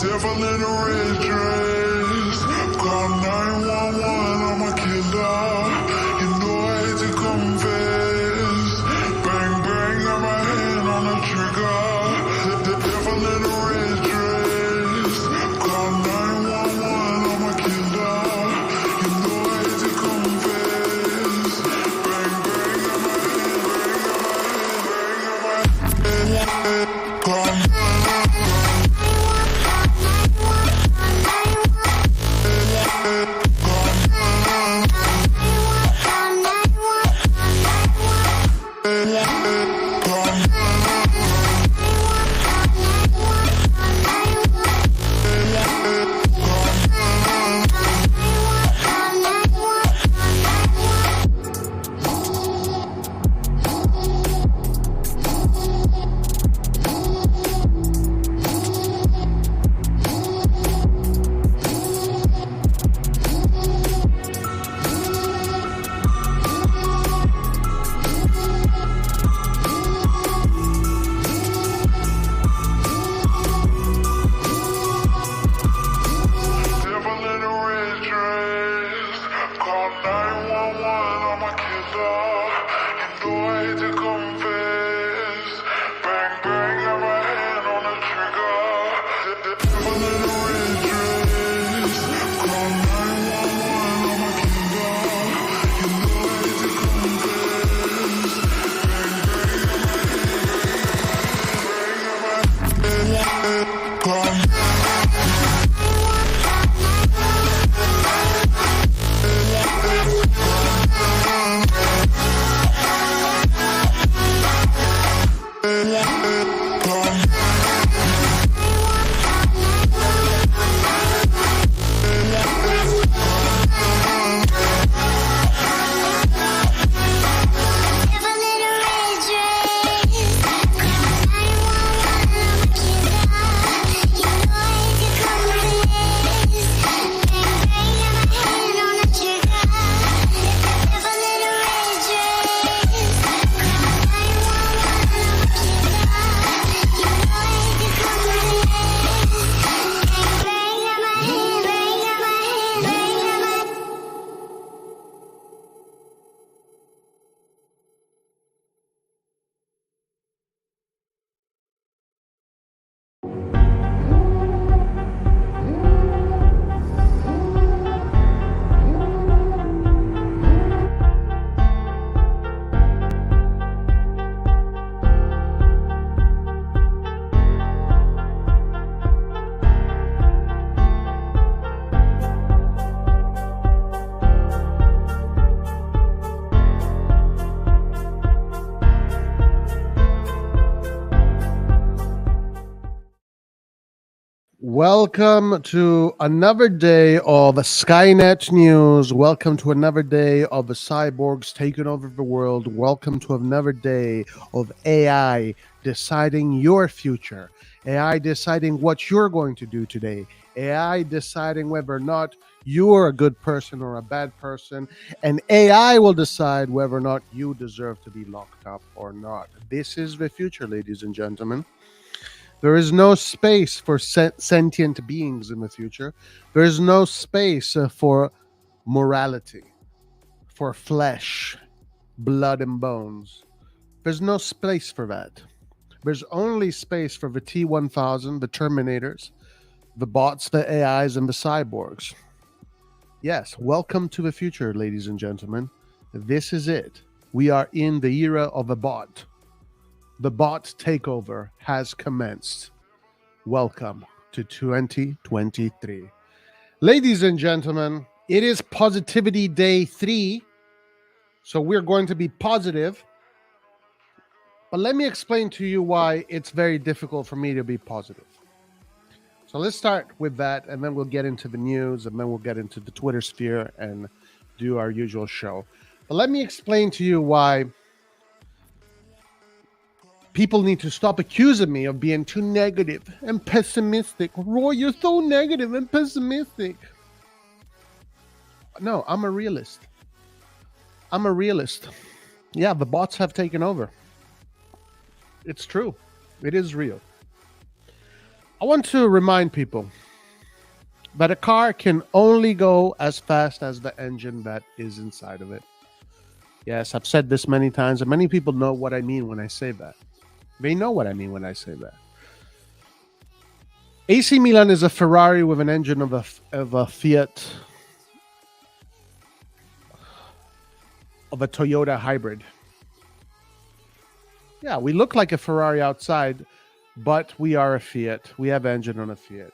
devil in a red dress. Call 911, I'm a killer. You know I hate to confess. Bang, bang, got my hand on the trigger. The devil in a red dress. Call 911, I'm a killer. You know I hate to confess. Bang, bang, got my hand. Call Welcome to another day of Skynet news. Welcome to another day of the cyborgs taking over the world. Welcome to another day of AI deciding your future. AI deciding what you're going to do today. AI deciding whether or not you're a good person or a bad person. And AI will decide whether or not you deserve to be locked up or not. This is the future, ladies and gentlemen. There is no space for sentient beings in the future. There is no space for morality, for flesh, blood and bones. There's no space for that. There's only space for the T-1000, the Terminators, the bots, the AIs, and the cyborgs. Yes, welcome to the future, ladies and gentlemen. This is it. We are in the era of a bot. The bot takeover has commenced. Welcome to 2023. Ladies and gentlemen, it is Positivity Day 3. So we're going to be positive. But let me explain to you why it's very difficult for me to be positive. So let's start with that, and then we'll get into the news, and then we'll get into the Twitter sphere and do our usual show. But let me explain to you why people need to stop accusing me of being too negative and pessimistic. Roy, you're so negative and pessimistic. No, I'm a realist. I'm a realist. Yeah, the bots have taken over. It's true. It is real. I want to remind people that a car can only go as fast as the engine that is inside of it. Yes, I've said this many times, and many people know what I mean when I say that. They know what I mean when I say that. AC Milan is a Ferrari with an engine of a Fiat, of a Toyota hybrid. Yeah, we look like a Ferrari outside, but we are a Fiat. We have engine on a Fiat.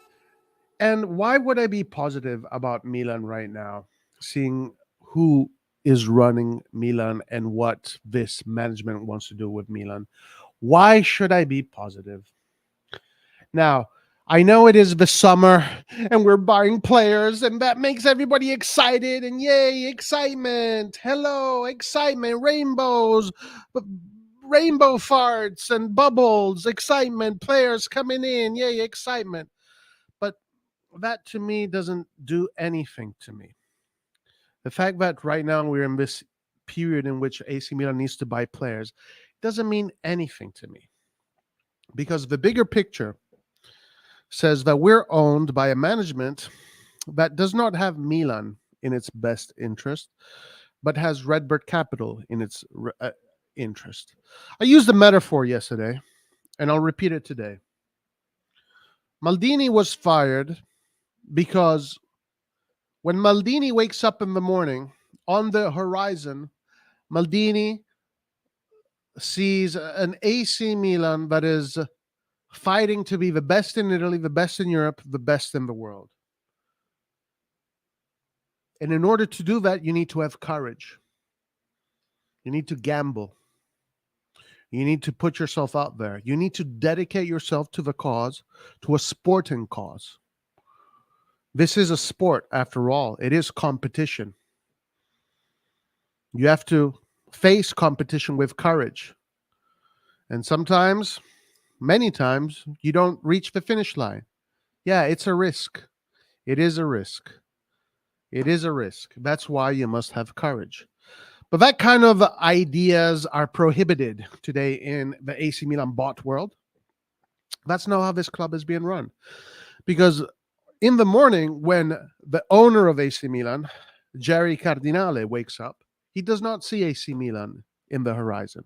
And why would I be positive about Milan right now, seeing who is running Milan and what this management wants to do with Milan? Why should I be positive? Now, I know it is the summer and we're buying players, and that makes everybody excited. And yay, excitement. Hello, excitement, rainbows, rainbow farts and bubbles, excitement, players coming in. Yay, excitement. But that to me doesn't do anything to me. The fact that right now we're in this period in which AC Milan needs to buy players doesn't mean anything to me, because the bigger picture says that we're owned by a management that does not have Milan in its best interest, but has Redbird Capital in its interest. I used the metaphor yesterday, and I'll repeat it today. Maldini was fired because when Maldini wakes up in the morning, on the horizon, Maldini sees an AC Milan that is fighting to be the best in Italy, the best in Europe, the best in the world. And in order to do that, you need to have courage. You need to gamble. You need to put yourself out there. You need to dedicate yourself to the cause, to a sporting cause. This is a sport, after all. It is competition. You have to face competition with courage. And sometimes, many times, you don't reach the finish line. Yeah, it's a risk. It is a risk. It is a risk. That's why you must have courage. But that kind of ideas are prohibited today in the AC Milan bot world. That's not how this club is being run. Because in the morning, when the owner of AC Milan, Jerry Cardinale, wakes up, he does not see AC Milan in the horizon.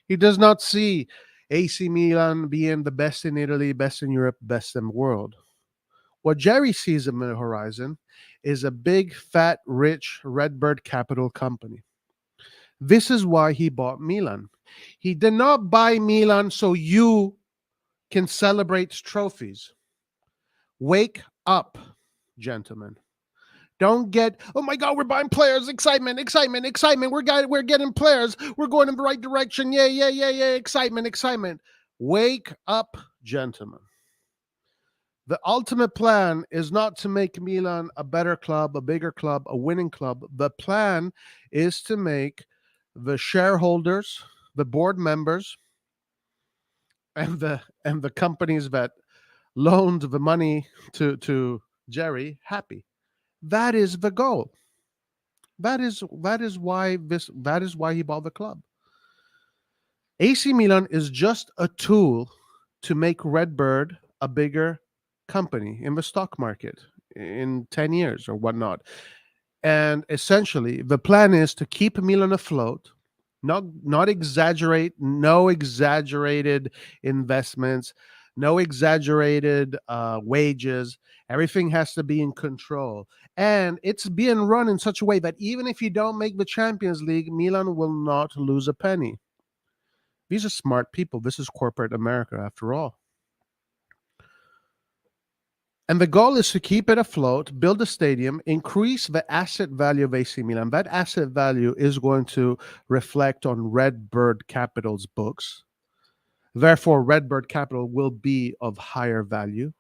He does not see AC Milan being the best in Italy, best in Europe, best in the world. What Jerry sees in the horizon is a big, fat, rich Redbird Capital company. This is why he bought Milan. He did not buy Milan so you can celebrate trophies. Wake up, gentlemen. Don't get, oh my God, we're buying players. Excitement, excitement, excitement. We're getting players. We're going in the right direction. Yeah, yeah, yeah, yeah. Excitement, excitement. Wake up, gentlemen. The ultimate plan is not to make Milan a better club, a bigger club, a winning club. The plan is to make the shareholders, the board members, and the companies that loaned the money to Jerry happy. That is the goal. That is why he bought the club. AC Milan is just a tool to make Redbird a bigger company in the stock market in 10 years or whatnot. And essentially, the plan is to keep Milan afloat, not exaggerate, no exaggerated investments, no exaggerated wages. Everything has to be in control. And it's being run in such a way that even if you don't make the Champions League, Milan will not lose a penny. These are smart people. This is corporate America, after all. And the goal is to keep it afloat, build a stadium, increase the asset value of AC Milan. That asset value is going to reflect on Redbird Capital's books. Therefore, Redbird Capital will be of higher value.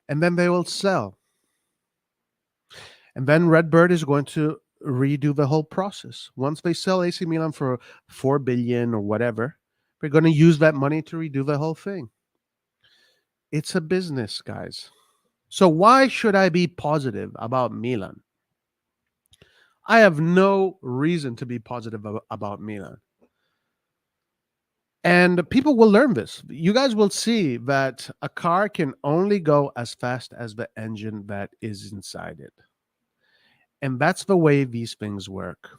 And then they will sell. And then Redbird is going to redo the whole process. Once they sell AC Milan for 4 billion or whatever, they're going to use that money to redo the whole thing. It's a business, guys. So why should I be positive about Milan? I have no reason to be positive about Milan. And people will learn this. You guys will see that a car can only go as fast as the engine that is inside it. And that's the way these things work.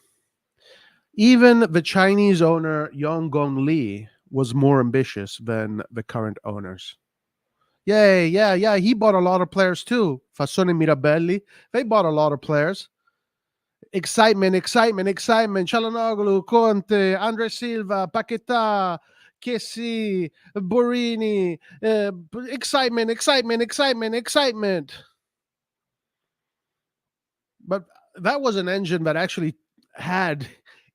Even the Chinese owner, Yonggong Li, was more ambitious than the current owners. Yay, yeah. He bought a lot of players too. Fassone Mirabelli, they bought a lot of players. Excitement. Çalhanoğlu, Conte, Andre Silva, Paquetá, Kessie, Borini. Excitement. But that was an engine that actually had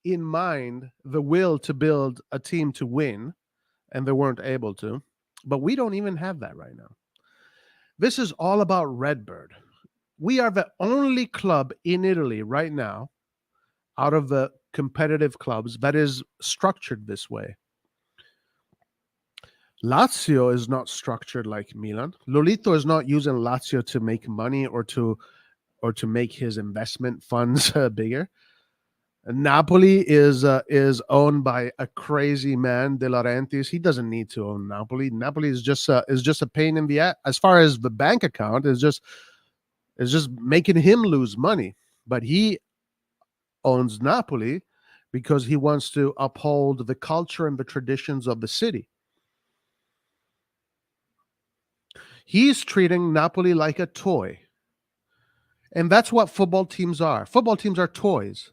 in mind the will to build a team to win, and they weren't able to. But we don't even have that right now. This is all about Redbird. We are the only club in Italy right now, out of the competitive clubs, that is structured this way. Lazio is not structured like Milan. Lolito is not using Lazio to make money or to make his investment funds bigger. Napoli is owned by a crazy man, De Laurentiis. He doesn't need to own Napoli. Napoli is just a pain in the ass. As far as the bank account, is just making him lose money. But he owns Napoli because he wants to uphold the culture and the traditions of the city. He's treating Napoli like a toy. And that's what football teams are. Football teams are toys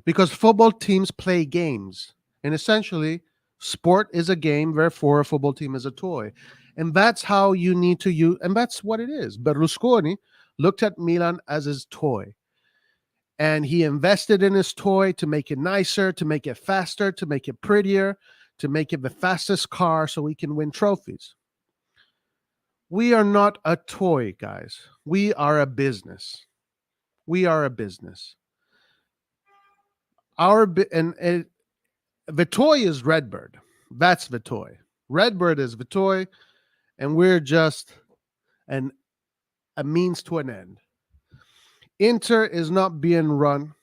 because football teams play games. And essentially, sport is a game, therefore a football team is a toy. And that's how you need to use, and that's what it is. Berlusconi looked at Milan as his toy. And he invested in his toy to make it nicer, to make it faster, to make it prettier, to make it the fastest car so he can win trophies. We are not a toy, guys. We are a business. We are a business. The toy is Redbird. That's the toy. Redbird is the toy, and we're just a means to an end. Inter is not being run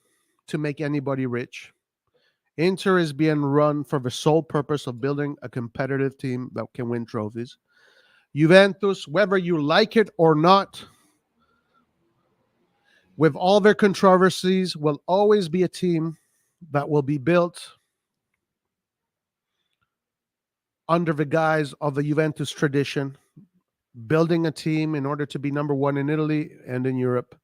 to make anybody rich. Inter is being run for the sole purpose of building a competitive team that can win trophies. Juventus, whether you like it or not, with all their controversies, will always be a team that will be built under the guise of the Juventus tradition, building a team in order to be number one in Italy and in Europe.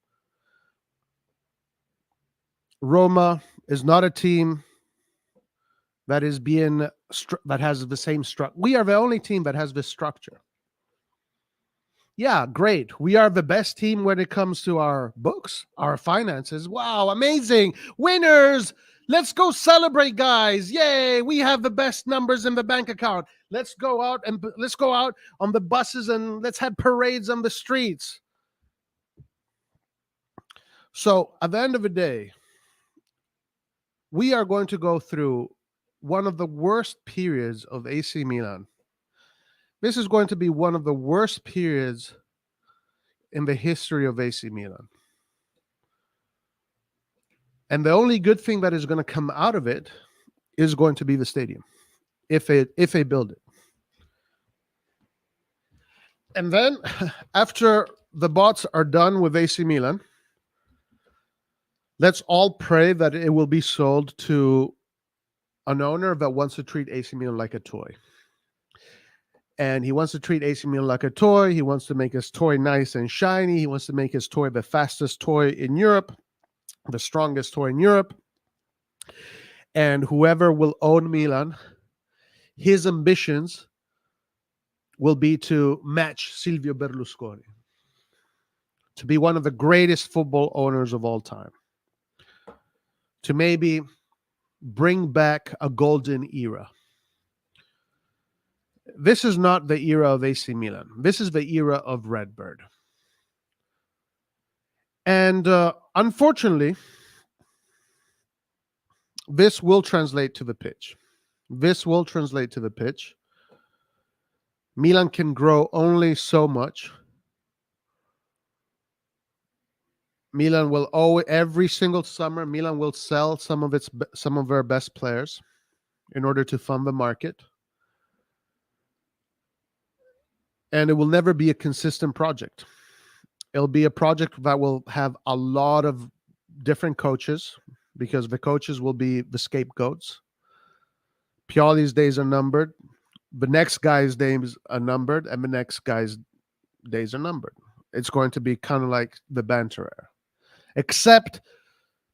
Roma is not a team that is that has the same structure. We are the only team that has this structure. Yeah, great. We are the best team when it comes to our books, our finances. Wow, amazing. Winners. Let's go celebrate, guys. Yay, we have the best numbers in the bank account. Let's go out on the buses and let's have parades on the streets. So at the end of the day, we are going to go through one of the worst periods of AC Milan. This is going to be one of the worst periods in the history of AC Milan. And the only good thing that is going to come out of it is going to be the stadium, if they build it. And then after the bots are done with AC Milan, let's all pray that it will be sold to an owner that wants to treat AC Milan like a toy. And he wants to treat AC Milan like a toy. He wants to make his toy nice and shiny. He wants to make his toy the fastest toy in Europe, the strongest toy in Europe. And whoever will own Milan, his ambitions will be to match Silvio Berlusconi, to be one of the greatest football owners of all time, to maybe bring back a golden era. This is not the era of AC Milan. This is the era of Redbird. And unfortunately, this will translate to the pitch. Milan can grow only so much. Milan will every single summer, Milan will sell some of their best players in order to fund the market. And it will never be a consistent project. It'll be a project that will have a lot of different coaches, because the coaches will be the scapegoats. Pioli's days are numbered. The next guy's names are numbered, and the next guy's days are numbered. It's going to be kind of like the banter era. Except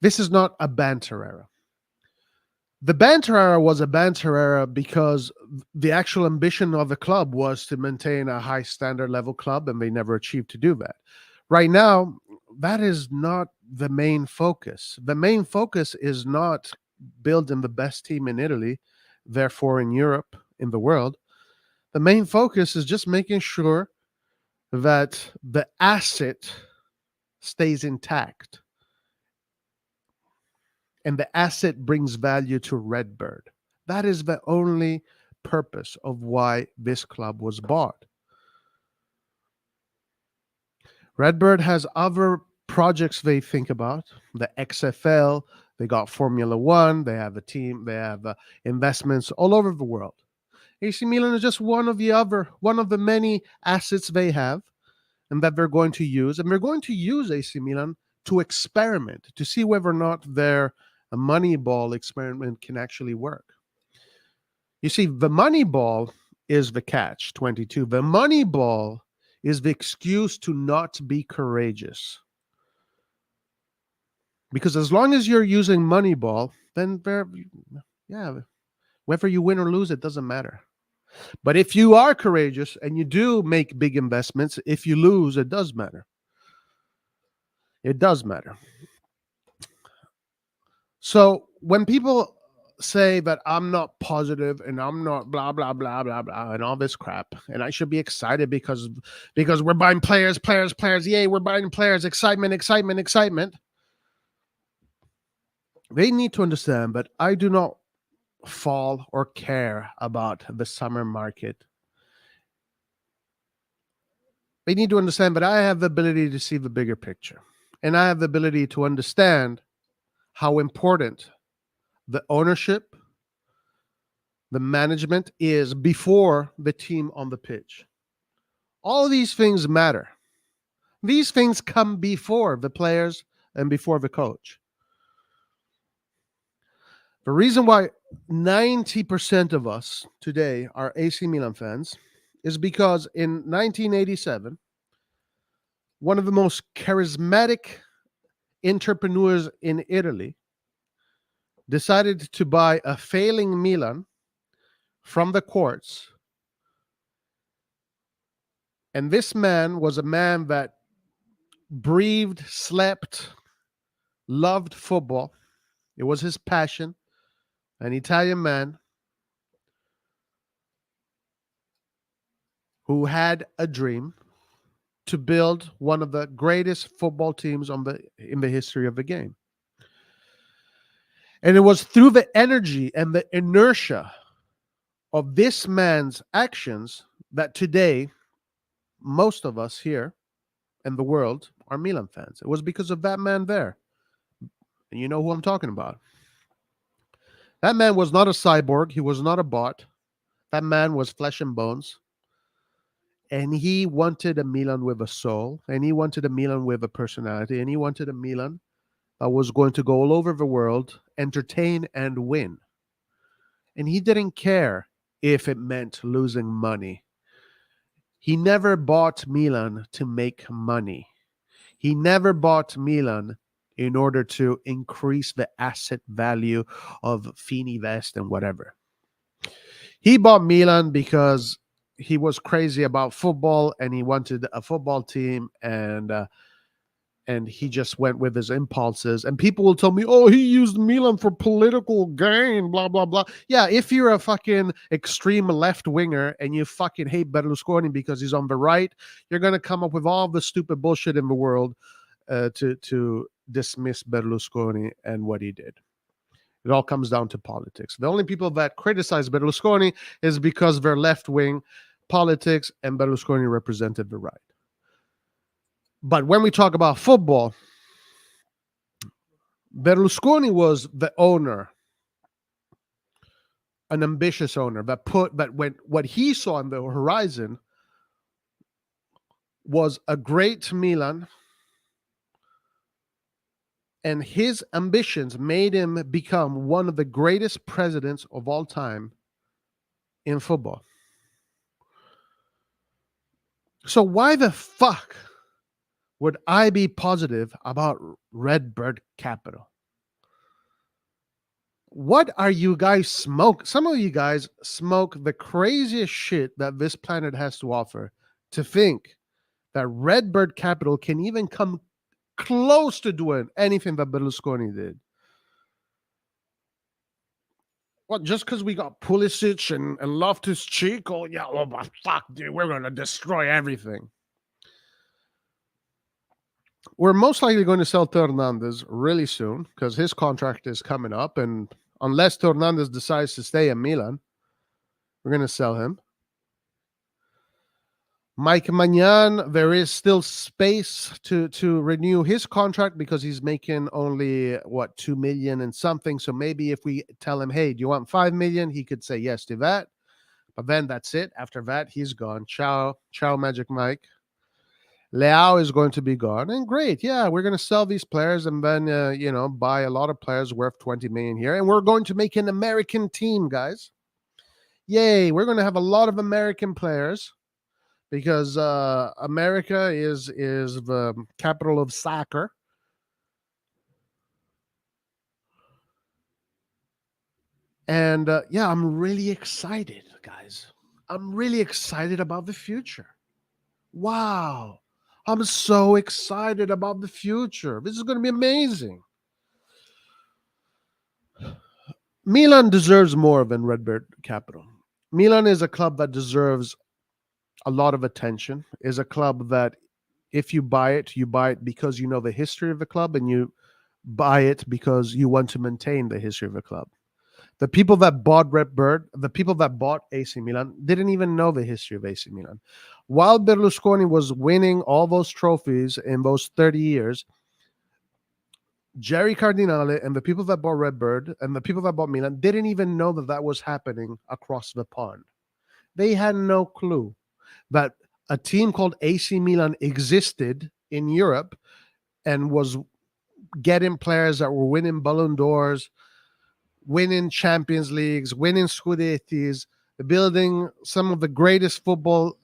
this is not a banter era. The banter era was a banter era because the actual ambition of the club was to maintain a high standard level club, and they never achieved to do that. Right now, that is not the main focus. The main focus is not building the best team in Italy, therefore in Europe, in the world. The main focus is just making sure that the asset stays intact. And the asset brings value to Redbird. That is the only purpose of why this club was bought. Redbird has other projects they think about. The XFL, they got Formula One, they have a team, they have investments all over the world. AC Milan is just one of the many assets they have and that they're going to use. And they're going to use AC Milan to experiment, to see whether or not their Moneyball experiment can actually work. You see, the Moneyball is the catch 22. The Moneyball is the excuse to not be courageous. Because as long as you're using Moneyball, then whether you win or lose, it doesn't matter. But if you are courageous and you do make big investments, if you lose, it does matter. It does matter. So when people say that I'm not positive and I'm not blah, blah, blah, blah, blah, and all this crap, and I should be excited because we're buying players, yay, we're buying players, excitement. They need to understand that I do not fall or care about the summer market. They need to understand that I have the ability to see the bigger picture, and I have the ability to understand how important the ownership, the management is before the team on the pitch. All of these things matter. These things come before the players and before the coach. The reason why 90% of us today are AC Milan fans is because in 1987, one of the most charismatic entrepreneurs in Italy decided to buy a failing Milan from the courts. And this man was a man that breathed, slept, loved football. It was his passion. An Italian man who had a dream to build one of the greatest football teams in the history of the game. And it was through the energy and the inertia of this man's actions that today most of us here in the world are Milan fans. It was because of that man there. And you know who I'm talking about. That man was not a cyborg. He was not a bot. That man was flesh and bones. And he wanted a Milan with a soul. And he wanted a Milan with a personality. And he wanted a Milan that was going to go all over the world, entertain and win. And he didn't care if it meant losing money. He never bought Milan to make money. He never bought Milan in order to increase the asset value of Fininvest and whatever. He bought Milan because he was crazy about football and he wanted a football team, and he just went with his impulses. And people will tell me, oh, he used Milan for political gain, blah, blah, blah. Yeah, if you're a fucking extreme left winger and you fucking hate Berlusconi because he's on the right, you're going to come up with all the stupid bullshit in the world to dismiss Berlusconi and what he did. It all comes down to politics. The only people that criticize Berlusconi is because they're left-wing politics, and Berlusconi represented the right. But when we talk about football, Berlusconi was the owner, an ambitious owner, but when what he saw on the horizon was a great Milan, and his ambitions made him become one of the greatest presidents of all time in football. So why the fuck would I be positive about Redbird Capital? What are you guys smoke? Some of you guys smoke the craziest shit that this planet has to offer to think that Redbird Capital can even come close to doing anything that Berlusconi did. What, just because we got Pulisic and Loftus-Cheek? Oh, yeah, oh, but fuck, dude, we're going to destroy everything. We're most likely going to sell Hernandez really soon because his contract is coming up. And unless Hernandez decides to stay in Milan, we're going to sell him. Mike Magnan, there is still space to renew his contract because he's making only, what, 2 million and something. So maybe if we tell him, hey, do you want 5 million? He could say yes to that. But then that's it. After that, he's gone. Ciao, Magic Mike. Leao is going to be gone. And great. Yeah, we're going to sell these players and then, buy a lot of players worth 20 million here. And we're going to make an American team, guys. Yay. We're going to have a lot of American players because America is the capital of soccer. And I'm really excited, guys. I'm really excited about the future. Wow. I'm so excited about the future. This is going to be amazing. Milan deserves more than Redbird Capital. Milan is a club that deserves a lot of attention, is a club that if you buy it because you know the history of the club and you buy it because you want to maintain the history of the club. The people that bought Redbird, the people that bought AC Milan, didn't even know the history of AC Milan. While Berlusconi was winning all those trophies in those 30 years, Jerry Cardinale and the people that bought Redbird and the people that bought Milan didn't even know that that was happening across the pond. They had no clue that a team called AC Milan existed in Europe and was getting players that were winning Ballon d'Ors, winning Champions Leagues, winning Scudettis, building some of the greatest football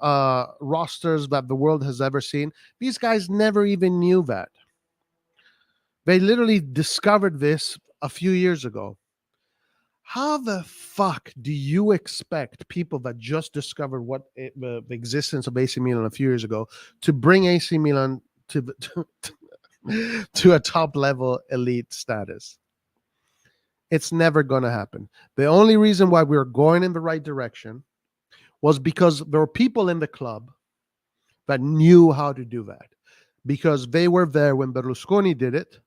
rosters that the world has ever seen. These guys never even knew that. They literally discovered this a few years ago. How the fuck do you expect people that just discovered the existence of AC Milan a few years ago to bring AC Milan to a top level elite status? It's never going to happen. The only reason why we were going in the right direction was because there were people in the club that knew how to do that, because they were there when Berlusconi did it,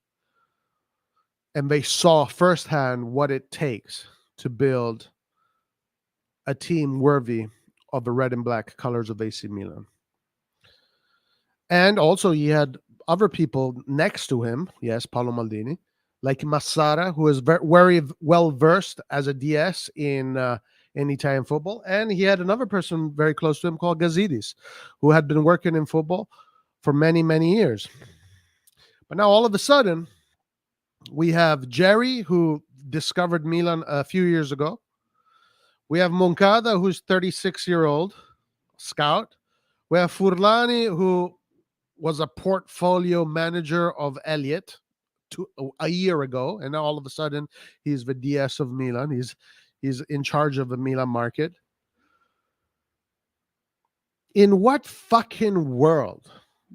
and they saw firsthand what it takes to build a team worthy of the red and black colors of AC Milan. And also he had other people next to him, yes, Paolo Maldini, like Massara, who is very well versed as a DS in Italian football. And he had another person very close to him called Gazidis, who had been working in football for many, many years. But now all of a sudden, we have Jerry, who discovered Milan a few years ago. We have Moncada, who's 36-year-old scout. We have Furlani, who was a portfolio manager of Elliott a year ago, and now all of a sudden he's the DS of Milan. He's in charge of the Milan market. In what fucking world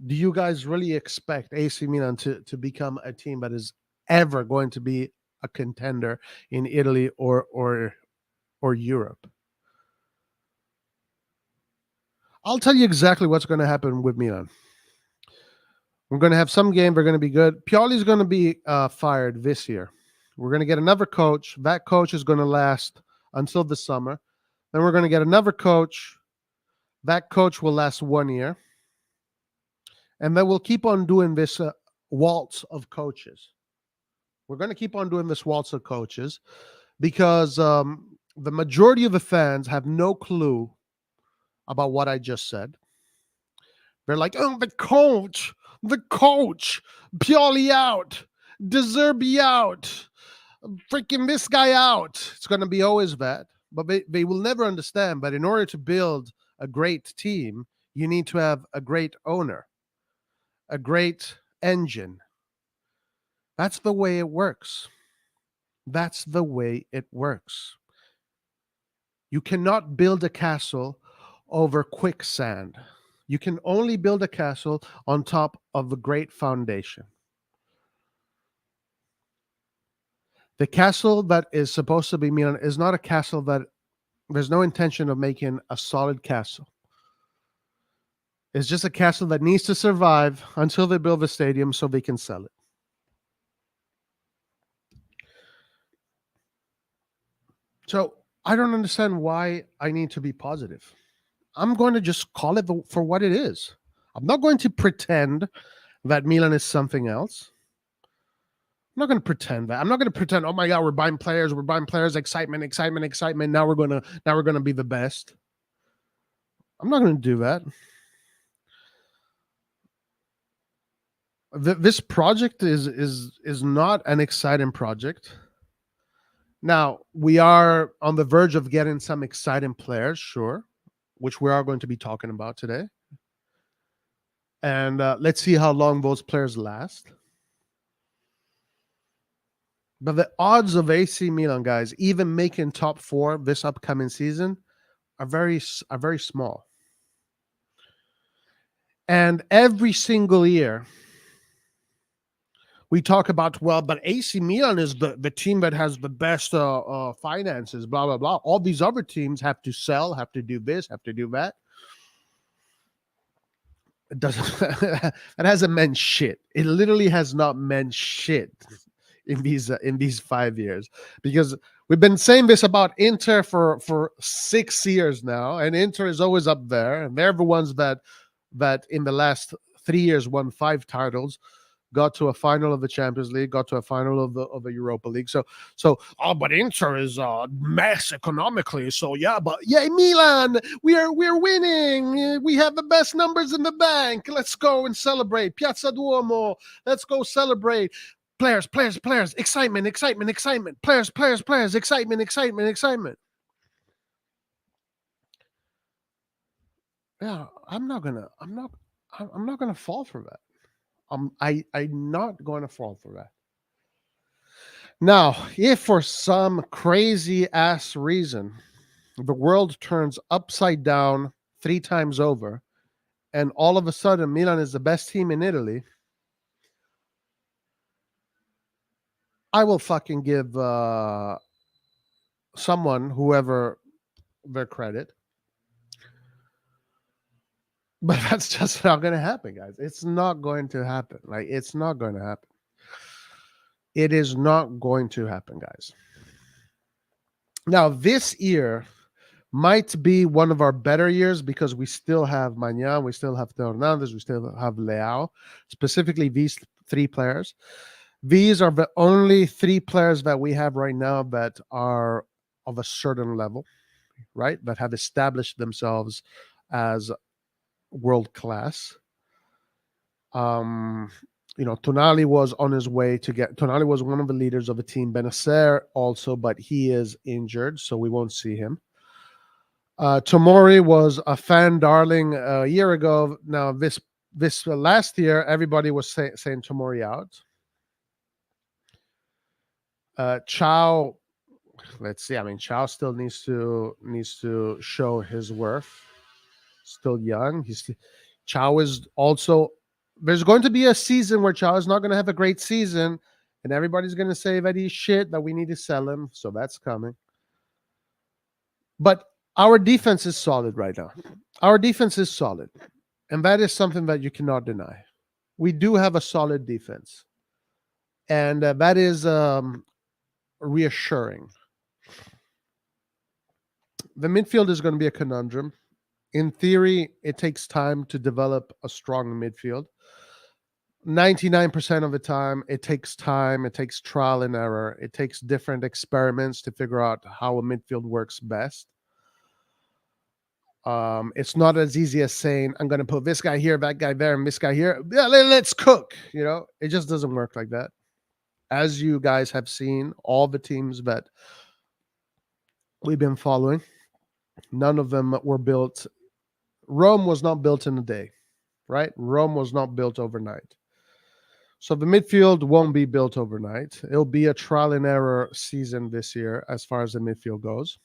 do you guys really expect AC Milan to become a team that is ever going to be a contender in Italy or Europe? I'll tell you exactly what's going to happen with Milan. We're going to have some game. They're going to be good. Pioli's going to be fired this year. We're going to get another coach. That coach is going to last until the summer. Then we're going to get another coach. That coach will last 1 year. And then we'll keep on doing this waltz of coaches. We're going to keep on doing this waltz of coaches because the majority of the fans have no clue about what I just said. They're like, oh, the coach, Pioli out, De Zerbi out, freaking this guy out. It's going to be always that. But they will never understand. But in order to build a great team, you need to have a great owner, a great engine. That's the way it works. That's the way it works. You cannot build a castle over quicksand. You can only build a castle on top of a great foundation. The castle that is supposed to be Milan is not a castle that there's no intention of making a solid castle. It's just a castle that needs to survive until they build the stadium so they can sell it. So I don't understand why I need to be positive. I'm going to just call it for what it is. I'm not going to pretend that Milan is something else. I'm not going to pretend that. I'm not going to pretend, oh my God, we're buying players, excitement. Now we're going to be the best. I'm not going to do that. This project is not an exciting project. Now, we are on the verge of getting some exciting players, sure, which we are going to be talking about today. And let's see how long those players last. But the odds of AC Milan, guys, even making top 4 this upcoming season are very small. And every single year, we talk about, well, but AC Milan is the team that has the best finances, blah, blah, blah. All these other teams have to sell, have to do this, have to do that. It doesn't. It hasn't meant shit. It literally has not meant shit in these 5 years, because we've been saying this about Inter for 6 years now, and Inter is always up there, and they're the ones that in the last 3 years won 5 titles, got to a final of the Champions League, got to a final of the Europa League. So but Inter is mess economically. So Milan, we're winning. We have the best numbers in the bank. Let's go and celebrate. Piazza Duomo. Let's go celebrate. Players, excitement. Players, excitement. Yeah, I'm not gonna fall for that. I'm not going to fall for that. Now, if for some crazy ass reason the world turns upside down 3 times over, and all of a sudden Milan is the best team in Italy, I will fucking give someone, whoever, their credit. But that's just not going to happen, guys. It's not going to happen. It's not going to happen. It is not going to happen, guys. Now, this year might be one of our better years because we still have Magnan, we still have Theo Hernandez, we still have Leao, specifically these 3 players. These are the only 3 players that we have right now that are of a certain level, right? That have established themselves as world class. Tonali was on his way to Tonali was one of the leaders of the team. Benacer also, but he is injured, so we won't see him. Tomori was a fan darling a year ago. Now this last year, everybody was saying Tomori out. Chow, let's see. I mean, Chow still needs to show his worth. Still young. Chow is also. There's going to be a season where Chow is not going to have a great season, and everybody's going to say that he's shit, that we need to sell him. So that's coming. But our defense is solid right now. Our defense is solid, and that is something that you cannot deny. We do have a solid defense, and that is reassuring. The midfield is going to be a conundrum. In theory, it takes time to develop a strong midfield. 99% of the time, it takes time. It takes trial and error. It takes different experiments to figure out how a midfield works best. It's not as easy as saying, I'm going to put this guy here, that guy there, and this guy here. Yeah, let's cook. It just doesn't work like that. As you guys have seen, all the teams that we've been following, none of them were built. Rome was not built in a day, right? Rome was not built overnight. So the midfield won't be built overnight. It'll be a trial and error season this year as far as the midfield goes.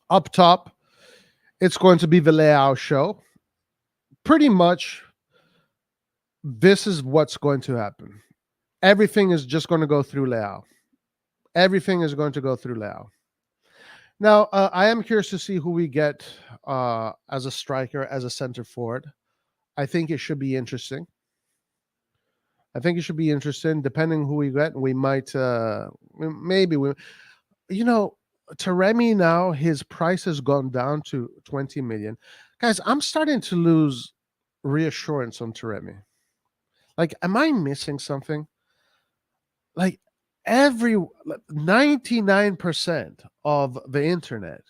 Up top, it's going to be the Leao show. Pretty much, this is what's going to happen. Everything is just going to go through Leao. Everything is going to go through Leao. Now, I am curious to see who we get as a striker, as a center forward. I think it should be interesting. Depending who we get. We might, Taremi now, his price has gone down to 20 million. Guys, I'm starting to lose reassurance on Taremi. Like, am I missing something? Like, 99% of the internet,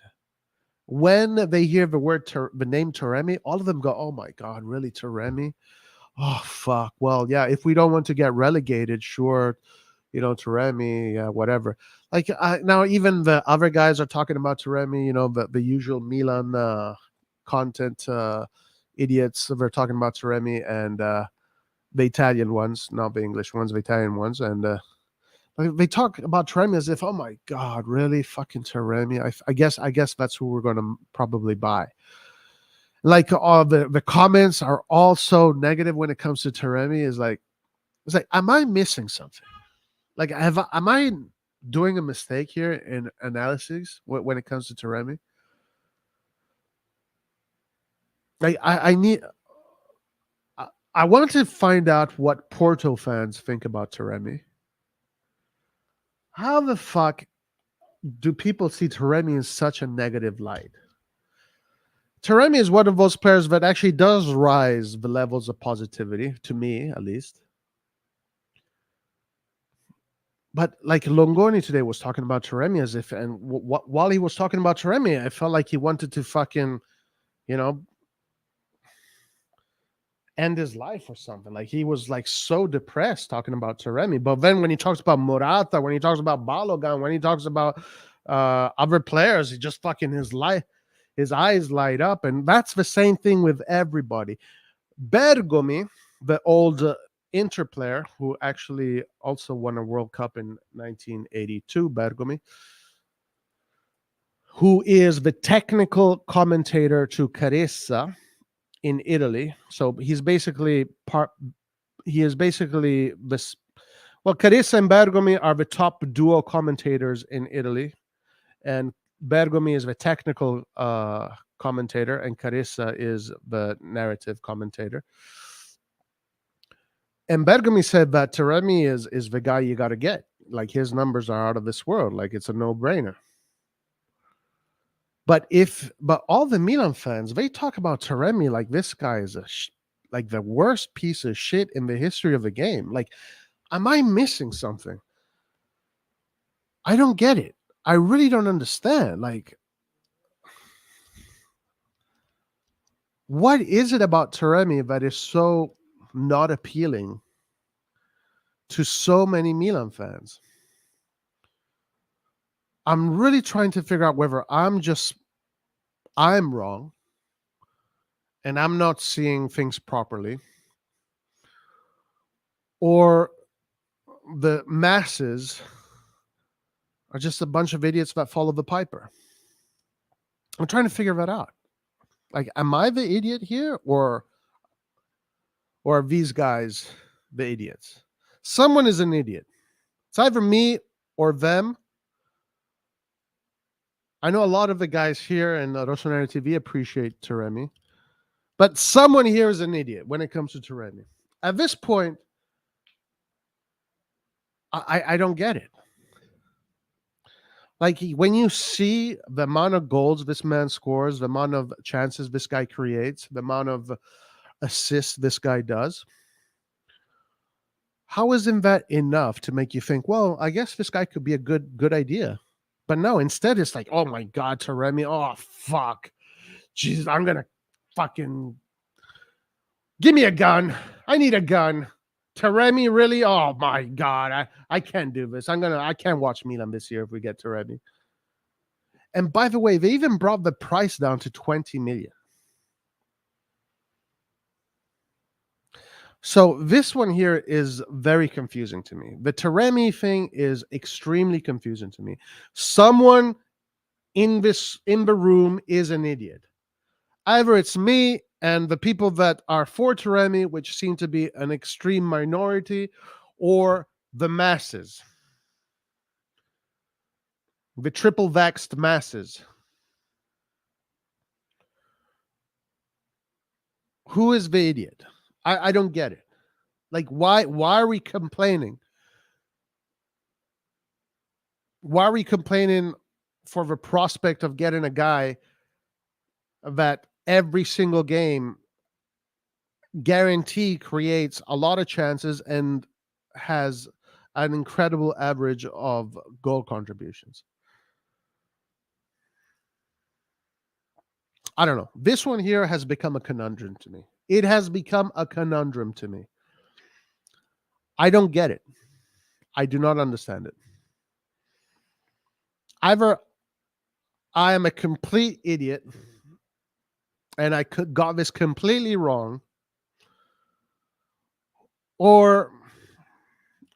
when they hear the name Taremi, all of them go, "Oh my God, really, Taremi? Oh fuck. Well, yeah. If we don't want to get relegated, sure, Taremi, yeah, whatever." Like now, even the other guys are talking about Taremi. The usual Milan content idiots. They're talking about Taremi and the Italian ones, not the English ones, the Italian ones, and they talk about Taremi as if, "Oh my God, really, fucking Taremi." I guess that's who we're going to probably buy. Like all the comments are all so negative when it comes to Taremi. It's like, am I missing something? Like, am I doing a mistake here in analysis when it comes to Taremi? Like, I want to find out what Porto fans think about Taremi. How the fuck do people see Taremi in such a negative light? Taremi is one of those players that actually does rise the levels of positivity, to me at least. But like Longoni today was talking about Taremi as if, and while he was talking about Taremi, I felt like he wanted to fucking, end his life or something. Like he was like so depressed talking about Taremi. But then when he talks about Morata, when he talks about Balogun, when he talks about other players, he just fucking his eyes light up. And that's the same thing with everybody. Bergomi, the old Inter player who actually also won a World Cup in 1982, Bergomi, who is the technical commentator to Caressa in Italy. So he's basically this. Well, Caressa and Bergomi are the top duo commentators in Italy, and Bergomi is the technical commentator, and Caressa is the narrative commentator. And Bergomi said that Taremi is the guy you got to get. Like his numbers are out of this world. Like it's a no-brainer. But all the Milan fans, they talk about Taremi like this guy is like the worst piece of shit in the history of the game. Like, am I missing something? I don't get it. I really don't understand. Like, what is it about Taremi that is so not appealing to so many Milan fans? I'm really trying to figure out whether I'm wrong and I'm not seeing things properly, or the masses are just a bunch of idiots that follow the piper. I'm trying to figure that out. Like, am I the idiot here, or are these guys the idiots? Someone is an idiot. It's either me or them. I know a lot of the guys here in RossonARI TV appreciate Taremi, but someone here is an idiot when it comes to Taremi. At this point, I don't get it. Like, when you see the amount of goals this man scores, the amount of chances this guy creates, the amount of assists this guy does, how isn't that enough to make you think, well, I guess this guy could be a good idea? But no, instead it's like, oh my God, Taremi, oh fuck, Jesus, I'm gonna fucking give me a gun. I need a gun. Taremi, really? Oh my god, I can't do this. I can't watch Milan this year if we get Taremi. And by the way, they even brought the price down to 20 million. So this one here is very confusing to me. The Taremi thing is extremely confusing to me. Someone in the room is an idiot. Either it's me and the people that are for Taremi, which seem to be an extreme minority, or the masses, the triple vaxxed masses. Who is the idiot? I don't get it. Like, why are we complaining? Why are we complaining for the prospect of getting a guy that every single game guarantee creates a lot of chances and has an incredible average of goal contributions? I don't know. This one here has become a conundrum to me. It has become a conundrum to me. I don't get it. I do not understand it. Either I am a complete idiot and I got this completely wrong, or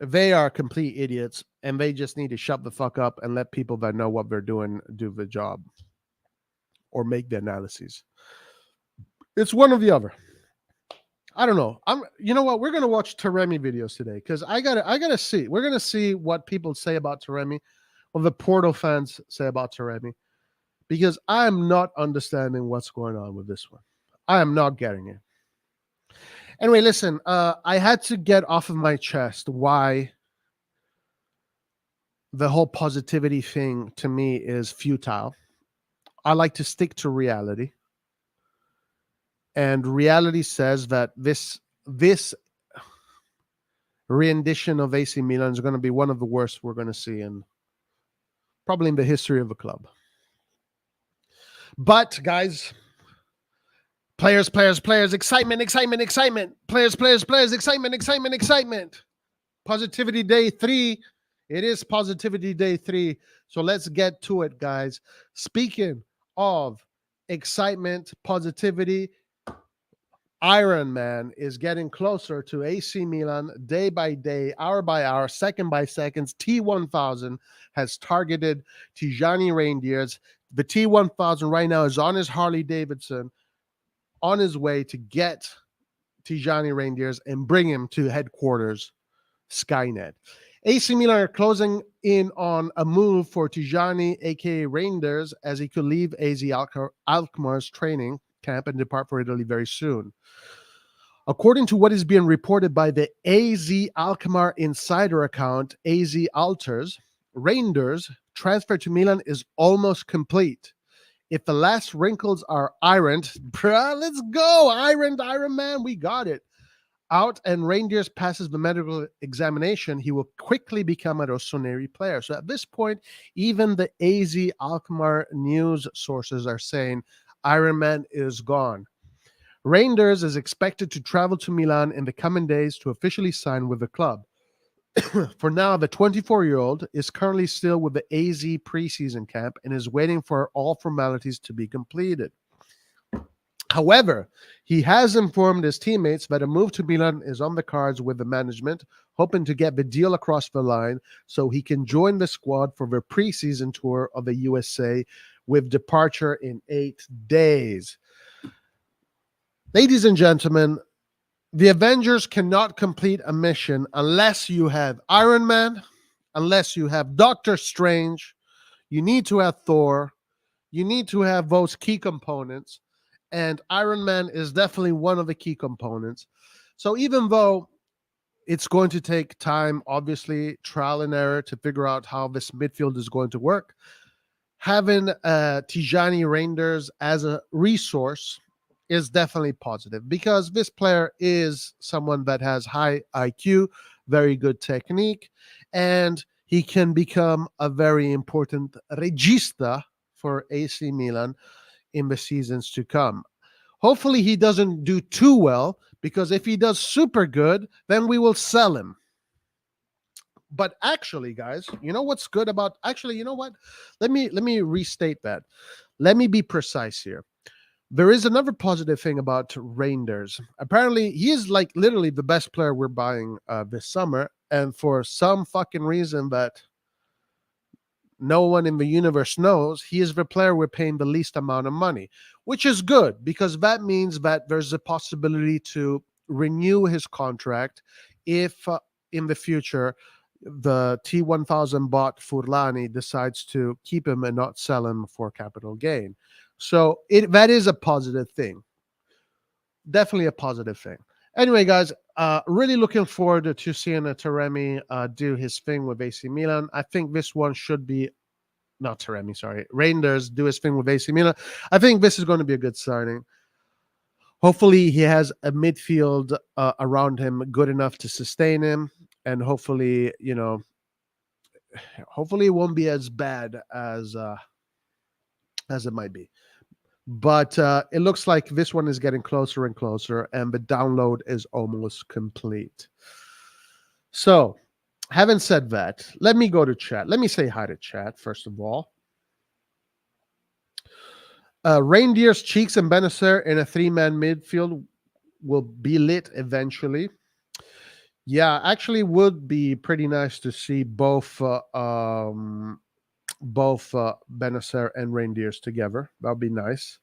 they are complete idiots and they just need to shut the fuck up and let people that know what they're doing do the job or make the analyses. It's one or the other. I don't know. You know what? We're gonna watch Taremi videos today because I gotta see. We're gonna see what people say about Taremi, what the Porto fans say about Taremi, because I am not understanding what's going on with this one. I am not getting it. Anyway, listen. I had to get off of my chest why the whole positivity thing to me is futile. I like to stick to reality. And reality says that this rendition of AC Milan is going to be one of the worst we're going to see probably in the history of the club. But guys, players, excitement, players, excitement. Positivity day 3. It is positivity day 3. So let's get to it, guys. Speaking of excitement, positivity, Ironman is getting closer to AC Milan day by day, hour by hour, second by second. T1000 has targeted Tijjami Reijnders. The T1000 right now is on his Harley Davidson, on his way to get Tijjami Reijnders and bring him to headquarters, Skynet. AC Milan are closing in on a move for Tijjami, aka Reijnders, as he could leave AZ Alkmaar's training camp and depart for Italy very soon. According to what is being reported by the AZ Alkmaar insider account, AZ Alters, Reijnders' transfer to Milan is almost complete. If the last wrinkles are ironed, let's go, Iron Man, we got it. Out and Reijnders passes the medical examination, he will quickly become a RossonARI player. So at this point, even the AZ Alkmaar news sources are saying Iron Man is gone. Reijnders is expected to travel to Milan in the coming days to officially sign with the club. For now, the 24-year-old is currently still with the AZ preseason camp and is waiting for all formalities to be completed. However, he has informed his teammates that a move to Milan is on the cards with the management, hoping to get the deal across the line so he can join the squad for the preseason tour of the USA with departure in 8 days. Ladies and gentlemen, the Avengers cannot complete a mission unless you have Iron Man, unless you have Doctor Strange. You need to have Thor. You need to have those key components. And Iron Man is definitely one of the key components. So even though it's going to take time, obviously, trial and error to figure out how this midfield is going to work, having Tijjami Reijnders as a resource is definitely positive because this player is someone that has high IQ, very good technique, and he can become a very important regista for AC Milan in the seasons to come. Hopefully he doesn't do too well, because if he does super good, then we will sell him. But actually, guys, you know what's good about, actually, you know what? Let me restate that. Let me be precise here. There is another positive thing about Reijnders. Apparently, he is like literally the best player we're buying this summer, and for some fucking reason that no one in the universe knows, he is the player we're paying the least amount of money, which is good, because that means that there's a possibility to renew his contract if in the future the T1000 bot Furlani decides to keep him and not sell him for capital gain. So that is a positive thing. Definitely a positive thing. Anyway, guys, really looking forward to seeing Taremi do his thing with AC Milan. I think this one should be, not Taremi, sorry, Reijnders do his thing with AC Milan. I think this is going to be a good signing. Hopefully he has a midfield around him good enough to sustain him, and hopefully, you know, hopefully it won't be as bad as it might be. But it looks like this one is getting closer and closer, and the download is almost complete. So, having said that, let me go to chat. Let me say hi to chat, first of all. Reijnders, Cheeks, and Benacer in a three-man midfield will be lit eventually. Yeah, actually would be pretty nice to see both Benacer and Reijnders together. That would be nice.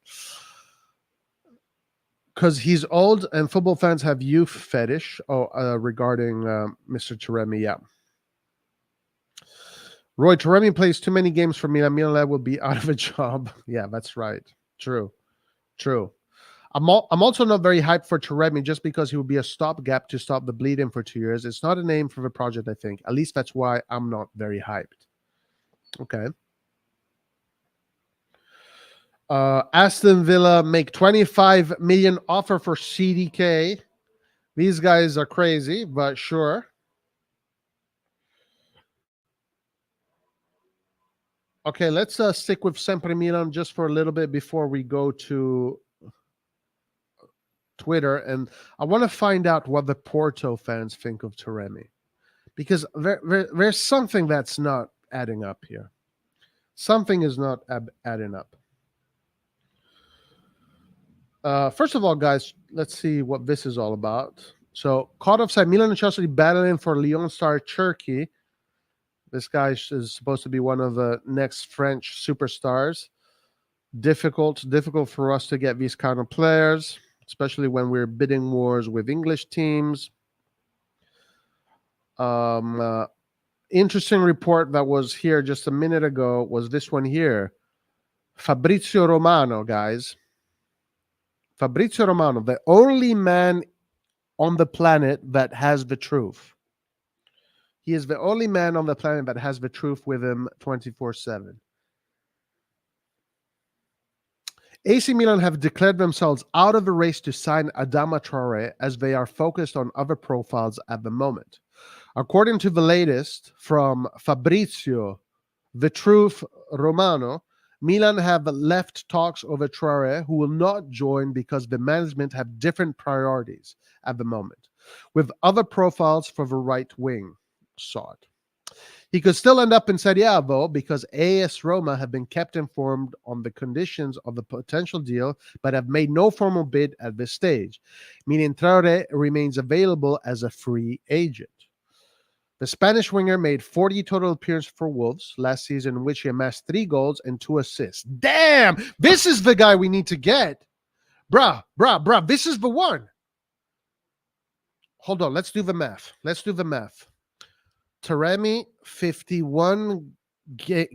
Because he's old and football fans have youth fetish. Regarding Mr. Taremi, yeah. Roy, Taremi plays too many games for Milan. Milan will be out of a job. Yeah, that's right. True. I'm also not very hyped for Taremi, just because he will be a stopgap to stop the bleeding for 2 years. It's not a name for the project, I think. At least that's why I'm not very hyped. Okay. Aston Villa make 25 million offer for CDK. These guys are crazy, but sure. Okay, let's stick with Sempre Milan just for a little bit before we go to Twitter, and I want to find out what the Porto fans think of Taremi, because there's something that's not adding up here. Something is not adding up. First of all, guys, let's see what this is all about. So, caught offside, Milan and Chelsea battling for Lyon star Cherki. This guy is supposed to be one of the next French superstars. Difficult for us to get these kind of players, especially when we're bidding wars with English teams. Interesting report that was here just a minute ago was this one here. Fabrizio Romano, guys. Fabrizio Romano, the only man on the planet that has the truth. He is the only man on the planet that has the truth with him 24/7. AC Milan have declared themselves out of the race to sign Adama Traore, as they are focused on other profiles at the moment. According to the latest from Fabrizio, the truth Romano, Milan have left talks over Traore, who will not join because the management have different priorities at the moment, with other profiles for the right wing sought. He could still end up in Serie A, though, because AS Roma have been kept informed on the conditions of the potential deal, but have made no formal bid at this stage, meaning Traore remains available as a free agent. The Spanish winger made 40 total appearances for Wolves last season, in which he amassed 3 goals and 2 assists. Damn! This is the guy we need to get. Bruh. This is the one. Hold on. Let's do the math. Taremi, 51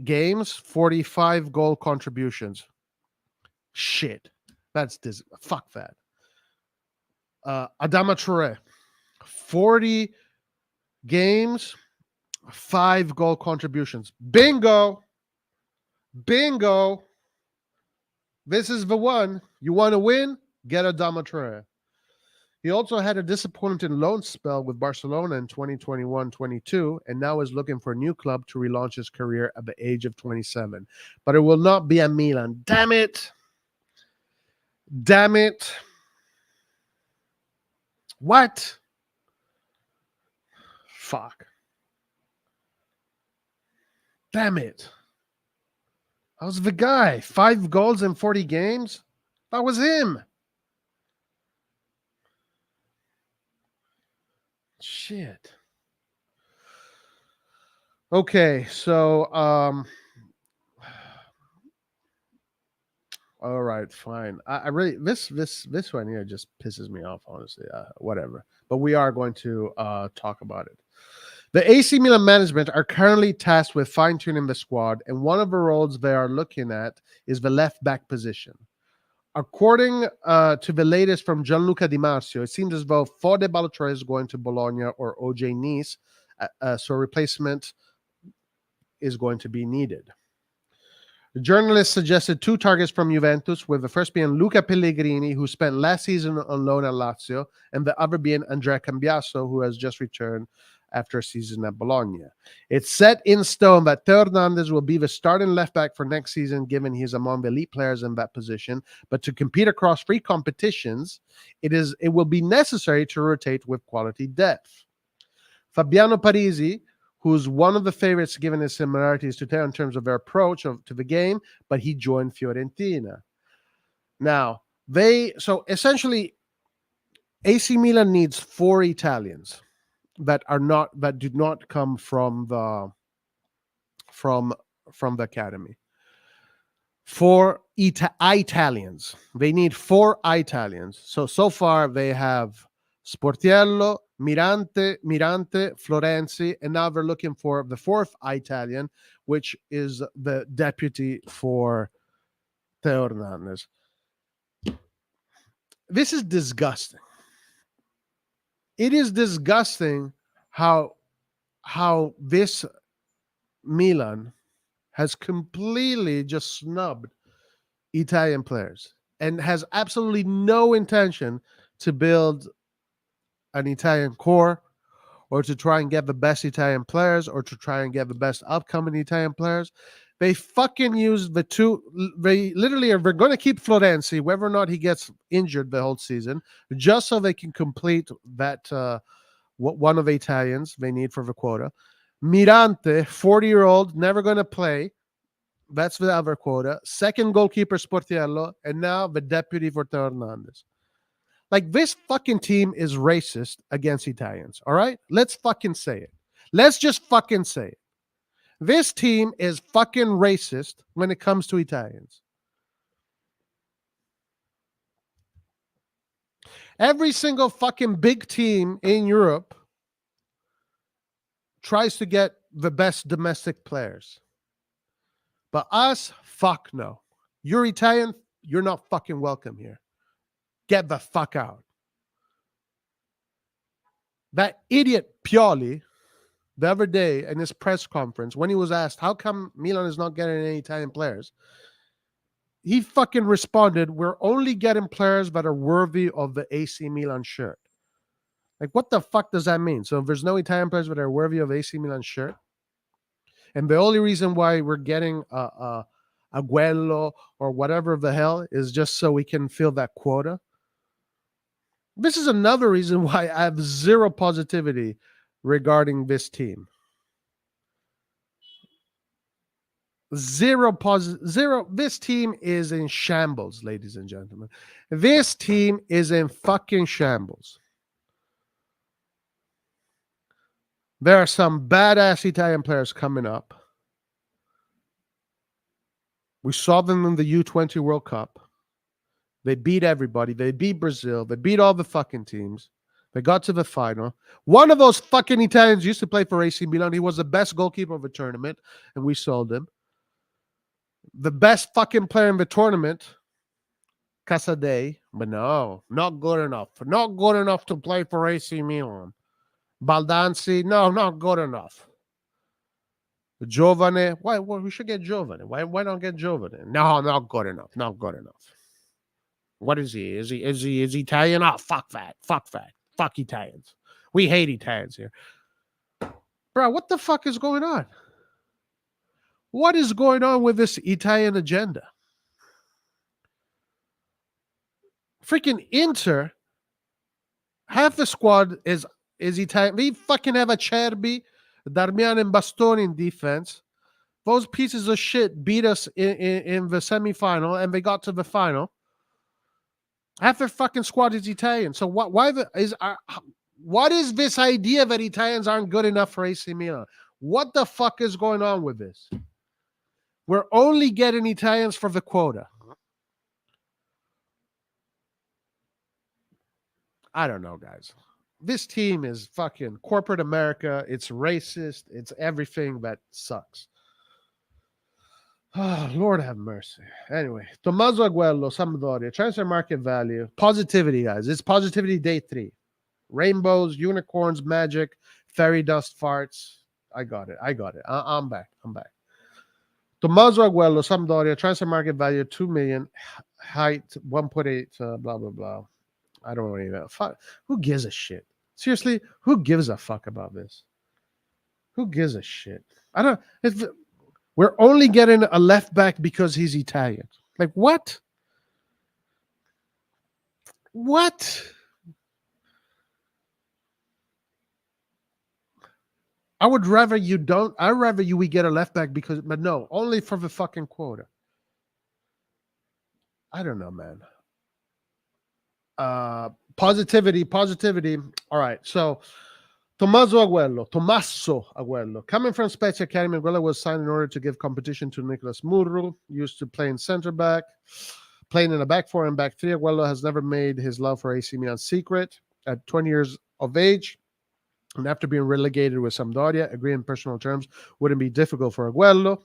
games, 45 goal contributions. Shit. Fuck that. Adama Traore, 40 games, 5 goal contributions. Bingo. This is the one. You want to win? Get Adama Traore. He also had a disappointing loan spell with Barcelona in 2021-22, and now is looking for a new club to relaunch his career at the age of 27. But it will not be a Milan. Damn it. Damn it. What? Fuck. Damn it. That was the guy. 5 goals in 40 games? That was him. Shit. Okay, so all right, fine. I really this one here just pisses me off, honestly. Whatever. But we are going to talk about it. The AC Milan management are currently tasked with fine-tuning the squad, and one of the roles they are looking at is the left back position. According to the latest from Gianluca Di Marzio, it seems as though Fode Balotore is going to Bologna or OJ Nice, so a replacement is going to be needed. The journalist suggested 2 targets from Juventus, with the first being Luca Pellegrini, who spent last season on loan at Lazio, and the other being Andrea Cambiaso, who has just returned after a season at Bologna. It's set in stone that Theo Hernandez will be the starting left back for next season, given he's among the elite players in that position. But to compete across 3 competitions, it will be necessary to rotate with quality depth. Fabiano Parisi, who's one of the favorites given his similarities to Theo in terms of their approach to the game, but he joined Fiorentina. Now, so essentially, AC Milan needs 4 Italians that do not come from the academy. 4 Italians. They need 4 Italians. So far they have Sportiello, Mirante, Florenzi, and now they're looking for the 4th Italian, which is the deputy for Theo Hernandez. This is disgusting. It is disgusting how this Milan has completely just snubbed Italian players and has absolutely no intention to build an Italian core or to try and get the best Italian players or to try and get the best upcoming Italian players. They fucking use the 2. They literally they're going to keep Florenzi, whether or not he gets injured the whole season, just so they can complete that one of the Italians they need for the quota. Mirante, 40-year-old, never going to play. That's the other quota. Second goalkeeper, Sportiello, and now the deputy for Theo Hernandez. Like, this fucking team is racist against Italians, all right? Let's fucking say it. Let's just fucking say it. This team is fucking racist when it comes to Italians. Every single fucking big team in Europe tries to get the best domestic players. But us, fuck no. You're Italian, you're not fucking welcome here. Get the fuck out. That idiot Pioli, the other day in his press conference, when he was asked, how come Milan is not getting any Italian players? He fucking responded, we're only getting players that are worthy of the AC Milan shirt. Like, what the fuck does that mean? So if there's no Italian players that are worthy of AC Milan shirt, and the only reason why we're getting Aguello or whatever the hell is just so we can fill that quota. This is another reason why I have zero positivity regarding this team. Zero. This team is in shambles, ladies and gentlemen. This team is in fucking shambles. There are some badass Italian players coming up. We saw them in the U20 World Cup. They beat everybody. They beat Brazil. They beat all the fucking teams. They got to the final. One of those fucking Italians used to play for AC Milan. He was the best goalkeeper of the tournament, and we sold him. The best fucking player in the tournament, Casadei, but no, not good enough. Not good enough to play for AC Milan. Baldanzi, no, not good enough. Giovane, why? Well, we should get Giovane. Why not get Giovane? No, not good enough. Not good enough. What is he? Is he Italian? Oh, fuck that. Fuck that. Fuck Italians. We hate Italians here. Bro, what the fuck is going on? What is going on with this Italian agenda? Freaking Inter, half the squad is Italian. They fucking have a Cerbi, Darmian, and Bastoni in defense. Those pieces of shit beat us in the semifinal, and they got to the final. Half their fucking squad is Italian. So what is this idea that Italians aren't good enough for AC Milan? What the fuck is going on with this? We're only getting Italians for the quota. I don't know, guys. This team is fucking corporate America. It's racist. It's everything that sucks. Oh, Lord have mercy. Anyway, Tommaso Aguello, Sampdoria, transfer market value. Positivity, guys. It's positivity day 3. Rainbows, unicorns, magic, fairy dust farts. I got it. I'm back. Tommaso Aguello, Sampdoria, transfer market value 2 million, height 1.8, blah, blah, blah. I don't know any of that. Fuck. Who gives a shit? Seriously, who gives a fuck about this? Who gives a shit? We're only getting a left back because he's Italian. Like, what? What? I'd rather we get a left back but no, only for the fucking quota. I don't know, man. Positivity. All right, so Tommaso Aguello, coming from Spezia Academy. Aguello was signed in order to give competition to Nicolas Murru, used to playing center back, playing in a back 4 and back 3. Aguello has never made his love for AC Milan secret. At 20 years of age, and after being relegated with Sampdoria, agreeing personal terms wouldn't be difficult for Aguello.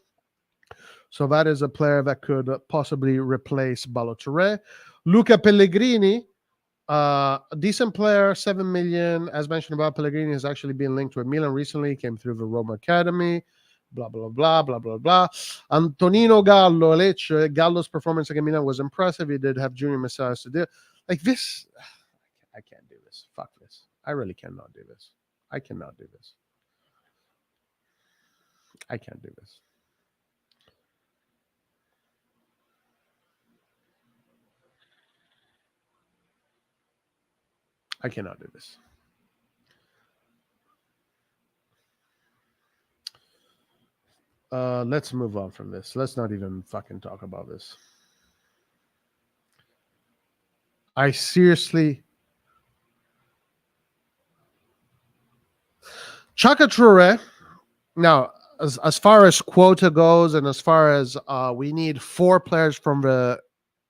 So that is a player that could possibly replace Balotelli. Luca Pellegrini, a decent player, 7 million. As mentioned about Pellegrini, has actually been linked with Milan recently. Came through the Roma Academy. Blah, blah, blah, blah, blah, blah. Antonino Gallo, Lecce. Gallo's performance against Milan was impressive. He did have junior messiahs to do. Like this, I can't do this. Fuck this. I really cannot do this. I cannot do this. I can't do this. I cannot do this. Let's move on from this. Let's not even fucking talk about this. I seriously... Chaka Touré, now, as far as quota goes and as far as we need 4 players from the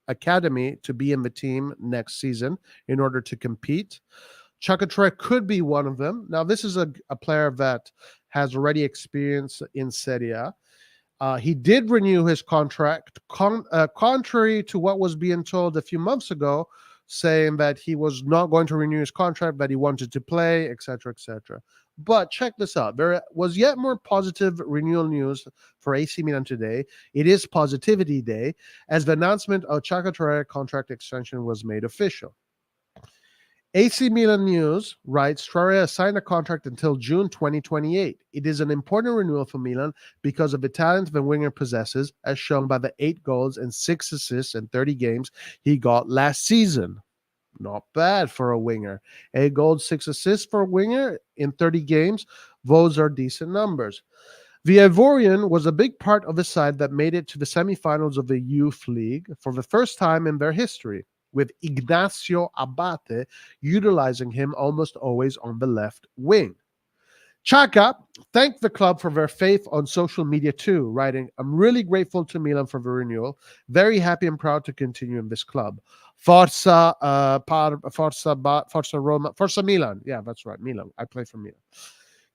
academy to be in the team next season in order to compete, Chaka Touré could be one of them. Now, this is a player that has already experience in Serie A. He did renew his contract, contrary to what was being told a few months ago, saying that he was not going to renew his contract, that he wanted to play, etc., etc. But check this out. There was yet more positive renewal news for AC Milan today. It is Positivity Day, as the announcement of Chaka Touré contract extension was made official. AC Milan News writes, Traoré has signed a contract until June 2028. It is an important renewal for Milan because of the talent the winger possesses, as shown by the 8 goals and 6 assists in 30 games he got last season. Not bad for a winger. 8 goals, 6 assists for a winger in 30 games. Those are decent numbers. The Ivorian was a big part of the side that made it to the semifinals of the Youth League for the first time in their history, with Ignacio Abate utilizing him almost always on the left wing. Chaka thanked the club for their faith on social media too, writing, I'm really grateful to Milan for the renewal. Very happy and proud to continue in this club. Forza Roma, Forza Milan. Yeah, that's right, Milan. I play for Milan.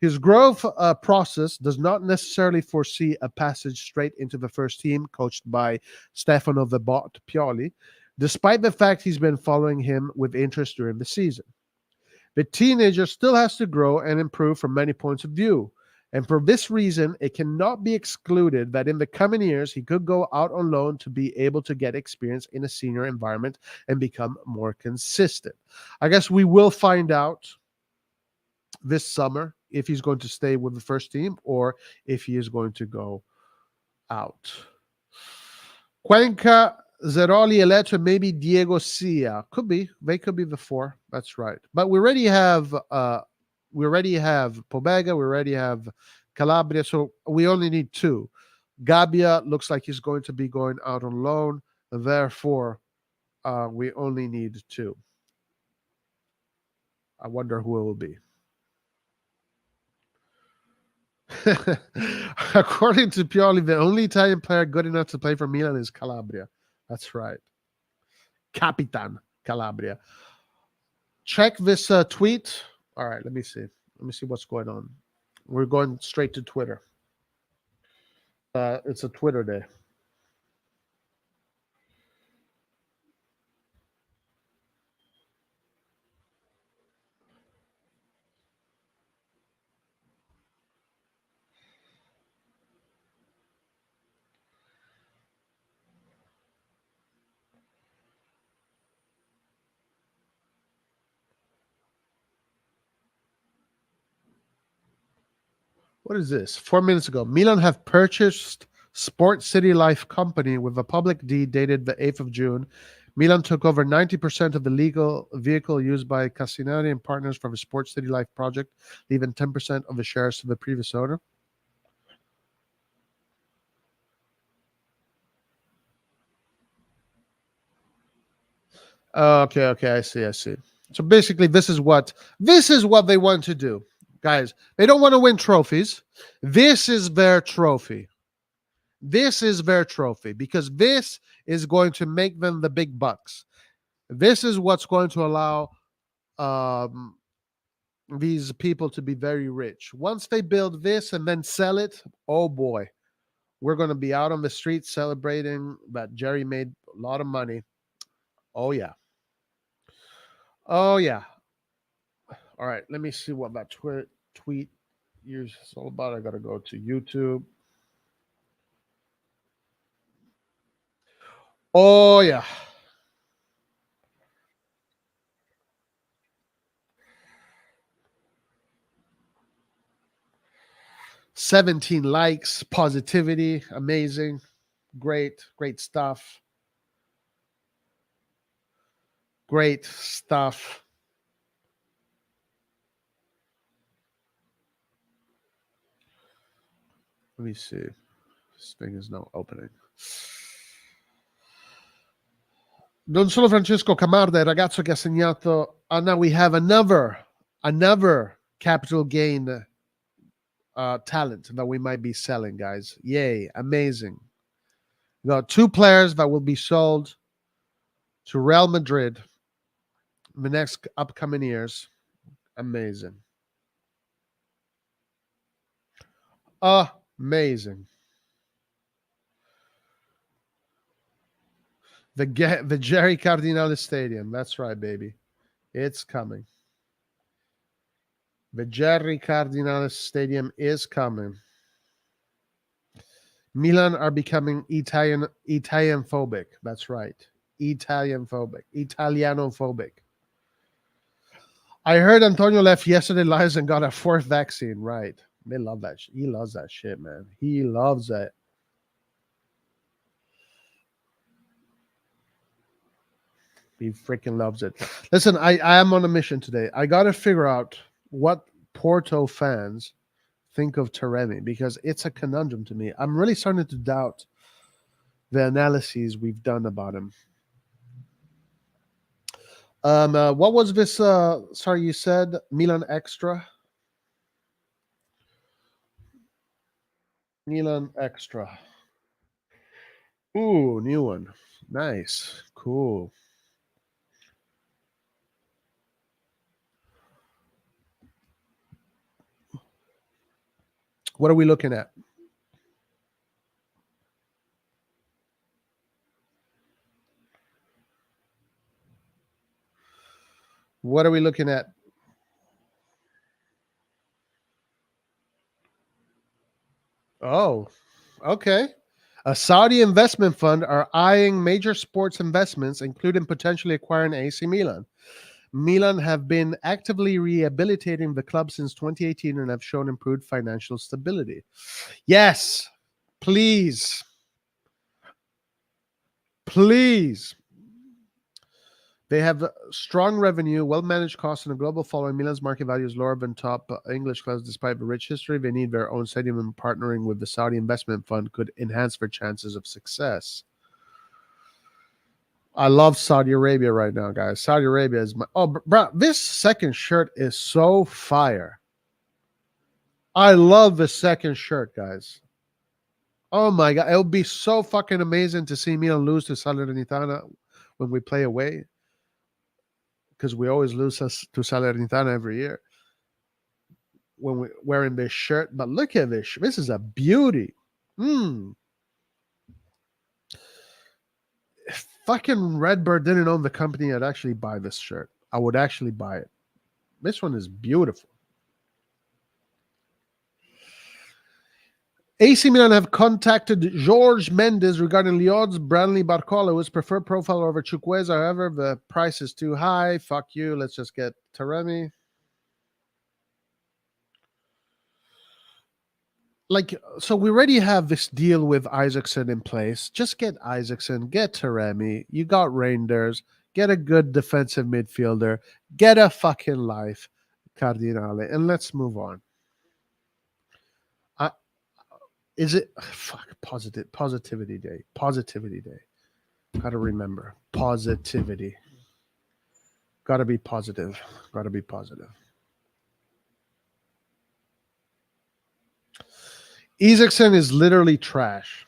His growth process does not necessarily foresee a passage straight into the first team, coached by Stefano the Bot Pioli, despite the fact he's been following him with interest during the season. The teenager still has to grow and improve from many points of view. And for this reason, it cannot be excluded that in the coming years, he could go out on loan to be able to get experience in a senior environment and become more consistent. I guess we will find out this summer if he's going to stay with the first team or if he is going to go out. Cuenca Zeroli, Elettra, maybe Diego Sia. Could be. They could be the four. That's right. But we already have Pobega, we already have Calabria, so we only need two. Gabbia looks like he's going to be going out on loan. Therefore, we only need two. I wonder who it will be. According to Pioli, the only Italian player good enough to play for Milan is Calabria. That's right. Capitan Calabria. Check this tweet. All right, let me see. Let me see what's going on. We're going straight to Twitter. It's a Twitter day. What is this? 4 minutes ago, Milan have purchased Sport City Life Company with a public deed dated the 8th of June. Milan took over 90% of the legal vehicle used by Cassinari and partners for the Sport City Life project, leaving 10% of the shares to the previous owner. Okay, I see. So basically, this is what they want to do, guys. They don't want to win trophies. This is their trophy. This is their trophy because this is going to make them the big bucks. This is what's going to allow these people to be very rich. Once they build this and then sell it, oh boy, we're going to be out on the street celebrating that Jerry made a lot of money. Oh yeah. All right, let me see what that tweet is all about. I got to go to YouTube. Oh yeah. $17 likes, positivity, amazing, great stuff. Great stuff. Let me see. This thing is now opening. Non solo Francesco Camarda, il ragazzo che ha segnato. Now we have another capital gain talent that we might be selling, guys. Yay, amazing. We got two players that will be sold to Real Madrid in the next upcoming years. Amazing. Amazing. The Jerry Cardinale Stadium. That's right, baby. It's coming. The Jerry Cardinale Stadium is coming. Milan are becoming Italian phobic. That's right. Italianophobic. I heard Antonio left yesterday live and got a fourth vaccine. Right. They love that. He loves that shit, man. He loves it. He freaking loves it. Listen, I am on a mission today. I got to figure out what Porto fans think of Taremi because it's a conundrum to me. I'm really starting to doubt the analyses we've done about him. What was this? Sorry, you said Milan Extra. Milan Extra. Ooh, new one. Nice. Cool. What are we looking at? What are we looking at? Oh, okay. A Saudi investment fund are eyeing major sports investments, including potentially acquiring AC Milan. Milan have been actively rehabilitating the club since 2018 and have shown improved financial stability. Yes, please Please. They have strong revenue, well-managed costs, and a global following. Milan's market value is lower than top English clubs despite a rich history. They need their own stadium, and partnering with the Saudi investment fund could enhance their chances of success. I love Saudi Arabia right now, guys. Saudi Arabia is my... Oh, bro, this second shirt is so fire. I love the second shirt, guys. Oh, my God. It would be so fucking amazing to see Milan lose to Salernitana when we play away. Because we always lose to Salernitana every year when we're wearing this shirt. But look at this. This is a beauty. If fucking Redbird didn't own the company, I'd actually buy this shirt. I would actually buy it. This one is beautiful. AC Milan have contacted Jorge Mendes regarding Lyon's Branley Barcola, whose preferred profile over Chukwueze. However, the price is too high. Fuck you. Let's just get Taremi. Like, so we already have this deal with Isaacson in place. Just get Isaacson, get Taremi. You got Reijnders. Get a good defensive midfielder. Get a fucking life, Cardinale, and let's move on. Is it positivity day? Positivity day. Gotta remember. Positivity. Gotta be positive. Gotta be positive. Isaacson is literally trash.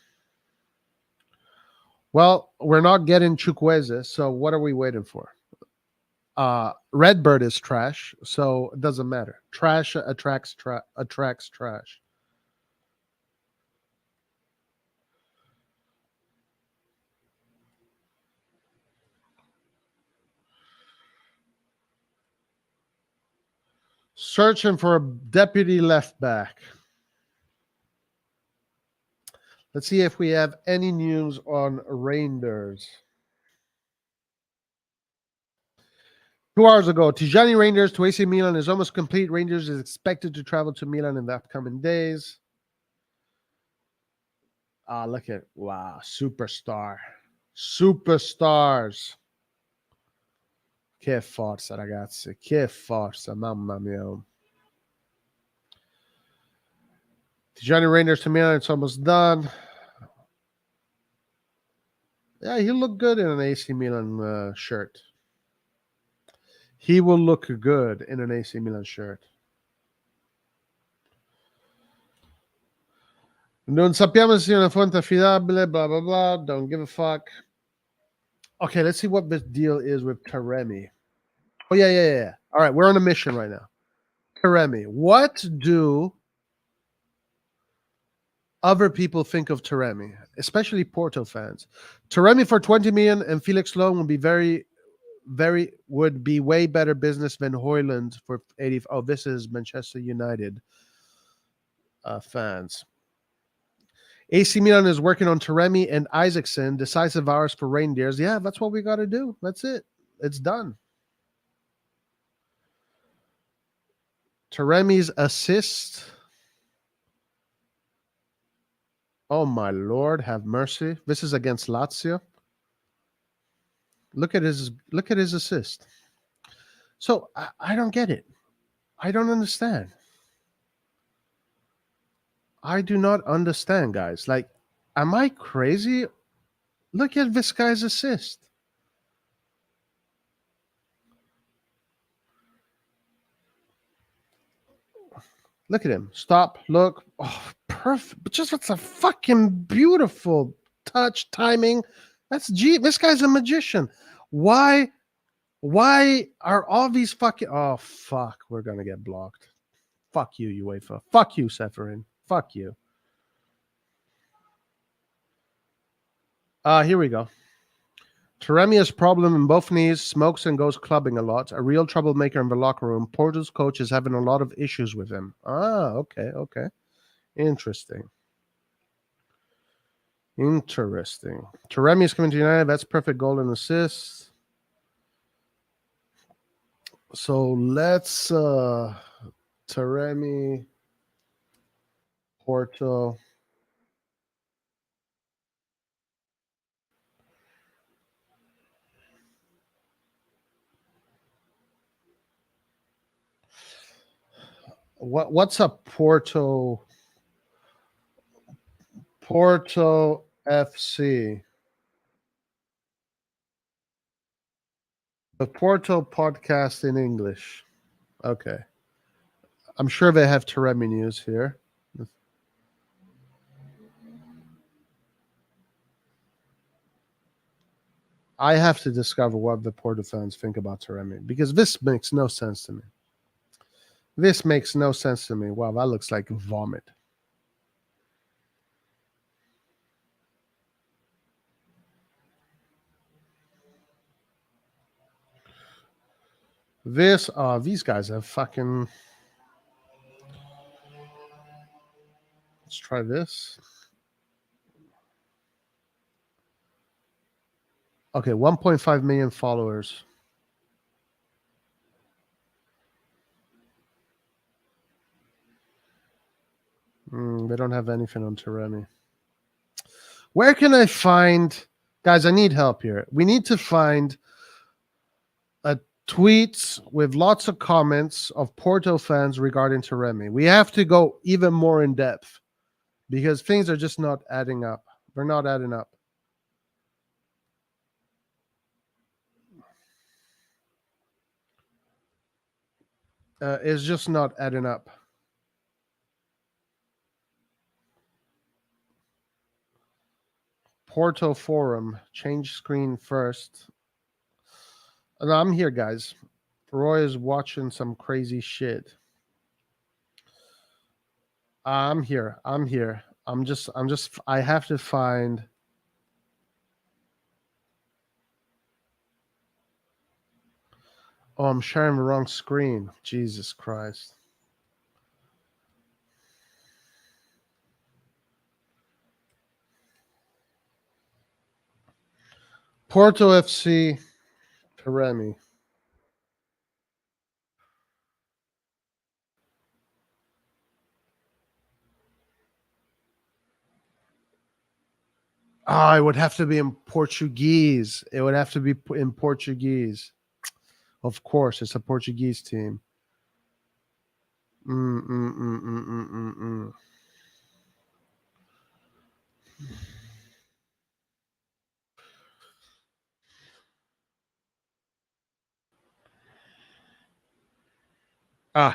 Well, we're not getting Chukwueze, so what are we waiting for? Redbird is trash, so it doesn't matter. Trash attracts trash. Searching for a deputy left back. Let's see if we have any news on Reijnders. 2 hours ago, Tijjami Reijnders to AC Milan is almost complete. Reijnders is expected to travel to Milan in the upcoming days. Look at, wow, superstar. Superstars. Che forza, ragazzi. Che forza, mamma mia. Tijjami Reijnders to Milan, it's almost done. Yeah, he'll look good in an AC Milan shirt. He will look good in an AC Milan shirt. Non sappiamo se sia una fonte affidabile, blah, blah, blah. Don't give a fuck. Okay, let's see what the deal is with Taremi. Oh, yeah. All right, we're on a mission right now. Taremi. What do other people think of Taremi, especially Porto fans? Taremi for 20 million and Felix Loan would be would be way better business than Højlund for 80. Oh, this is Manchester United fans. AC Milan is working on Taremi and Isaacson. Decisive hours for Reijnders. Yeah, that's what we got to do. That's it. It's done. Taremi's assist. Oh my Lord, have mercy. This is against Lazio. Look at his assist. So I don't get it. I don't understand. I do not understand, guys. Like, am I crazy? Look at this guy's assist. Look at him. Stop. Look. Oh, perfect. But just it's a fucking beautiful touch, timing. This guy's a magician. Why are all these fucking... Oh, fuck. We're going to get blocked. Fuck you, UEFA. Fuck you, Seferin. Fuck you. Here we go. Taremi has problem in both knees, smokes and goes clubbing a lot. A real troublemaker in the locker room. Porto's coach is having a lot of issues with him. Okay. Interesting. Taremi is coming to United. That's perfect goal and assist. So let's Taremi, Porto. What's a Porto FC? The Porto podcast in English. Okay. I'm sure they have Taremi news here. I have to discover what the Porto fans think about Taremi because this makes no sense to me. This makes no sense to me. Wow, that looks like vomit. These guys have fucking. Let's try this. Okay, 1.5 million followers. They don't have anything on Taremi. Where can I find, guys? I need help here. We need to find tweets with lots of comments of Porto fans regarding Taremi. We have to go even more in depth because things are just not adding up. They're not adding up. It's just not adding up. Porto forum, change screen first. And I'm here, guys. Roy is watching some crazy shit. I'm here. I have to find. Oh, I'm sharing the wrong screen. Jesus Christ. Porto FC, Taremi. It would have to be in Portuguese. It would have to be in Portuguese. Of course, it's a Portuguese team.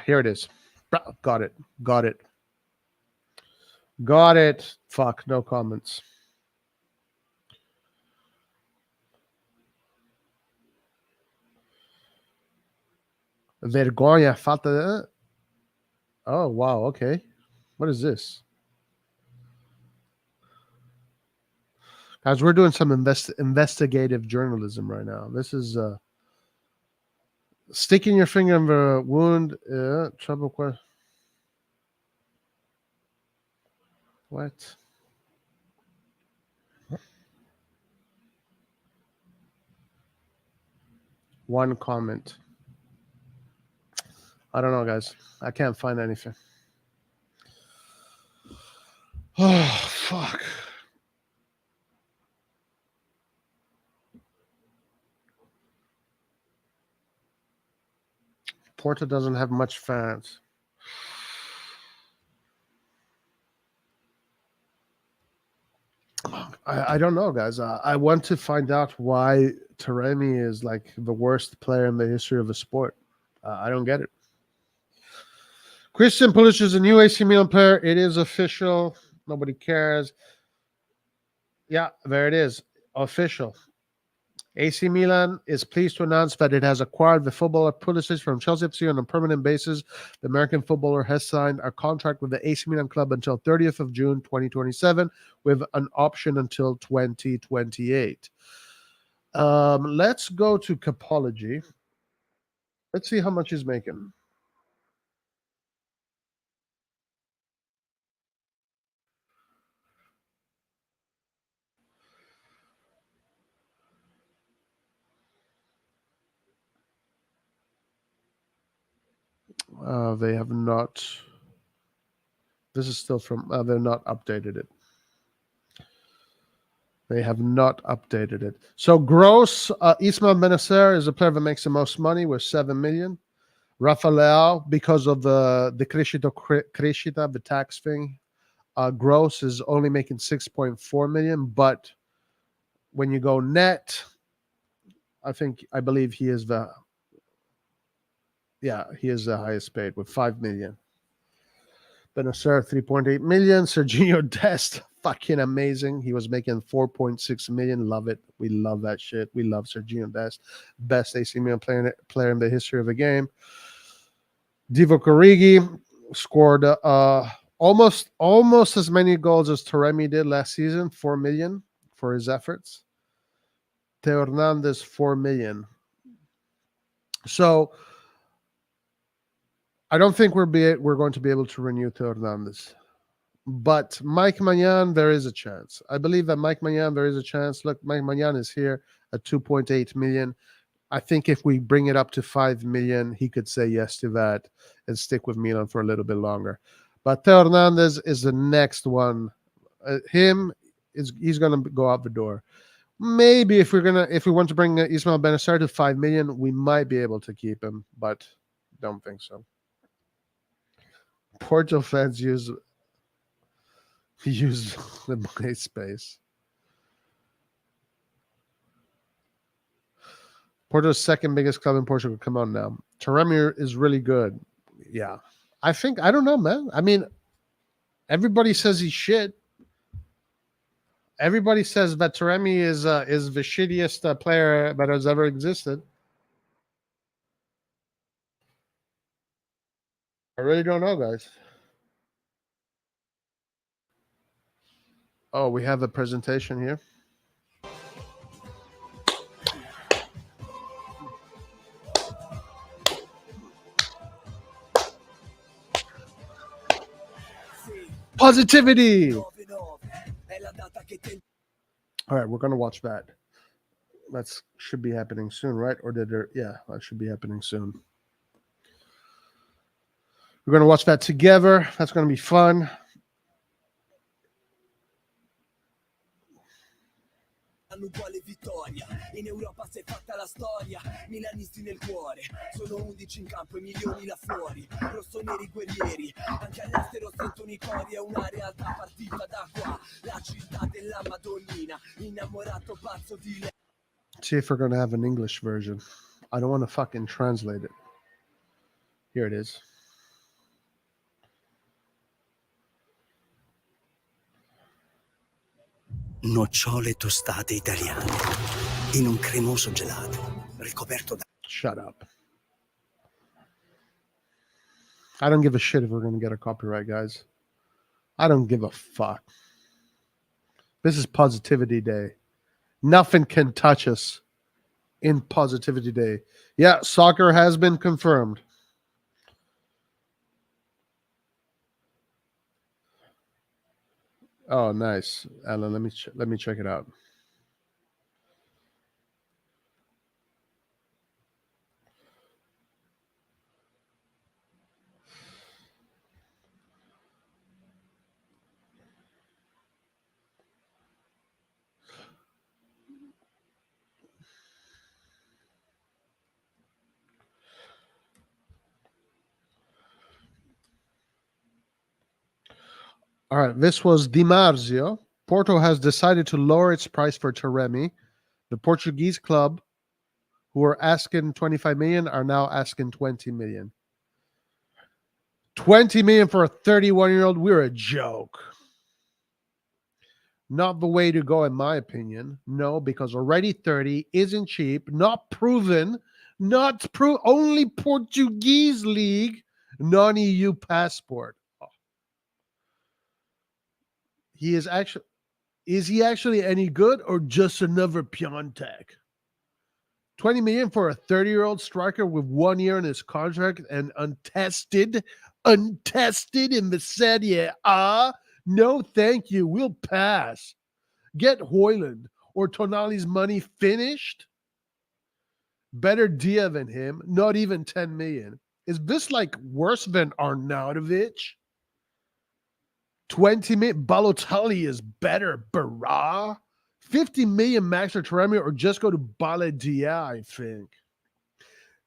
Here it is. Got it. Fuck, no comments. Vergonha, falta de... Oh, wow, okay. What is this? Guys, we're doing some investigative journalism right now. This is sticking your finger in the wound. Trouble question. What? One comment. I don't know, guys. I can't find anything. Oh, fuck. Porto doesn't have much fans. I don't know, guys. I want to find out why Taremi is like the worst player in the history of the sport. I don't get it. Christian Pulisic is a new AC Milan player. It is official. Nobody cares. Yeah, there it is. Official. AC Milan is pleased to announce that it has acquired the footballer Pulisic from Chelsea FC on a permanent basis. The American footballer has signed a contract with the AC Milan club until 30th of June 2027 with an option until 2028. Let's go to Capology. Let's see how much he's making. They have not. This is still from. They're not updated it. They have not updated it. So gross, Ismail Benacer is the player that makes the most money with 7 million. Rafael, because of the crescita, the tax thing, gross is only making 6.4 million. But when you go net, I believe he is the highest paid with 5 million. Benacer 3.8 million. Serginho Dest, fucking amazing. He was making 4.6 million. Love it. We love that shit. We love Serginho Dest. Best AC Milan player in the history of the game. Divock Origi scored almost as many goals as Taremi did last season, 4 million for his efforts. Theo Hernandez, 4 million. So I don't think we're going to be able to renew Theo Hernandez. But Mike Maignan, there is a chance. I believe that Mike Maignan, there is a chance. Look, Mike Maignan is here at 2.8 million. I think if we bring it up to 5 million, he could say yes to that and stick with Milan for a little bit longer. But Theo Hernandez is the next one. He's going to go out the door. Maybe if we want to bring Ismail Benacer to 5 million, we might be able to keep him, but don't think so. Porto fans use the MySpace. Porto's second biggest club in Portugal. Come on now. Taremi is really good. Yeah. I don't know, man. I mean, everybody says he's shit. Everybody says that Taremi is the shittiest player that has ever existed. I really don't know, guys. Oh, we have a presentation here. Positivity. All right, we're going to watch that. That should be happening soon, right? Or that should be happening soon. We're going to watch that together. That's going to be fun. Uguale vittoria, in Europa si è fatta la storia, milanisti nel cuore, sono 11 in campo e milioni là fuori, rossoneri guerrieri, anche all'estero sentono i cori, è una realtà partita da qua, la città della Madonnina, innamorato pazzo di lei. See if we're going to have an English version. I don't want to fucking translate it. Here it is. Nocciole tostate italiane in un cremoso gelato ricoperto da... Shut up. I don't give a shit if we're going to get a copyright, guys. I don't give a fuck. This is Positivity Day. Nothing can touch us in Positivity Day. Yeah, soccer has been confirmed. Oh, nice, Alan. Let me check it out. All right, this was Di Marzio. Porto has decided to lower its price for Taremi. The Portuguese club, who were asking 25 million, are now asking 20 million. 20 million for a 31-year-old? We're a joke. Not the way to go, in my opinion. No, because already 30 isn't cheap, not proven, only Portuguese league, non-EU passport. Is he actually any good or just another Piontek? 20 million for a 30-year-old striker with 1 year in his contract and untested in the Serie A? No, thank you. We'll pass. Get Højlund or Tonali's money finished. Better Dia than him. Not even 10 million. Is this like worse than Arnautovic? 20 million. Balotelli is better. Barra. 50 million max for Taremi, or just go to Baladia, I think.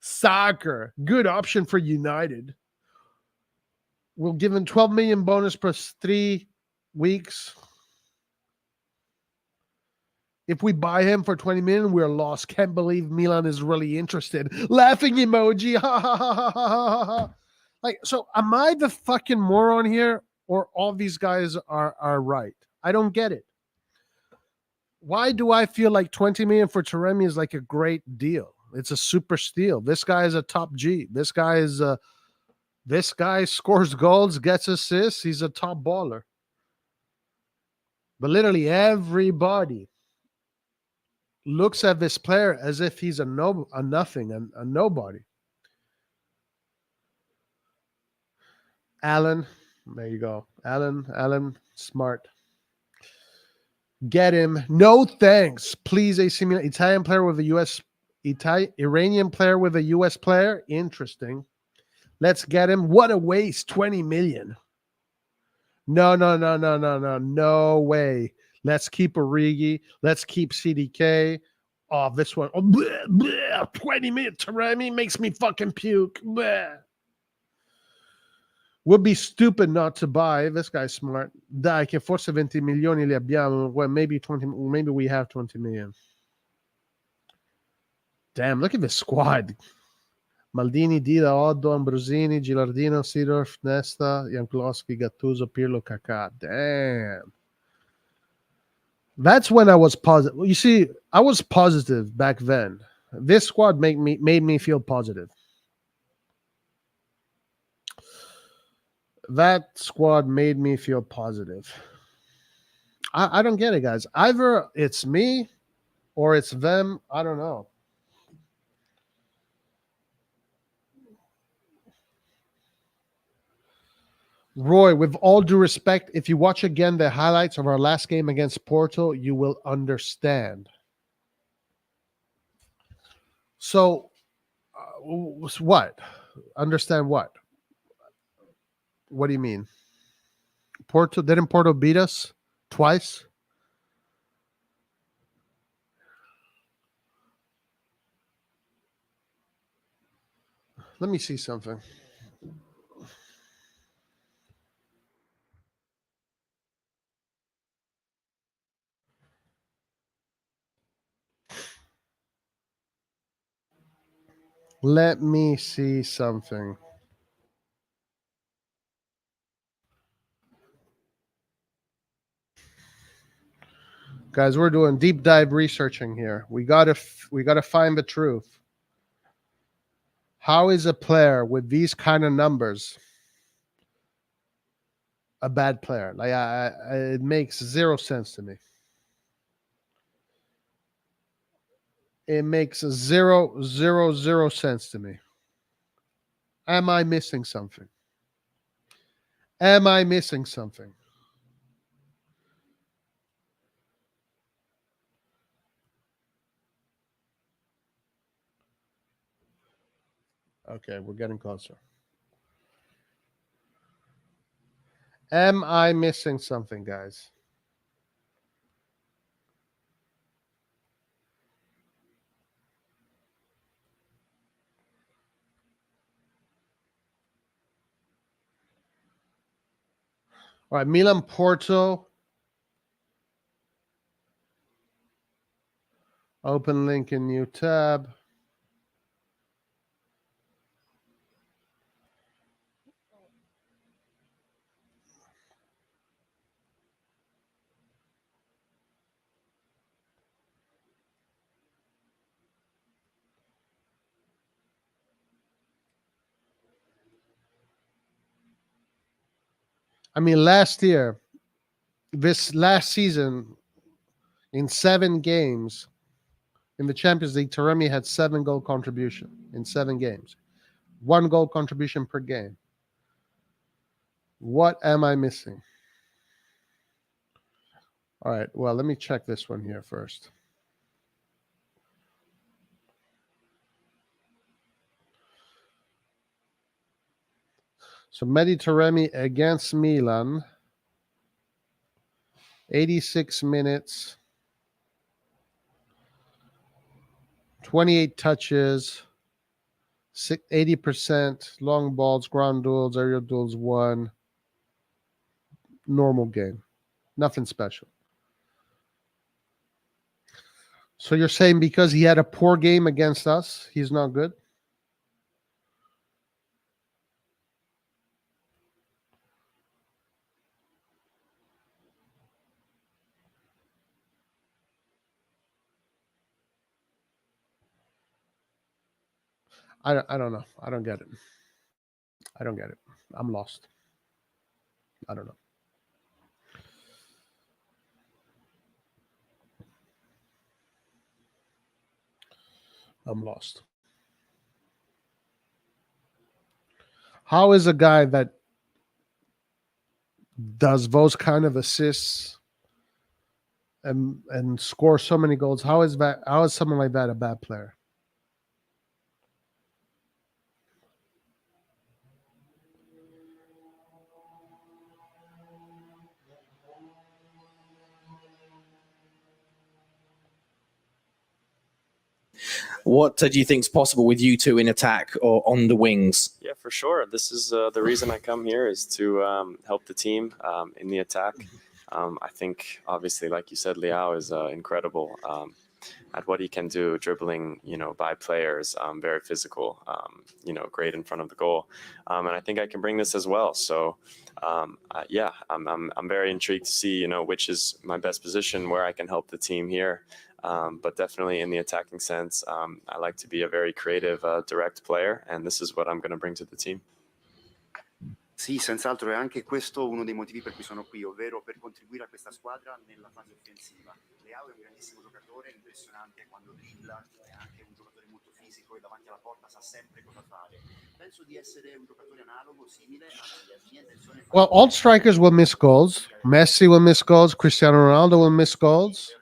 Soccer, good option for United. We'll give him 12 million bonus plus 3 weeks. If we buy him for 20 million, we're lost. Can't believe Milan is really interested. Laughing emoji. Ha ha ha ha ha ha. Like, so am I the fucking moron here, or all these guys are right? I don't get it. Why do I feel like 20 million for Taremi is like a great deal? It's a super steal. This guy is a top G. This guy scores goals, gets assists. He's a top baller. But literally everybody looks at this player as if he's a nothing, a nobody. Alan, there you go. Alan, smart. Get him. No thanks. Please, AC Milan. Italian player with a Iranian player with a US player. Interesting. Let's get him. What a waste. 20 million. No. No way. Let's keep Origi. Let's keep CDK. Oh, this one. Oh, bleh, bleh, 20 million. Taremi makes me fucking puke. Bleh. Would be stupid not to buy. This guy's smart. Dai, che forse 20 milioni li abbiamo. Well, maybe 20. Maybe we have 20 million. Damn, look at this squad. Maldini, Dida, Oddo, Ambrosini, Gilardino, Seedorf, Nesta, Jankowski, Gattuso, Pirlo, Kaká. Damn. That's when I was positive. You see, I was positive back then. This squad made me feel positive. That squad made me feel positive. I don't get it, guys. Either it's me or it's them. I don't know. Roy, with all due respect, if you watch again the highlights of our last game against Porto, you will understand. So, what? Understand what? What do you mean? Didn't Porto beat us twice? Let me see something. Let me see something. Guys, we're doing deep dive researching here. We gotta find the truth. How is a player with these kind of numbers a bad player? Like, it makes zero sense to me. It makes zero sense to me. Am I missing something? Am I missing something? Okay, we're getting closer. Am I missing something, guys? All right, Milan Porto. Open link in new tab. I mean, last season, in 7 games in the Champions League, Taremi had 7 goal contribution in 7 games. 1 goal contribution per game. What am I missing? All right, well, let me check this one here first. So Mehdi Taremi against Milan, 86 minutes, 28 touches, 80% long balls, ground duels, aerial duels, 1. Normal game. Nothing special. So you're saying because he had a poor game against us, he's not good? I don't know. I don't get it. I don't get it. I'm lost. I don't know. I'm lost. How is a guy that does those kind of assists and scores so many goals, how is someone like that a bad player? What do you think is possible with you two in attack or on the wings? Yeah, for sure. This is the reason I come here is to help the team in the attack. I think, obviously, like you said, Leao is incredible at what he can do, dribbling, by players, very physical, great in front of the goal. And I think I can bring this as well. So, yeah, I'm very intrigued to see, which is my best position, where I can help the team here. But definitely in the attacking sense, I like to be a very creative, direct player, and this is what I'm going to bring to the team. Sì, senz'altro è anche questo uno dei motivi per cui sono qui, ovvero per contribuire a questa squadra nella fase offensiva. Leao è un grandissimo giocatore, impressionante quando dribbla, è anche un giocatore molto fisico e davanti alla porta sa sempre cosa fare. Penso di essere un giocatore analogo, simile, anzi la mia intenzione. Well, all strikers will miss goals. Messi will miss goals. Cristiano Ronaldo will miss goals.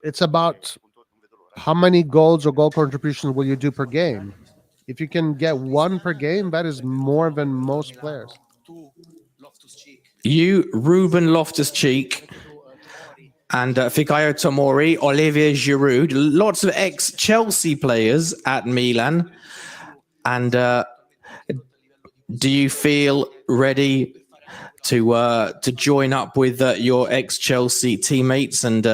It's about how many goals or goal contributions will you do per game. If you can get 1 per game, that is more than most players. You, Ruben Loftus-Cheek, and Fikayo Tomori, Olivier Giroud, lots of ex-Chelsea players at Milan. And do you feel ready to join up with your ex-Chelsea teammates and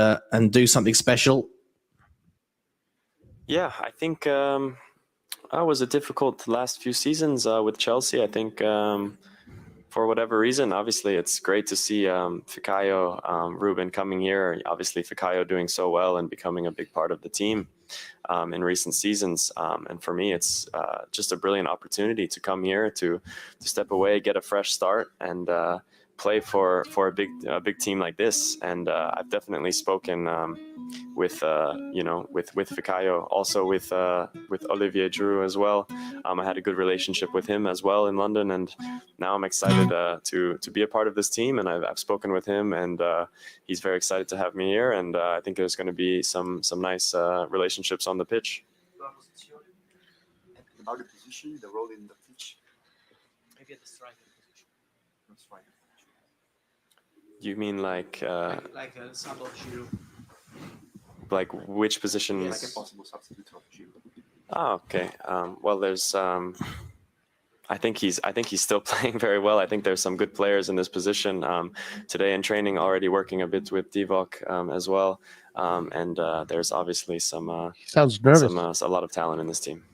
do something special? Yeah, I think it was a difficult last few seasons with Chelsea. I think for whatever reason, obviously it's great to see Fikayo, Ruben coming here. Obviously Fikayo doing so well and becoming a big part of the team in recent seasons. And for me, it's just a brilliant opportunity to come here, to step away, get a fresh start, and play for a big team like this. And I've definitely spoken with Fikayo, also with Olivier Giroud as well. I had a good relationship with him as well in London, and now I'm excited to be a part of this team. And I've spoken with him, and he's very excited to have me here. And I think there's going to be some nice relationships on the pitch. About the position, the role in the pitch. Maybe at the striker position. No striker. You mean like a sub of Giroud? Like which position? Yeah, like a possible substitute of Giroud. Oh, okay. Well, there's. I think he's still playing very well. I think there's some good players in this position. Today in training, already working a bit with Divock as well, and there's obviously some. He sounds nervous. A lot of talent in this team.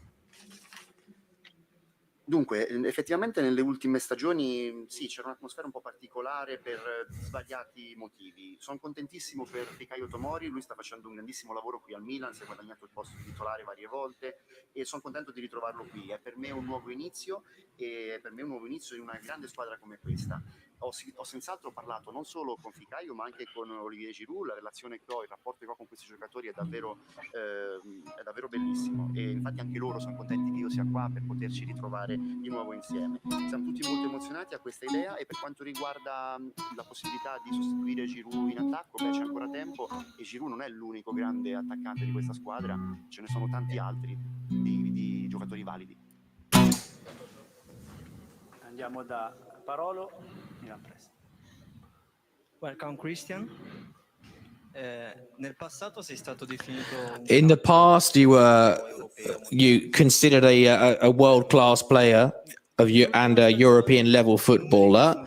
Dunque, effettivamente nelle ultime stagioni sì, c'era un'atmosfera un po' particolare per svariati motivi. Sono contentissimo per Fikayo Tomori, lui sta facendo un grandissimo lavoro qui al Milan, si è guadagnato il posto di titolare varie volte e sono contento di ritrovarlo qui. È per me un nuovo inizio e per me un nuovo inizio in una grande squadra come questa. Ho senz'altro parlato non solo con Fikayo ma anche con Olivier Giroud. La relazione che ho, il rapporto che ho con questi giocatori è davvero bellissimo e infatti anche loro sono contenti che io sia qua per poterci ritrovare di nuovo insieme. Siamo tutti molto emozionati a questa idea e per quanto riguarda la possibilità di sostituire Giroud in attacco, c'è ancora tempo e Giroud non è l'unico grande attaccante di questa squadra, ce ne sono tanti altri di giocatori validi. Andiamo da Parolo. Milan Press. Welcome, Christian. Nel passato sei stato definito In the past, you considered a world-class player of you and a European level footballer.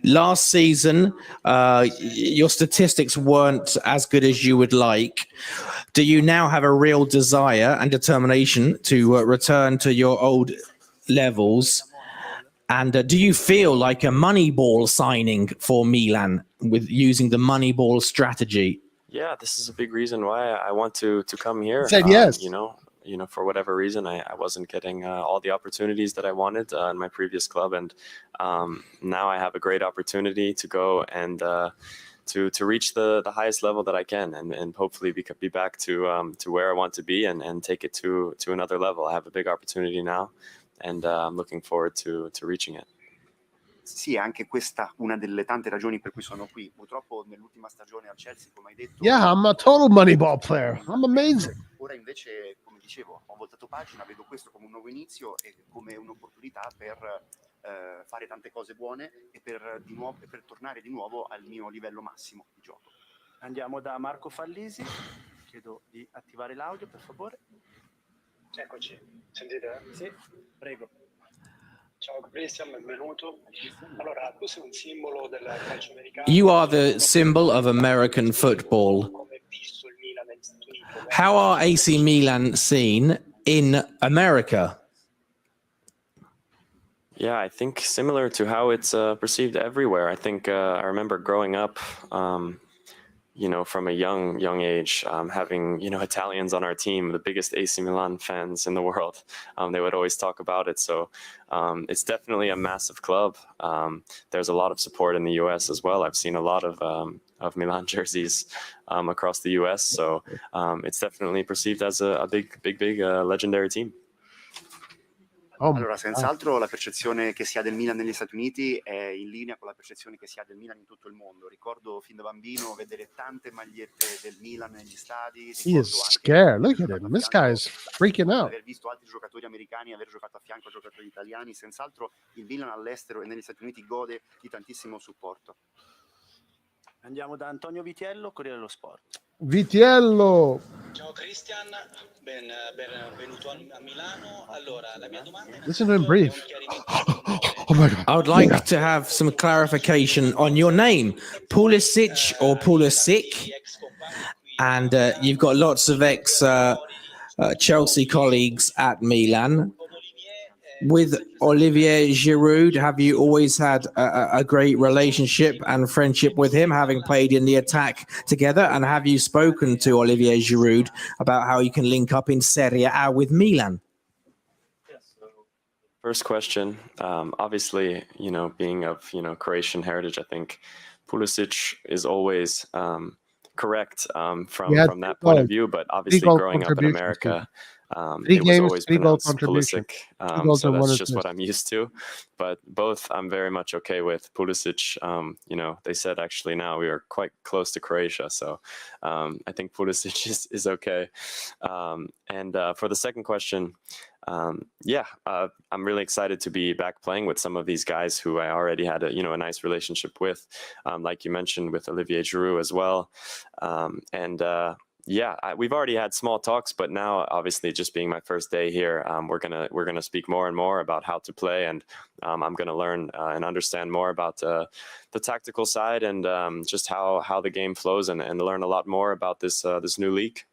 Last season, your statistics weren't as good as you would like. Do you now have a real desire and determination to return to your old levels? And do you feel like a Moneyball signing for Milan with using the Moneyball strategy? Yeah, this is a big reason why I want to come here. Said yes. For whatever reason, I wasn't getting all the opportunities that I wanted in my previous club, and now I have a great opportunity to go and to reach the highest level that I can, and hopefully be back to where I want to be and take it to another level. I have a big opportunity now, and I'm looking forward to reaching it. Sì, anche questa una delle tante ragioni per cui sono qui. Purtroppo nell'ultima stagione al Chelsea, come hai detto... Yeah, I'm a total Moneyball player. I'm amazing. Ora invece, come dicevo, ho voltato pagina, vedo questo come un nuovo inizio e come un'opportunità per fare tante cose buone e per tornare di nuovo al mio livello massimo di gioco. Andiamo da Marco Fallisi, chiedo di attivare l'audio per favore. Eccoci, sentite? Sì, prego. Ciao Christian, benvenuto. Allora, tu sei un simbolo del calcio americano. You are the symbol of American football. Come è visto il Milan negli Stati Uniti? How are AC Milan seen in America? Yeah, I think similar to how it's perceived everywhere. I think I remember growing up, from a young age, having, Italians on our team, the biggest AC Milan fans in the world. They would always talk about it. So it's definitely a massive club. There's a lot of support in the US as well. I've seen a lot of Milan jerseys across the US. So it's definitely perceived as a big legendary team. Allora, senz'altro la percezione che si ha del Milan negli Stati Uniti è in linea con la percezione che si ha del Milan in tutto il mondo. Ricordo fin da bambino vedere tante magliette del Milan negli stadi. He is scared. Look at him. This guy is freaking out. Aver visto altri giocatori americani, aver giocato a fianco a giocatori italiani, senz'altro il Milan all'estero e negli Stati Uniti gode di tantissimo supporto. Andiamo da Antonio Vitiello, Corriere dello Sport. Vitiello. Ciao Christian, benvenuto a Milano. Allora, la mia domanda è... Listen to him breathe. Oh my God. I would like to have some clarification on your name, Pulisic or Pulisic, and you've got lots of ex-Chelsea colleagues at Milan. With Olivier Giroud, have you always had a great relationship and friendship with him, having played in the attack together? And have you spoken to Olivier Giroud about how you can link up in Serie A with Milan? First question, obviously, being of, Croatian heritage, I think Pulisic is always correct from that point of view, but obviously growing up in America, it was always pronounced Pulisic, so that's just what I'm used to. But both I'm very much okay with. Pulisic, they said actually now we are quite close to Croatia, so I think Pulisic is okay. And for the second question, I'm really excited to be back playing with some of these guys who I already had a nice relationship with, like you mentioned with Olivier Giroud as well. We've already had small talks, but now obviously just being my first day here, we're gonna speak more and more about how to play, and I'm gonna learn and understand more about the tactical side and just how the game flows, and learn a lot more about this new league.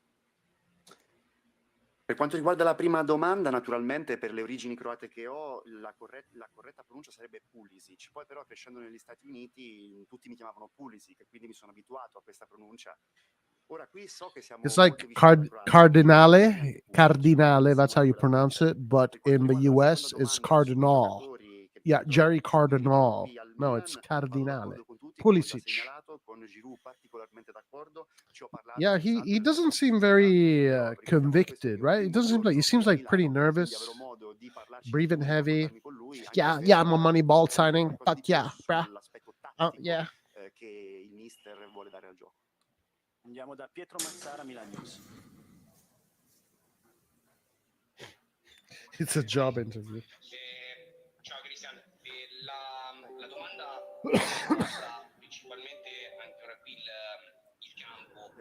Per quanto riguarda la prima domanda, naturalmente per le origini croate che ho, la corretta pronuncia sarebbe Pulisic. Poi però crescendo negli Stati Uniti tutti mi chiamavano Pulisic, e quindi mi sono abituato a questa pronuncia. Ora qui so che siamo It's like cardinale, that's how you pronounce it, but in the US it's cardinal. Yeah, Jerry Cardinal. No, it's cardinale. Pulisic. Yeah, he doesn't seem very convicted, right? It doesn't seem like, he seems like pretty nervous, breathing heavy. Yeah, I'm a Moneyball signing, but yeah, bruh. Yeah. Che il mister vuole dare al gioco. Andiamo da Pietro Mazzara, Milan News. It's a job interview. Ciao Christian, la domanda riguarda principalmente anche ora qui il campo.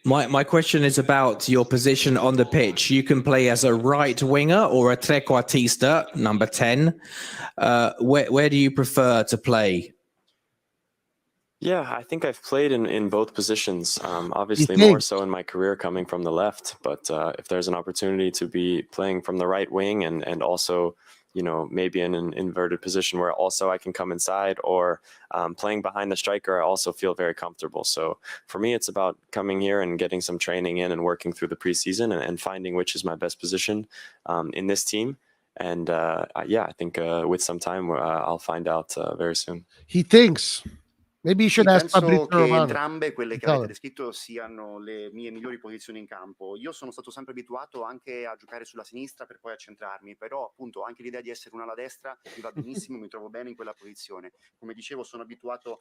My question is about your position on the pitch. You can play as a right winger or a trequartista, number 10. Where do you prefer to play? Yeah, I think I've played in both positions. Obviously, think? more so in my career coming from the left. But if there's an opportunity to be playing from the right wing and also, maybe in an inverted position where also I can come inside or playing behind the striker, I also feel very comfortable. So for me, it's about coming here and getting some training in and working through the preseason and finding which is my best position in this team. And I think with some time, I'll find out very soon. He thinks. Maybe you Sì, should ask penso Fabrizio che Romano. entrambe quelle che Tell avete him. descritto siano le mie migliori posizioni in campo. Io sono stato sempre abituato anche a giocare sulla sinistra per poi accentrarmi, però appunto anche l'idea di essere un ala destra mi va benissimo, mi trovo bene in quella posizione. Come dicevo, sono abituato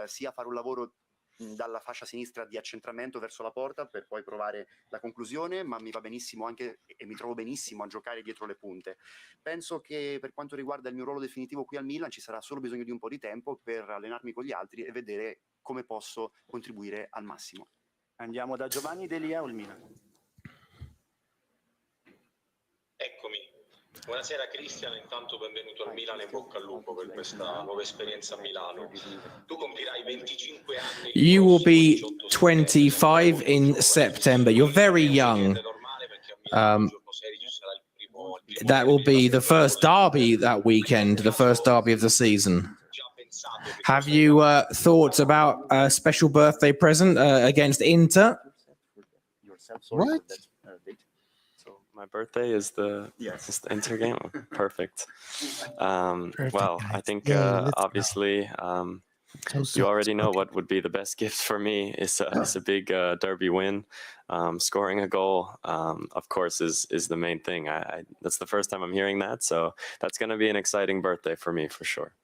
sia a fare un lavoro dalla fascia sinistra di accentramento verso la porta per poi provare la conclusione, ma mi va benissimo anche e mi trovo benissimo a giocare dietro le punte. Penso che per quanto riguarda il mio ruolo definitivo qui al Milan ci sarà solo bisogno di un po' di tempo per allenarmi con gli altri e vedere come posso contribuire al massimo. Andiamo da Giovanni Delia o il Milan. Eccomi. Buonasera Cristian, intanto benvenuto al Milan e bocca al lupo per questa nuova esperienza a Milano. Tu compirai 25 anni. You will be 25 in September. You're very young. That will be the first derby that weekend, the first derby of the season. Have you thought about a special birthday present against Inter? What? My birthday is the Inter game. Perfect. Well, I think obviously you already know what would be the best gift for me is a big derby win. Scoring a goal, of course, is the main thing. That's the first time I'm hearing that, so that's going to be an exciting birthday for me for sure.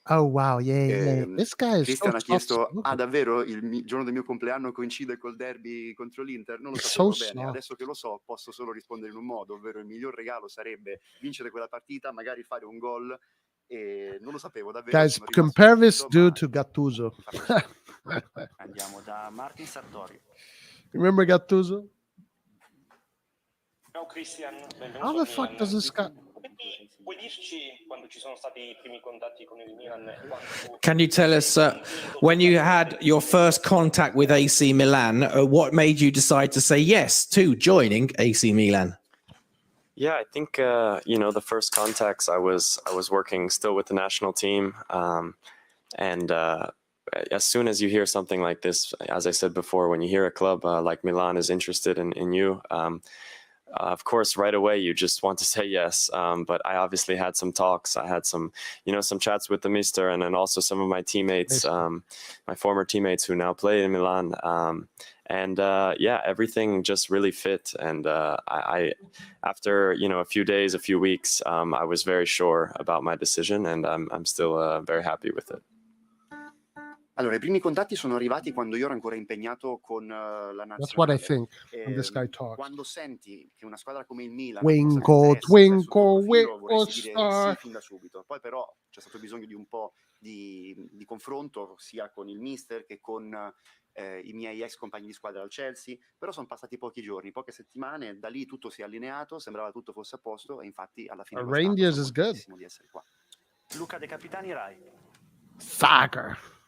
Oh wow, yeah. This guy is Cristian so ha chiesto, soft-spoken. davvero il giorno del mio compleanno coincide col derby contro l'Inter? Non lo So sapevo bene, soft. adesso che lo so posso solo rispondere in un modo, ovvero il miglior regalo sarebbe vincere quella partita, magari fare un gol e non lo sapevo davvero. Guys, sono rimasto compare this stupito, dude ma to Gattuso. mi fa piacere. Andiamo da Martin Sartori. Remember Gattuso? Ciao Christian, benvenuto How the al fuck Milan. does this guy... Puoi dirci quando ci sono stati i primi contatti con il Milan? Can you tell us when you had your first contact with AC Milan, what made you decide to say yes to joining AC Milan? Yeah, I think the first contacts I was working still with the national team, and as soon as you hear something like this, as I said before, when you hear a club like Milan is interested in you, of course, right away you just want to say yes. But I obviously had some talks. I had some chats with the mister, and then also some of my teammates, my former teammates who now play in Milan. And everything just really fit. And I after a few days, a few weeks, I was very sure about my decision, and I'm still very happy with it. Allora, i primi contatti sono arrivati quando io ero ancora impegnato con la nazionale. That's what I think when this guy talks. Quando senti che una squadra come il Milan Twinkle, twinkle, vorrei dire star. sì fin da subito. Poi però c'è stato bisogno di un po' di confronto sia con il mister che con i miei ex compagni di squadra al Chelsea, però sono passati pochi giorni, poche settimane, da lì tutto si è allineato, sembrava tutto fosse a posto e infatti alla fine Reijnders is good. di essere qua. Luca De Capitani, Rai. Fucker.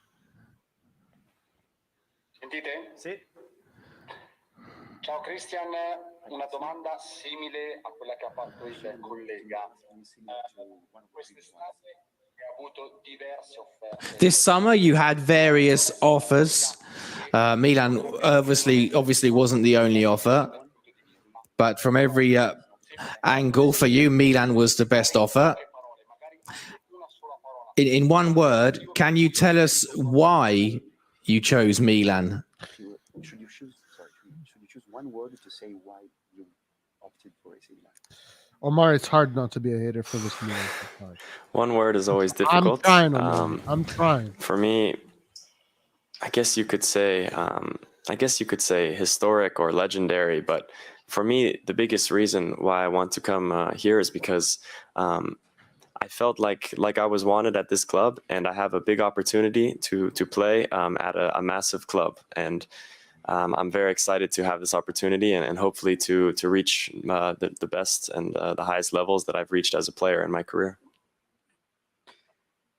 Sentite? Sì. Ciao Christian, una domanda simile a quella che ha fatto il collega. Quest'estate hai avuto diverse offerte. This summer you had various offers. Milan obviously wasn't the only offer, but from every angle for you, Milan was the best offer. In one word, can you tell us why you chose Milan? Should you choose one word to say why you opted for AC Milan? Omar, it's hard not to be a hater for this Milan. One word is always difficult. I'm trying, Omar. I'm trying. For me, I guess you could say historic or legendary, but for me, the biggest reason why I want to come here is because I felt like I was wanted at this club, and I have a big opportunity to play at a massive club. And I'm very excited to have this opportunity and hopefully to reach the best and the highest levels that I've reached as a player in my career.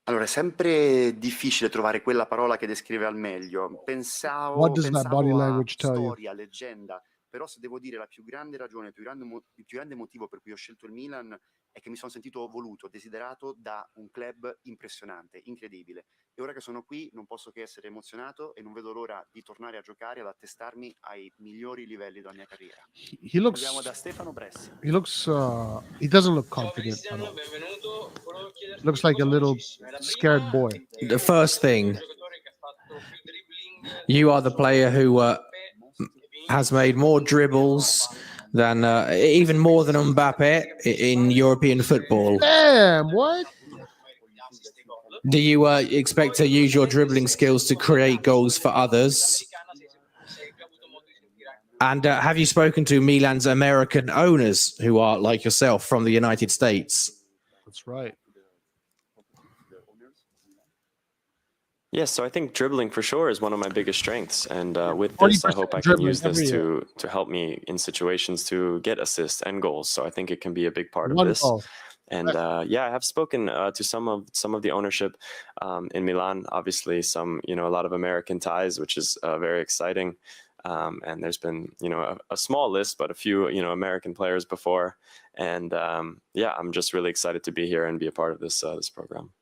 Allora, è sempre difficile trovare quella parola che descrive al meglio. What does that body Pensavo a language tell you? storia, leggenda, però se devo dire la più grande ragione, il più grande motivo per cui ho scelto il Milan è che mi sono sentito voluto, desiderato da un club impressionante, incredibile. E ora che sono qui non posso che essere emozionato e non vedo l'ora di tornare a giocare, ad attestarmi ai migliori livelli della mia carriera. He looks. Andiamo da Stefano Bressi. He looks. He doesn't look confident at all. Looks like a little scared boy. The first thing, you are the player who has made more dribbles than even more than Mbappe in European football. Damn! What? Do you expect to use your dribbling skills to create goals for others? And have you spoken to Milan's American owners who are like yourself from the United States? That's right. Yes, so I think dribbling for sure is one of my biggest strengths, and with this, I hope I can use this to help me in situations to get assists and goals. So I think it can be a big part of this. And yeah, I have spoken to some of the ownership in Milan. Obviously, a lot of American ties, which is very exciting. And there's been a small list, but a few American players before. And yeah, I'm just really excited to be here and be a part of this program.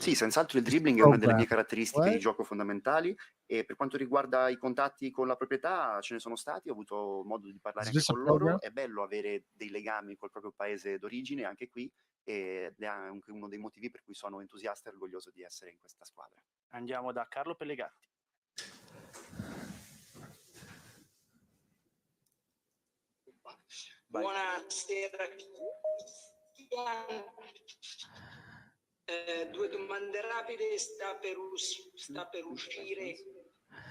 Sì, senz'altro il dribbling è una delle mie caratteristiche di gioco fondamentali e per quanto riguarda i contatti con la proprietà ce ne sono stati, ho avuto modo di parlare anche con loro, è bello avere dei legami col proprio paese d'origine anche qui ed è anche uno dei motivi per cui sono entusiasta e orgoglioso di essere in questa squadra. Andiamo da Carlo Pellegatti. Buonasera. Due domande rapide, sta per uscire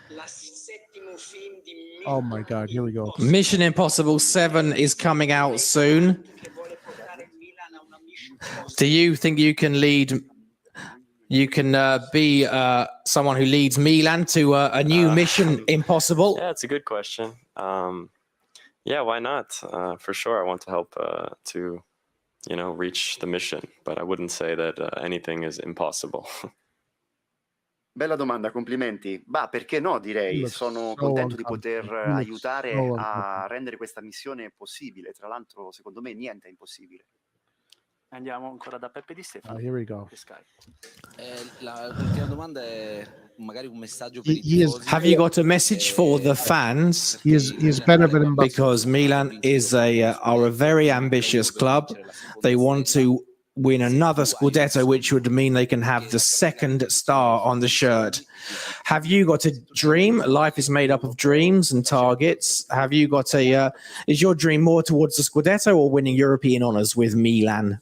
la settimo film di Oh my God, here we go. Mission Impossible 7 is coming out soon. Do you think you can be someone who leads Milan to a new Mission Impossible? Yeah, it's a good question. Yeah, why not? For sure, I want to help to reach the mission, but I wouldn't say that anything is impossible. Bella domanda, complimenti. Bah, perché no, direi. Sono contento di poter aiutare a rendere questa missione possibile. Tra l'altro, secondo me, niente è impossibile. Andiamo ancora da Peppe Di Stefano. Here we go. L'ultima domanda è magari un messaggio per i tifosi. Have you got a message for the fans? He is better than Mbappe. Because Milan are a very ambitious club. They want to win another Scudetto, which would mean they can have the second star on the shirt. Have you got a dream? Life is made up of dreams and targets. Have you got is your dream more towards the Scudetto or winning European honours with Milan?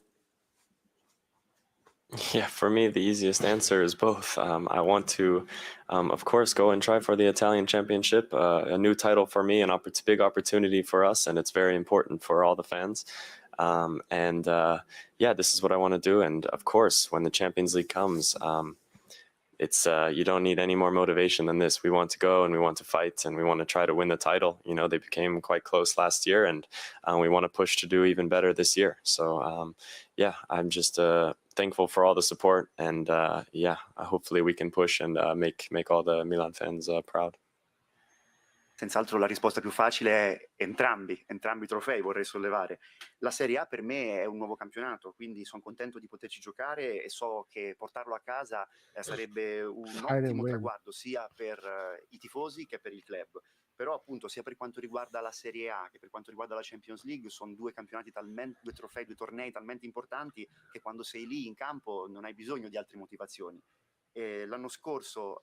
Yeah, for me, the easiest answer is both. I want to, of course, go and try for the Italian championship, a new title for me, a big opportunity for us, and it's very important for all the fans. Yeah, this is what I want to do. And of course, when the Champions League comes, it's you don't need any more motivation than this. We want to go and we want to fight and we want to try to win the title. They became quite close last year, and we want to push to do even better this year. So yeah, I'm just thankful for all the support, and yeah, hopefully we can push and make all the Milan fans proud. Senz'altro la risposta più facile è entrambi i trofei vorrei sollevare. La Serie A per me è un nuovo campionato, quindi sono contento di poterci giocare e so che portarlo a casa sarebbe un ottimo traguardo sia per i tifosi che per il club. Però appunto sia per quanto riguarda la Serie A che per quanto riguarda la Champions League sono due trofei, due tornei talmente importanti che quando sei lì in campo non hai bisogno di altre motivazioni. L'anno scorso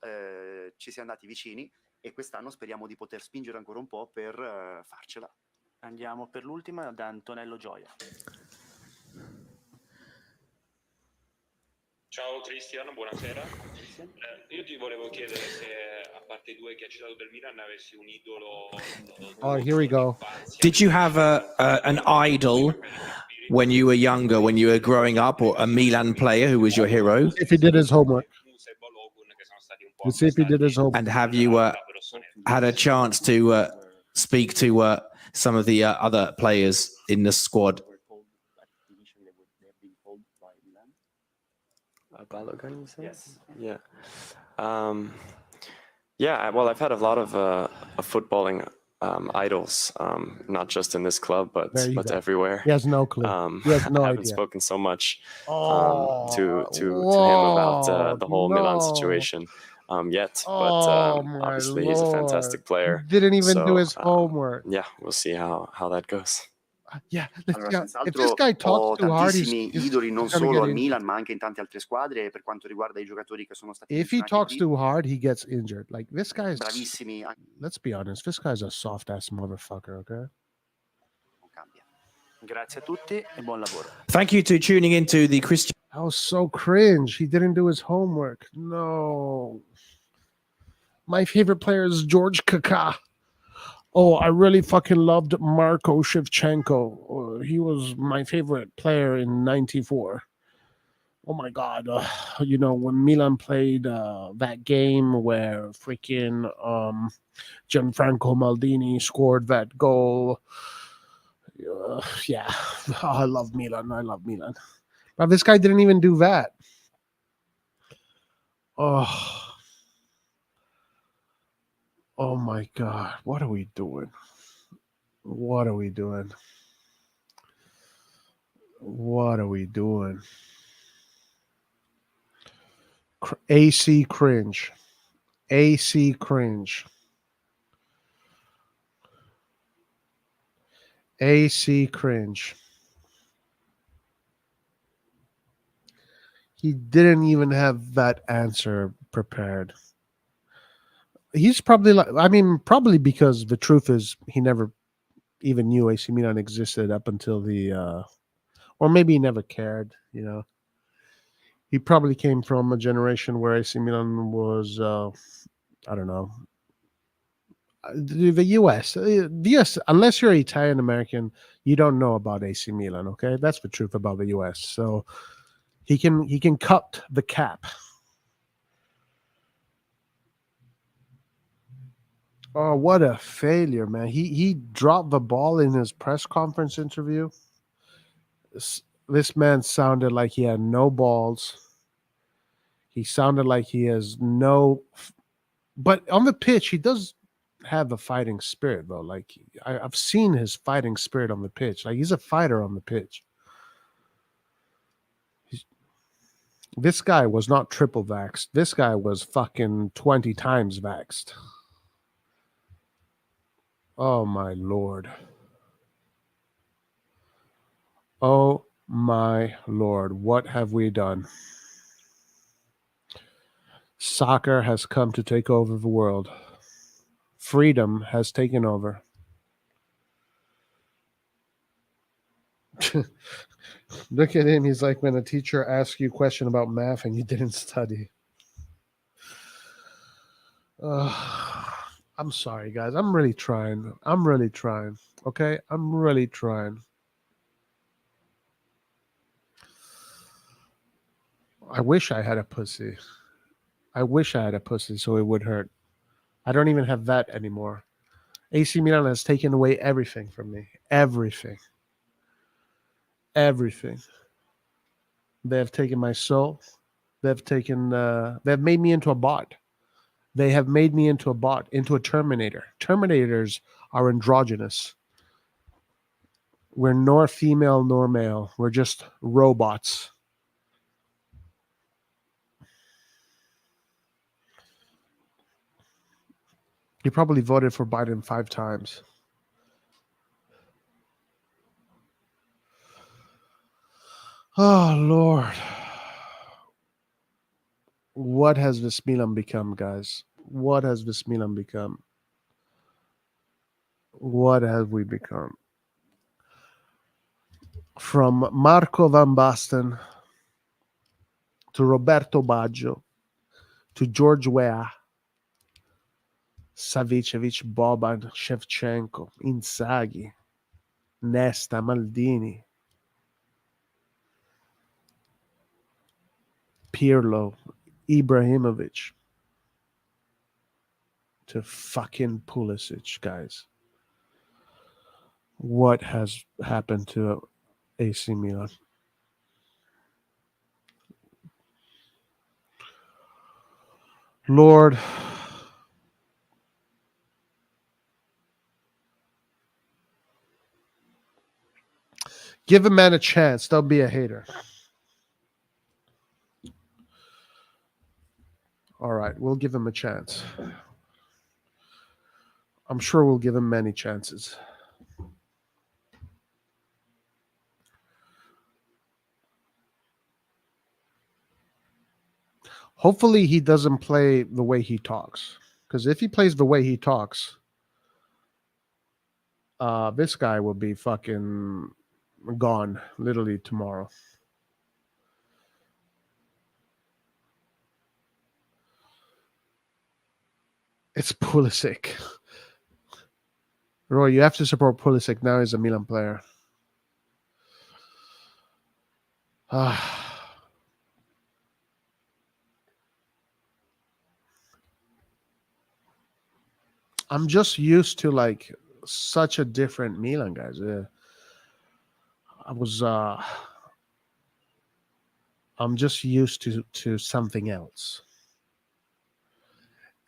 ci siamo andati vicini e quest'anno speriamo di poter spingere ancora un po' per farcela. Andiamo per l'ultima da Antonello Gioia. Ciao Cristian, buonasera. Io ti volevo chiedere se, a parte i due che hai citato del Milan, avessi un idolo. Oh, here we go. Did you have an idol when you were younger, when you were growing up, or a Milan player who was your hero? If he did his homework. Let's see if he did his homework. And have you had a chance to speak to some of the other players in the squad. Balogun, you said? Yes. Yeah. Yeah, well, I've had a lot of footballing idols, not just in this club, but everywhere. He has no clue. He has no I haven't idea. spoken so much to him about the whole Milan situation yet, but obviously he's a fantastic player. He didn't even do So, his homework. Yeah, we'll see how that goes. Yeah, Allora, if this guy ho talks too hard, tantissimi idoli non gonna solo get al injured. Milan, ma anche in tante altre squadre per quanto riguarda i giocatori che sono stati If he menzionati talks qui. too hard, he gets injured. Like this guy's Bravissimi, let's be honest, this guy's a soft ass motherfucker, okay? non cambia. Grazie a tutti e buon lavoro. Thank you to tuning into the Christian. That was so cringe. He didn't do his homework. No. My favorite player is George Kaká. Oh, I really fucking loved Marko Shevchenko. He was my favorite player in '94. Oh my God. You know, when Milan played that game where freaking Gianfranco Maldini scored that goal. Yeah. Oh, I love Milan. I love Milan. But this guy didn't even do that. Oh my God. What are we doing? What are we doing? What are we doing? AC cringe. AC cringe. AC cringe. He didn't even have that answer prepared. He's probably like, I mean, probably because the truth is he never even knew AC Milan existed up until the, or maybe he never cared, you know. He probably came from a generation where AC Milan was, I don't know, the US. The US, unless you're Italian American, you don't know about AC Milan, okay? That's the truth about the US. So he can cut the cap. Oh, what a failure, man. He dropped the ball in his press conference interview. This man sounded like he had no balls. He sounded like he has no... But on the pitch, he does have a fighting spirit, though. Like, I've seen his fighting spirit on the pitch. Like, he's a fighter on the pitch. This guy was not triple vaxxed. This guy was fucking 20 times vaxxed. Oh, my Lord. Oh, my Lord. What have we done? Soccer has come to take over the world. Freedom has taken over. Look at him. He's like when a teacher asks you a question about math and you didn't study. I'm sorry, guys. I'm really trying. Okay? I'm really trying. I wish I had a pussy. I wish I had a pussy so it would hurt. I don't even have that anymore. AC Milan has taken away everything from me. Everything. Everything. They have taken my soul. They've made me into a bot. They have made me into a bot, into a Terminator. Terminators are androgynous. We're nor female nor male. We're just robots. You probably voted for Biden 5 times. Oh, Lord. What has this Milan become, guys? What has this Milan become? What have we become? From Marco Van Basten to Roberto Baggio to George Weah, Savicevic, Boban, Shevchenko, Inzaghi, Nesta, Maldini, Pirlo, Ibrahimovic. to fucking Pulisic, guys. What has happened to AC Milan? Lord, give a man a chance. Don't be a hater. All right, we'll give him a chance. I'm sure we'll give him many chances. Hopefully he doesn't play the way he talks. Because if he plays the way he talks, this guy will be fucking gone literally tomorrow. It's Pulisic. Roy, you have to support Pulisic. Now he's a Milan player. I'm just used to like such a different Milan, guys. I'm just used to something else.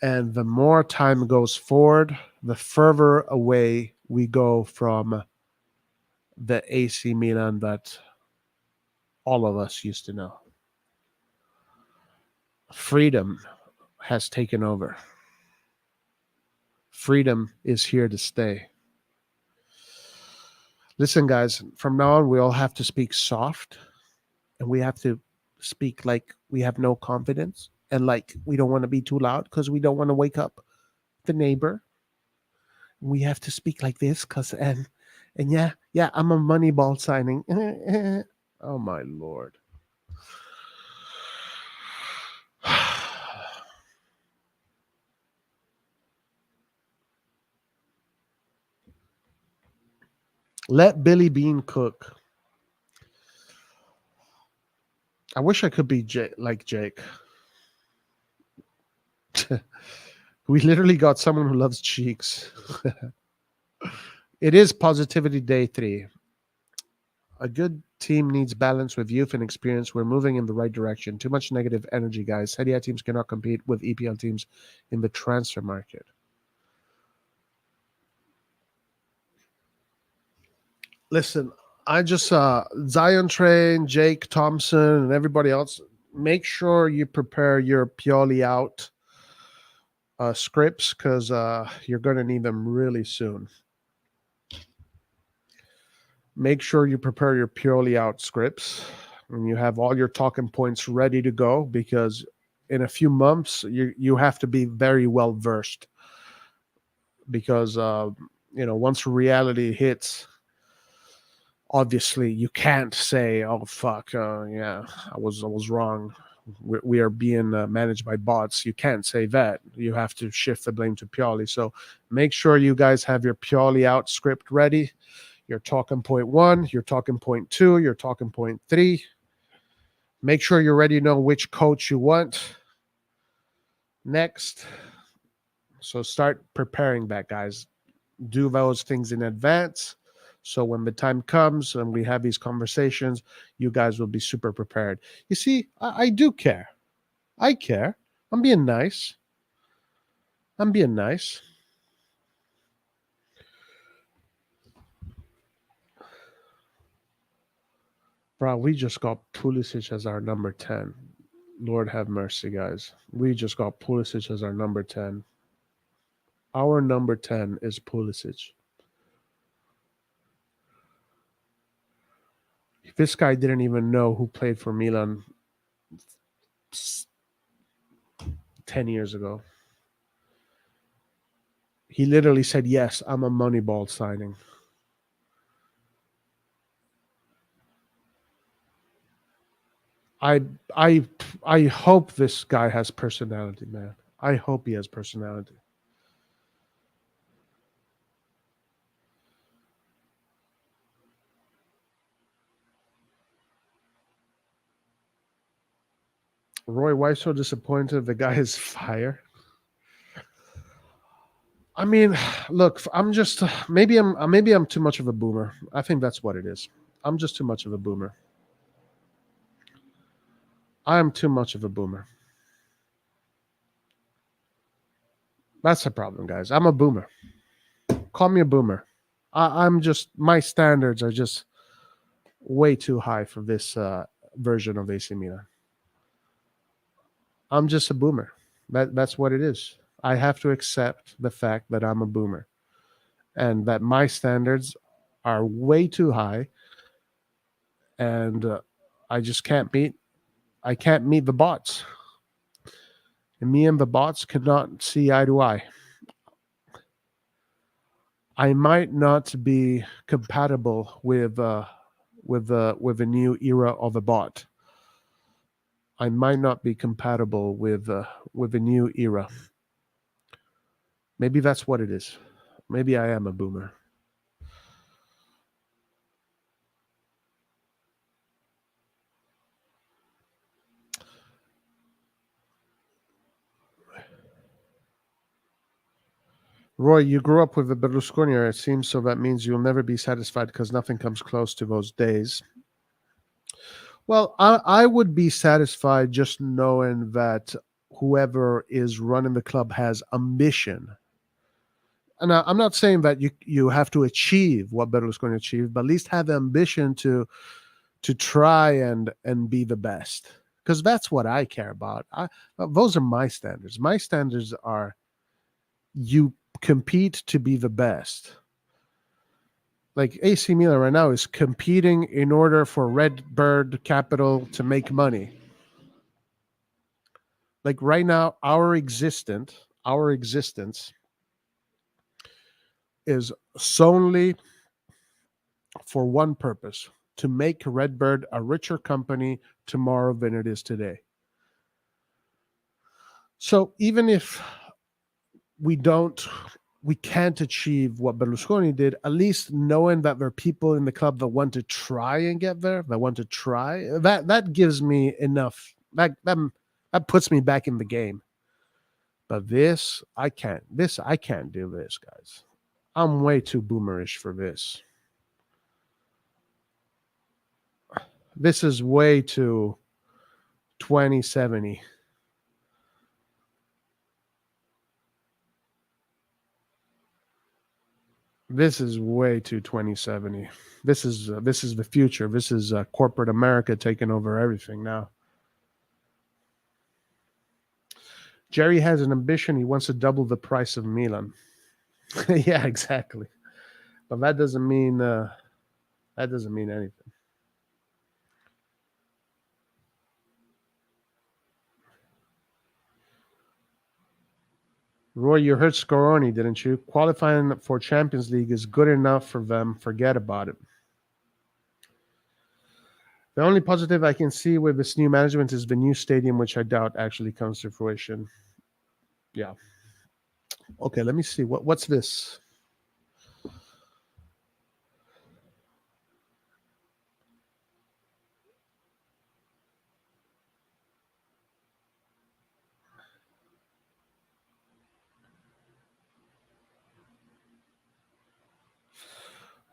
And the more time goes forward, the further away we go from the AC Milan that all of us used to know. Freedom has taken over. Freedom is here to stay. Listen, guys, from now on, we all have to speak soft, and we have to speak like we have no confidence, and like we don't want to be too loud because we don't want to wake up the neighbor. We have to speak like this because, and yeah, I'm a Moneyball signing. Oh, my Lord. Let Billy Bean cook. I wish I could be like Jake. We literally got someone who loves cheeks. It is Positivity Day 3. A good team needs balance with youth and experience. We're moving in the right direction. Too much negative energy, guys. Serie A teams cannot compete with EPL teams in the transfer market. Listen, I just Zion Train, Jake Thompson, and everybody else, make sure you prepare your Pioli out scripts because you're going to need them really soon. Make sure you prepare your Pioli out scripts and you have all your talking points ready to go because in a few months you have to be very well versed because once reality hits, obviously you can't say, oh fuck, I was wrong, we are being managed by bots. You can't say that. You have to shift the blame to Pioli. So make sure you guys have your Pioli out script ready. Your talking point 1, your talking point 2, your talking point 3. Make sure you're ready to know which coach you want next. So start preparing that, guys. Do those things in advance. So when the time comes and we have these conversations, you guys will be super prepared. You see, I do care. I care. I'm being nice. Bro, we just got Pulisic as our number 10. Lord have mercy, guys. We just got Pulisic as our number 10. Our number 10 is Pulisic. This guy didn't even know who played for Milan 10 years ago. He literally said, yes, I'm a Moneyball signing. I hope this guy has personality, man. I hope he has personality. Roy, why so disappointed? The guy is fire. I mean, look, I'm just maybe I'm too much of a boomer. I think that's what it is. I'm just too much of a boomer. I am too much of a boomer. That's the problem, guys. I'm a boomer. Call me a boomer. I'm just, my standards are just way too high for this version of AC Milan. I'm just a boomer. That's what it is. I have to accept the fact that I'm a boomer and that my standards are way too high, and I just can't meet. I can't meet the bots. And me and the bots cannot see eye to eye. I might not be compatible with a new era of a bot. I might not be compatible with a new era. Maybe that's what it is. Maybe I am a boomer. Roy, you grew up with the Berlusconi era, it seems, so that means you'll never be satisfied because nothing comes close to those days. Well, I would be satisfied just knowing that whoever is running the club has ambition. And I'm not saying that you have to achieve what Berlusconi achieved, but at least have ambition to try and be the best. Because that's what I care about. Those are my standards. My standards are you compete to be the best. Like AC Milan right now is competing in order for Redbird Capital to make money. Like right now, our existence is solely for one purpose: to make Redbird a richer company tomorrow than it is today. So even if we can't achieve what Berlusconi did, at least knowing that there are people in the club that want to try and get there, that gives me enough. That puts me back in the game. But I can't do this, guys. I'm way too boomerish for this. This is way too 2070. This is way too 2070. This is the future. This is corporate America taking over everything now. Jerry has an ambition. He wants to double the price of Milan. Yeah, exactly. But that doesn't mean anything. Roy, you heard Scoroni, didn't you? Qualifying for Champions League is good enough for them. Forget about it. The only positive I can see with this new management is the new stadium, which I doubt actually comes to fruition. Yeah. Okay, let me see. What's this?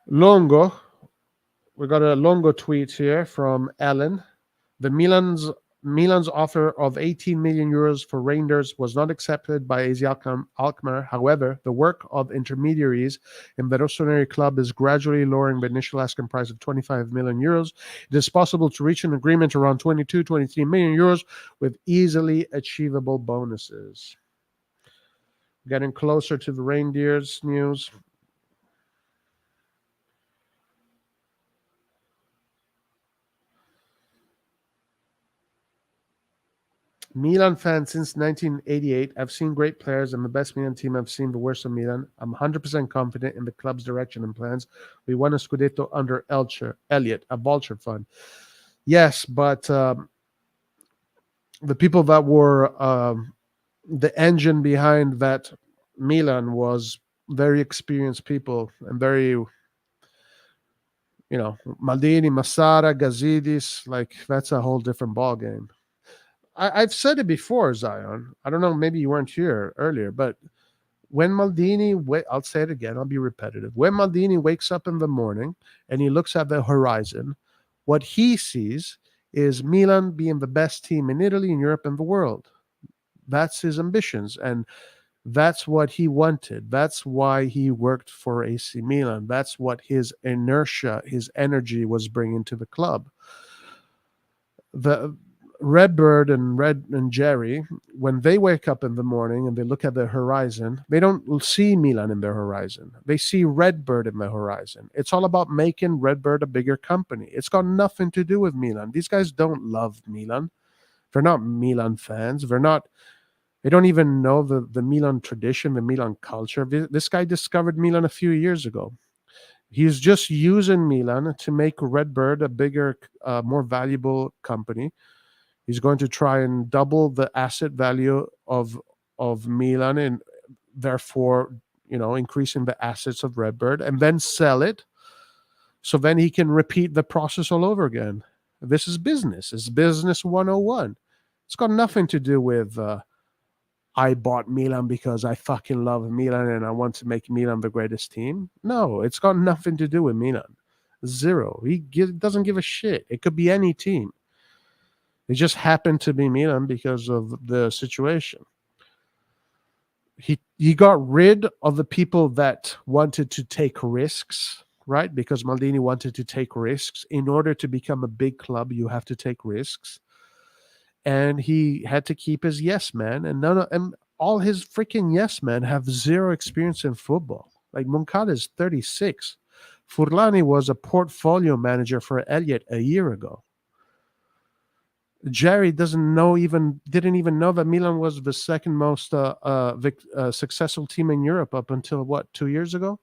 Longo. We got a Longo tweet here from Ellen. The Milan's offer of 18 million euros for Reijnders was not accepted by AZ Alkmaar. However, the work of intermediaries in the RossonARI club is gradually lowering the initial asking price of 25 million euros. It is possible to reach an agreement around 22, 23 million euros with easily achievable bonuses. Getting closer to the Reijnders news. Milan fan since 1988. I've seen great players, and the best Milan team I've seen the worst of Milan. I'm 100% confident in the club's direction and plans. We won a Scudetto under Elliott, a vulture fund. Yes, but the people that were the engine behind that Milan was very experienced people and very, Maldini, Massara, Gazidis, like that's a whole different ballgame. I've said it before, Zion. I don't know, maybe you weren't here earlier, but when Maldini, I'll say it again, I'll be repetitive. When Maldini wakes up in the morning and he looks at the horizon, what he sees is Milan being the best team in Italy, in Europe, and the world. That's his ambitions. And that's what he wanted. That's why he worked for AC Milan. That's what his inertia, his energy was bringing to the club. The Redbird and Jerry, when they wake up in the morning and they look at the horizon, they don't see Milan in their horizon. They see Redbird in the horizon. It's all about making Redbird a bigger company. It's got nothing to do with Milan. These guys don't love Milan. They're not Milan fans. They don't even know the Milan tradition, the Milan culture. This guy discovered Milan a few years ago. He's just using Milan to make Redbird a bigger, more valuable company. He's going to try and double the asset value of Milan, and therefore, increasing the assets of Redbird, and then sell it. So then he can repeat the process all over again. This is business. It's business 101. It's got nothing to do with I bought Milan because I fucking love Milan and I want to make Milan the greatest team. No, it's got nothing to do with Milan. Zero. He doesn't give a shit. It could be any team. It just happened to be Milan because of the situation. He got rid of the people that wanted to take risks, right? Because Maldini wanted to take risks. In order to become a big club, you have to take risks. And he had to keep his yes man, and all his freaking yes men have zero experience in football. Like Moncada is 36. Furlani was a portfolio manager for Elliott a year ago. Jerry didn't even know that Milan was the second most successful team in Europe up until 2 years ago?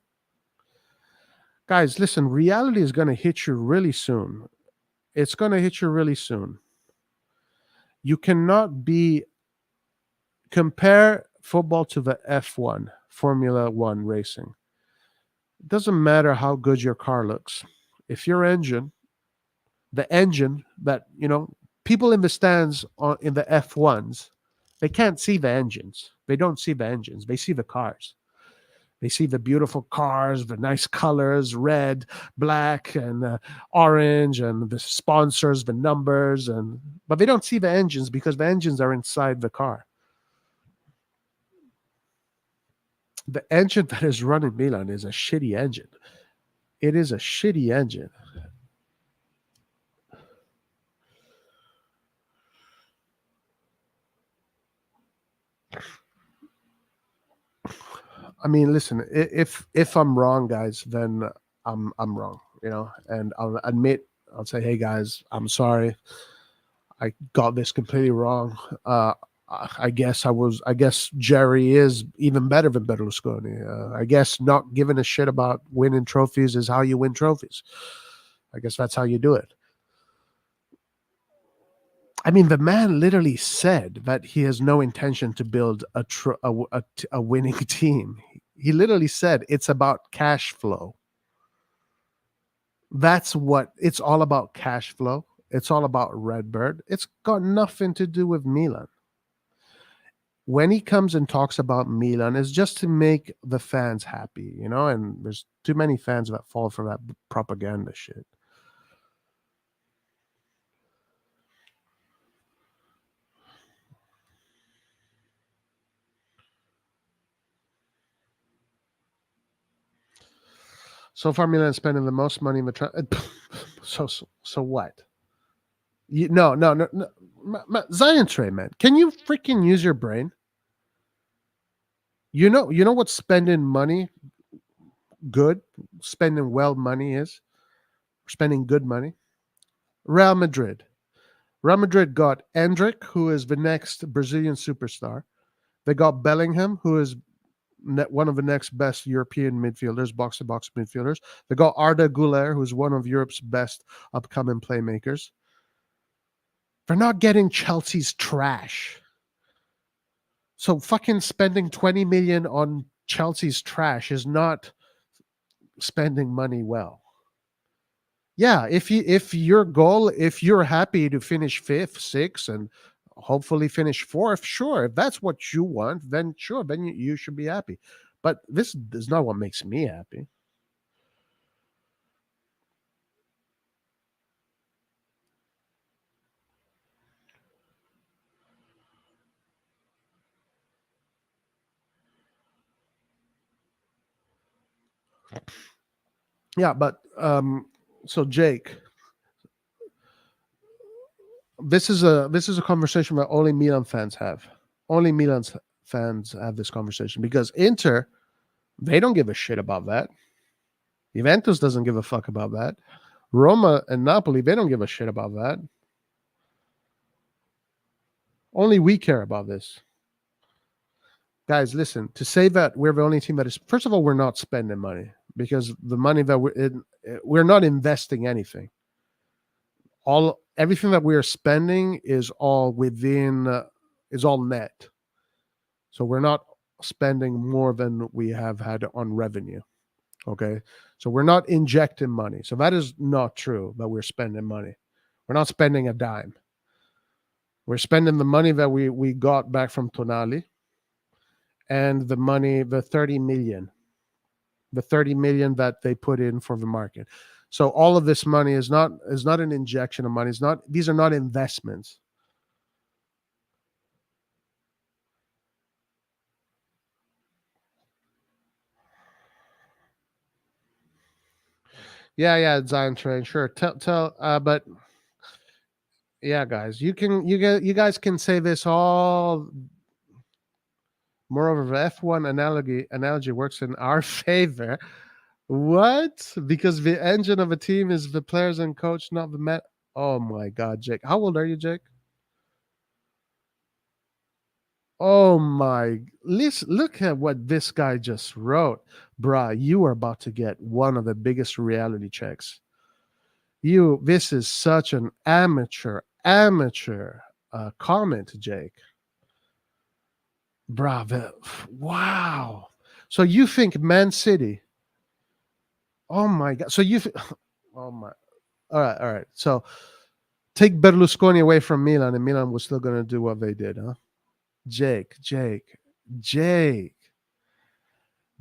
Guys, listen, reality is going to hit you really soon. It's going to hit you really soon. You cannot compare football to the F1, Formula One racing. It doesn't matter how good your car looks. If your engine, the engine that, people in the stands in the F1s, they can't see the engines. They don't see the engines. They see the cars. They see the beautiful cars, the nice colors, red, black, and orange, and the sponsors, the numbers, but they don't see the engines because the engines are inside the car. The engine that is running Milan is a shitty engine. It is a shitty engine. I mean, listen, if I'm wrong, guys, then I'm wrong, and I'll say, hey guys, I'm sorry. I got this completely wrong. I guess Jerry is even better than Berlusconi. I guess not giving a shit about winning trophies is how you win trophies. I guess that's how you do it. I mean, the man literally said that he has no intention to build a winning team. He literally said it's about cash flow. That's what it's all about, cash flow. It's all about Redbird. It's got nothing to do with Milan. When he comes and talks about Milan, it's just to make the fans happy, and there's too many fans that fall for that propaganda shit. So far, Milan is spending the most money in the so what? No. Zion Trey, man. Can you freaking use your brain? You know what spending money good, spending money is? Spending good money? Real Madrid. Real Madrid got Endrick, who is the next Brazilian superstar. They got Bellingham, who is one of the next best European midfielders, box-to-box midfielders. They got Arda Güler, who's one of Europe's best upcoming playmakers. They're not getting Chelsea's trash. So fucking spending 20 million on Chelsea's trash is not spending money well. Yeah, if your goal, if you're happy to finish 5th, 6th, and hopefully finish fourth. Sure, if that's what you want, then sure, then you should be happy. But this is not what makes me happy. Yeah, but so Jake, this is a conversation that only Milan fans have. Only Milan fans have this conversation because Inter, they don't give a shit about that. Juventus doesn't give a fuck about that. Roma and Napoli, they don't give a shit about that. Only we care about this. Guys, listen, to say that we're the only team that is, first of all, we're not spending money because the money that we're not investing anything. Everything that we are spending is all is all net. So we're not spending more than we have had on revenue. Okay. So we're not injecting money. So that is not true that we're spending money. We're not spending a dime. We're spending the money that we got back from Tonali and the money, the 30 million that they put in for the market. So all of this money is not an injection of money. These are not investments. Yeah, Zion Train, sure. But yeah, guys, you guys can say this all. Moreover, the F1 analogy works in our favor. What? Because the engine of a team is the players and coach, not the man. Oh my God, Jake. How old are you, Jake? Oh my. Look at what this guy just wrote. Bruh, you are about to get one of the biggest reality checks. This is such an amateur comment, Jake. Bruh, wow. So you think Man City. Oh my God. So oh my. All right. So take Berlusconi away from Milan, and Milan was still going to do what they did, huh? Jake.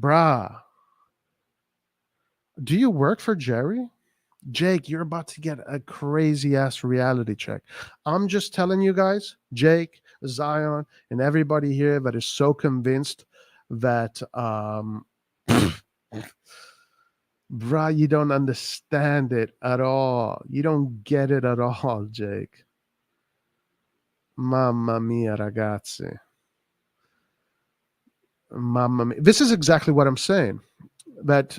Bruh. Do you work for Jerry? Jake, you're about to get a crazy ass reality check. I'm just telling you guys, Jake, Zion, and everybody here that is so convinced that bruh, you don't understand it at all. You don't get it at all, Jake. Mamma mia, ragazzi. Mamma mia. This is exactly what I'm saying. That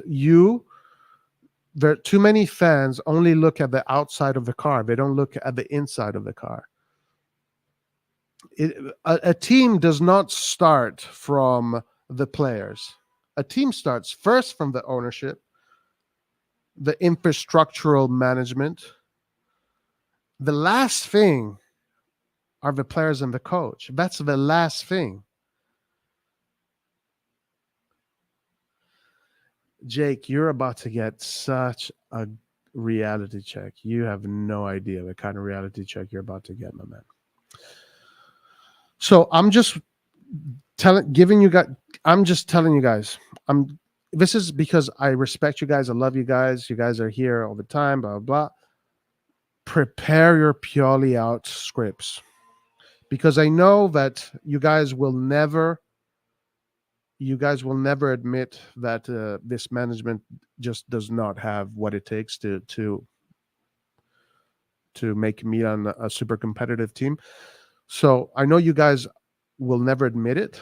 there are too many fans only look at the outside of the car. They don't look at the inside of the car. A team does not start from the players. A team starts first from the ownership, the infrastructural management. The last thing are the players and the coach. That's the last thing. Jake, you're about to get such a reality check. You have no idea the kind of reality check you're about to get, my man. So I'm just telling you guys. This is because I respect you guys. I love you guys. You guys are here all the time, blah, blah, blah. Prepare your purely out scripts. Because I know that you guys will never admit that this management just does not have what it takes to make Milan a super competitive team. So I know you guys will never admit it.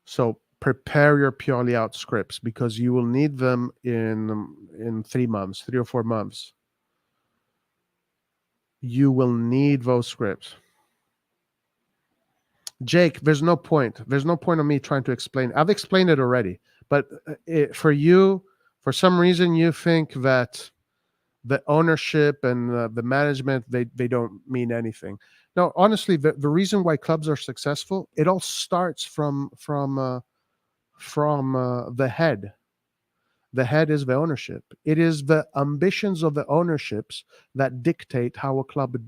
So prepare your purely out scripts because you will need them in 3 months, 3 or 4 months. You will need those scripts. Jake, there's no point. There's no point of me trying to explain. I've explained it already. But for you, for some reason, you think that the ownership and the management, they don't mean anything. No, honestly, the reason why clubs are successful, it all starts from the head. The head is the ownership. It is the ambitions of the ownerships that dictate how a club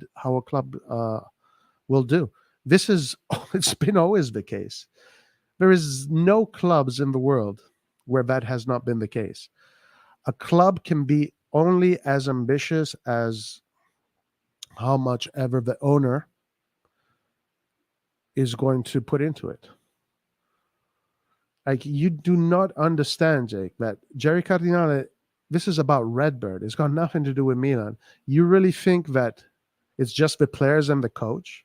will do. It's been always the case. There is no clubs in the world where that has not been the case. A club can be only as ambitious as how much ever the owner is going to put into it. Like, you do not understand, Jake, that Jerry Cardinale, this is about Redbird. It's got nothing to do with Milan. You really think that it's just the players and the coach?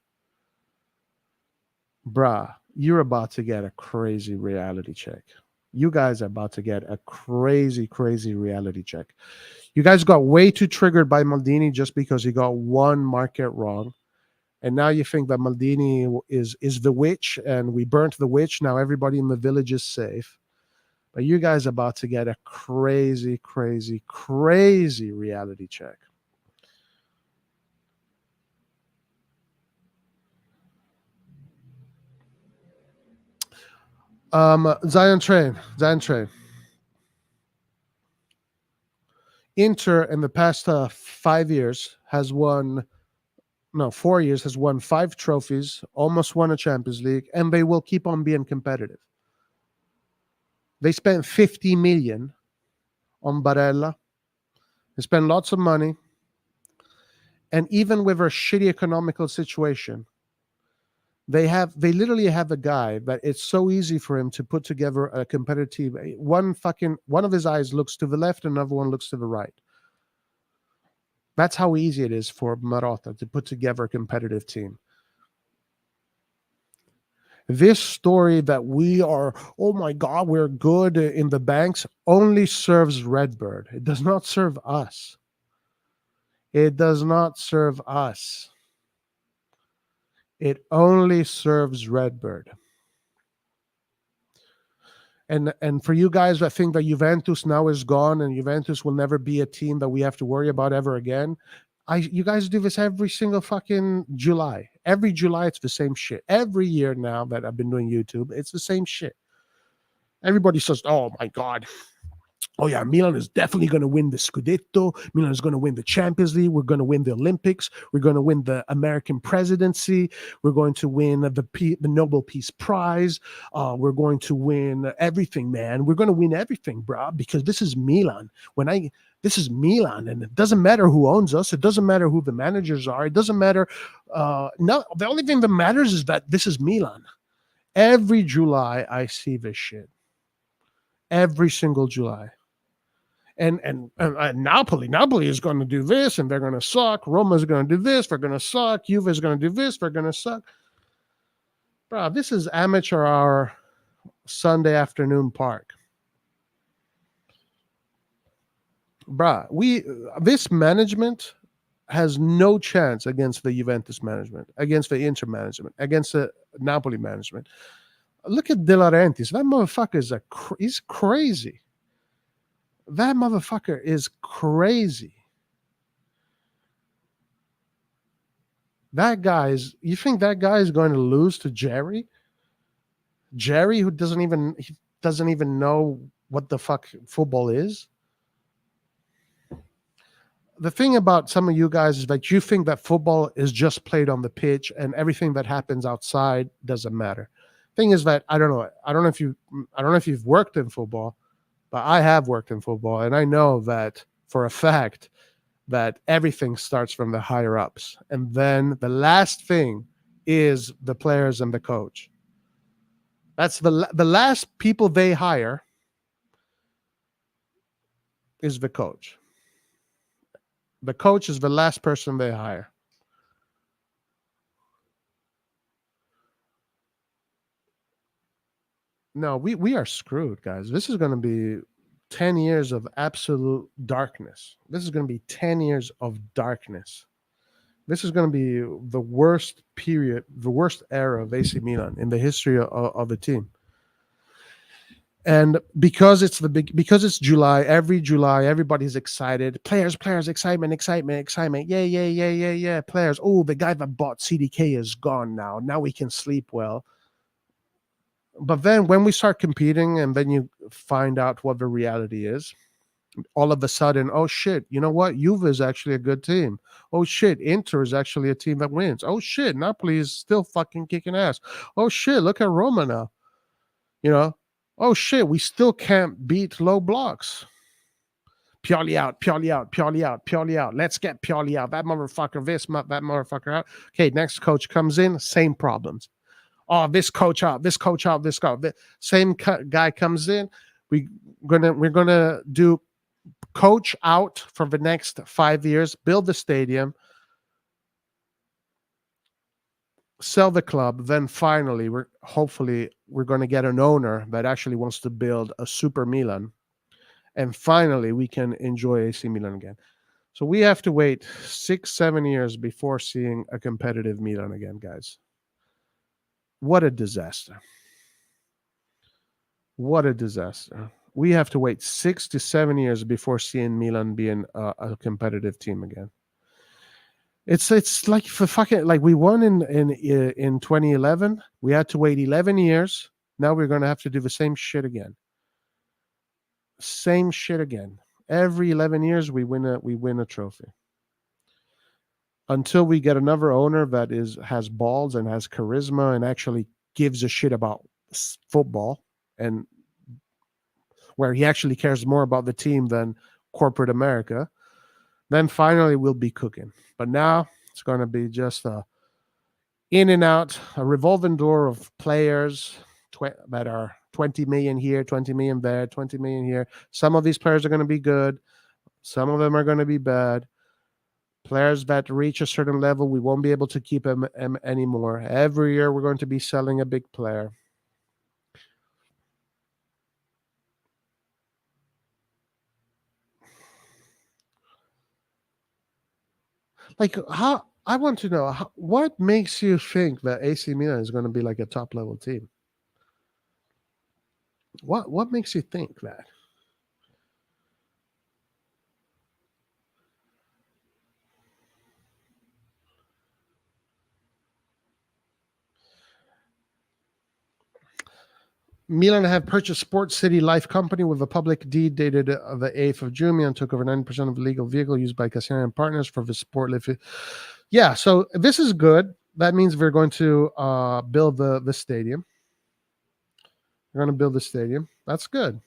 Bruh, you're about to get a crazy reality check. You guys are about to get a crazy, crazy reality check. You guys got way too triggered by Maldini just because he got one market wrong. And now you think that Maldini is the witch, and we burnt the witch. Now everybody in the village is safe. But you guys are about to get a crazy, crazy, crazy reality check. Zion Train. Inter in the past 4 years has won 5 trophies, almost won a Champions League, and they will keep on being competitive. They spent 50 million on Barella. They spent lots of money. And even with a shitty economical situation, they literally have a guy that it's so easy for him to put together a competitive team. One of his eyes looks to the left, another one looks to the right. That's how easy it is for Marotta to put together a competitive team. This story that we are, oh my God, we're good in the banks, only serves Redbird. It does not serve us. It does not serve us. It only serves Redbird. And for you guys that think that Juventus now is gone and Juventus will never be a team that we have to worry about ever again, you guys do this every single fucking July. Every July, it's the same shit. Every year now that I've been doing YouTube, it's the same shit. Everybody says, oh my God. Oh yeah, Milan is definitely going to win the Scudetto. Milan is going to win the Champions League. We're going to win the Olympics. We're going to win the American presidency. We're going to win the Nobel Peace Prize. We're going to win everything, man. We're going to win everything, bro, because this is Milan. This is Milan, and it doesn't matter who owns us. It doesn't matter who the managers are. It doesn't matter. No, the only thing that matters is that this is Milan. Every July, I see this shit. Every single July. And Napoli is going to do this, and they're going to suck. Roma is going to do this. They're going to suck. Juve is going to do this. They're going to suck. Bro, this is amateur hour Sunday afternoon park. Bro, this management has no chance against the Juventus management, against the Inter management, against the Napoli management. Look at De Laurentiis. That motherfucker he's crazy. That motherfucker is crazy. You think that guy is going to lose to Jerry? Jerry, who doesn't even know what the fuck football is? The thing about some of you guys is that you think that football is just played on the pitch and everything that happens outside doesn't matter. Thing is that I don't know if you've worked in football, but I have worked in football, and I know that for a fact that everything starts from the higher ups, and then the last thing is the players and the coach. That's the last people they hire is the coach. The coach is the last person they hire. No, we are screwed, guys. This is going to be 10 years of absolute darkness. This is going to be 10 years of darkness. This is going to be the worst period, the worst era of AC Milan in the history of the team. And because it's July, every July, everybody's excited. Players, excitement. Yeah. Players. Oh, the guy that bought CDK is gone now. Now we can sleep well. But then when we start competing and then you find out what the reality is, all of a sudden, oh shit, you know what? Juve is actually a good team. Oh shit, Inter is actually a team that wins. Oh shit, Napoli is still fucking kicking ass. Oh shit, look at Roma now. You know, oh shit, we still can't beat low blocks. Pioli out, Pioli out, Pioli out, Pioli out. Let's get Pioli out. That motherfucker, that motherfucker out. Okay, next coach comes in, same problems. Oh, this coach out, this coach out, this guy. Same guy comes in. We're gonna do coach out for the next 5 years, build the stadium, sell the club, then finally we're going to get an owner that actually wants to build a super Milan, and finally we can enjoy AC Milan again. So we have to wait 6-7 years before seeing a competitive Milan again, guys. What a disaster. What a disaster. We have to wait 6 to 7 years before seeing Milan being a competitive team again. It's like for fucking, like we won in 2011. We had to wait 11 years. Now we're going to have to do the same shit again. Same shit again. Every 11 years we win a trophy. Until we get another owner that has balls and has charisma and actually gives a shit about football, and where he actually cares more about the team than corporate America, then finally we'll be cooking. But now it's going to be just a in and out, a revolving door of players that are 20 million here, 20 million there, 20 million here. Some of these players are going to be good. Some of them are going to be bad. Players that reach a certain level, we won't be able to keep them anymore. Every year we're going to be selling a big player. Like, how, I want to know, what makes you think that AC Milan is going to be like a top level team? What makes you think that? Milan have purchased Sports City Life Company with a public deed dated the 8th of June. Milan took over 90% of the legal vehicle used by Cassiano and partners for the sport. Yeah, so this is good. That means we're going to build the stadium. We're going to build the stadium. That's good.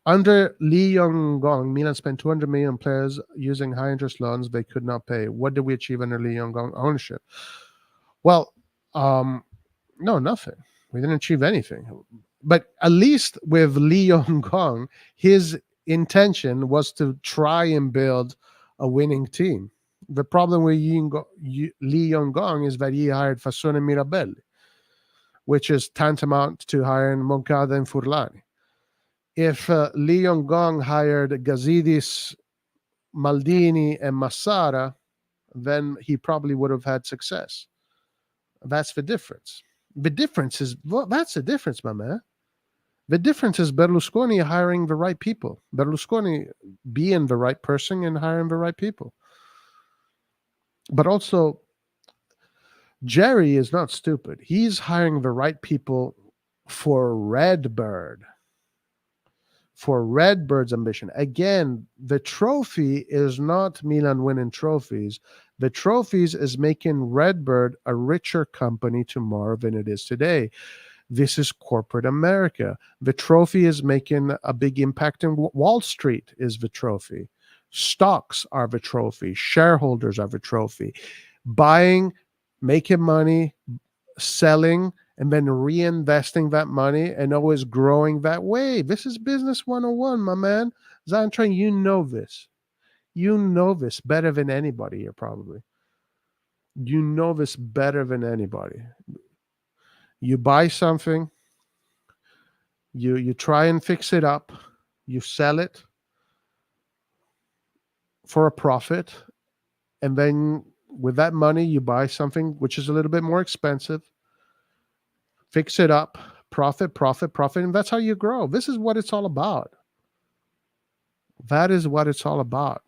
Under Lee Yong-gong, Milan spent 200 million on players using high-interest loans they could not pay. What did we achieve under Lee Yong-gong ownership? Well, no, nothing. We didn't achieve anything. But at least with Lee Yong-gong, his intention was to try and build a winning team. The problem with Lee Yong-gong is that he hired Fassone Mirabelli, which is tantamount to hiring Moncada and Furlani. If Lee Yong-gong hired Gazidis, Maldini, and Massara, then he probably would have had success. That's the difference. The difference is, well, that's the difference, my man. The difference is Berlusconi hiring the right people. Berlusconi being the right person and hiring the right people. But also, Jerry is not stupid. He's hiring the right people for Redbird. For Redbird's ambition. Again, the trophy is not Milan winning trophies. The trophies is making Redbird a richer company tomorrow than it is today. This is corporate America. The trophy is making a big impact in Wall Street is the trophy. Stocks are the trophy. Shareholders are the trophy. Buying, making money, selling, and then reinvesting that money and always growing that way. This is business 101, my man. Zantran, you know this. You know this better than anybody here, probably. You know this better than anybody. You buy something, you try and fix it up, you sell it for a profit, and then with that money, you buy something which is a little bit more expensive, fix it up, profit, and that's how you grow. This is what it's all about. That is what it's all about.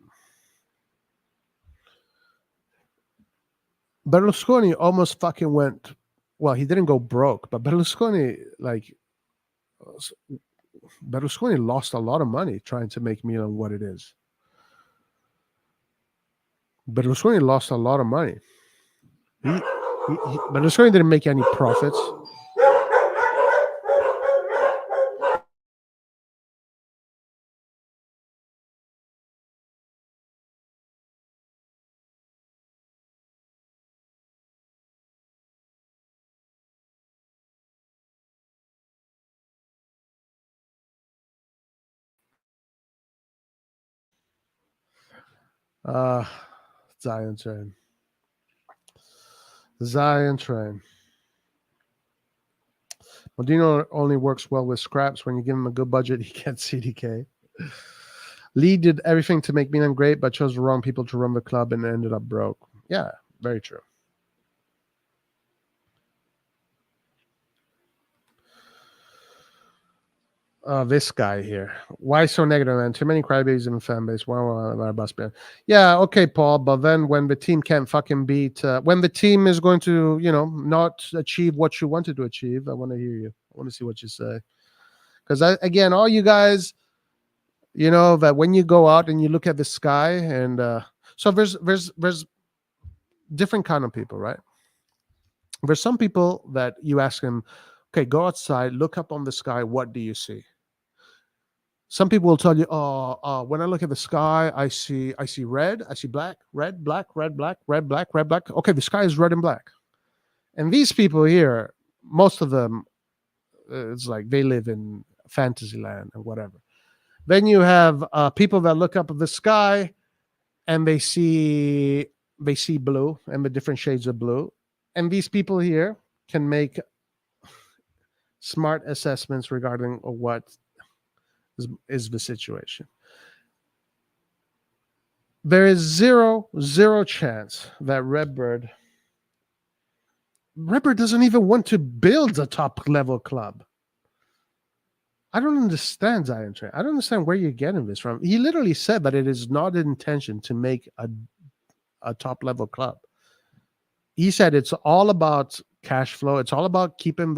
Berlusconi almost fucking went, well, he didn't go broke, but Berlusconi, like, Berlusconi lost a lot of money trying to make Milan what it is. Berlusconi lost a lot of money. Berlusconi didn't make any profits. Zion train. Modino only works well with scraps. When you give him a good budget, he gets CDK. Lee did everything to make Milan great, but chose the wrong people to run the club and ended up broke. Yeah, very true. This guy here. Why so negative, man? Too many crybabies in the fan base. Yeah, okay, Paul. But then when the team can't fucking beat, when the team is going to, not achieve what you wanted to achieve, I want to hear you. I want to see what you say. Because again, all you guys, that when you go out and you look at the sky, and so there's different kind of people, right? There's some people that you ask them, okay, go outside, look up on the sky. What do you see? Some people will tell you, when I look at the sky, I see red, I see black, red, black, red, black, red, black, red, black. Okay, the sky is red and black. And these people here, most of them, it's like they live in fantasy land or whatever. Then you have people that look up at the sky and they see blue and the different shades of blue. And these people here can make smart assessments regarding what is the situation. There is zero chance that Redbird doesn't even want to build a top level club. I don't understand, Zion Train. I don't understand where you're getting this from. He literally said that it is not an intention to make a top level club. He said it's all about cash flow. It's all about keeping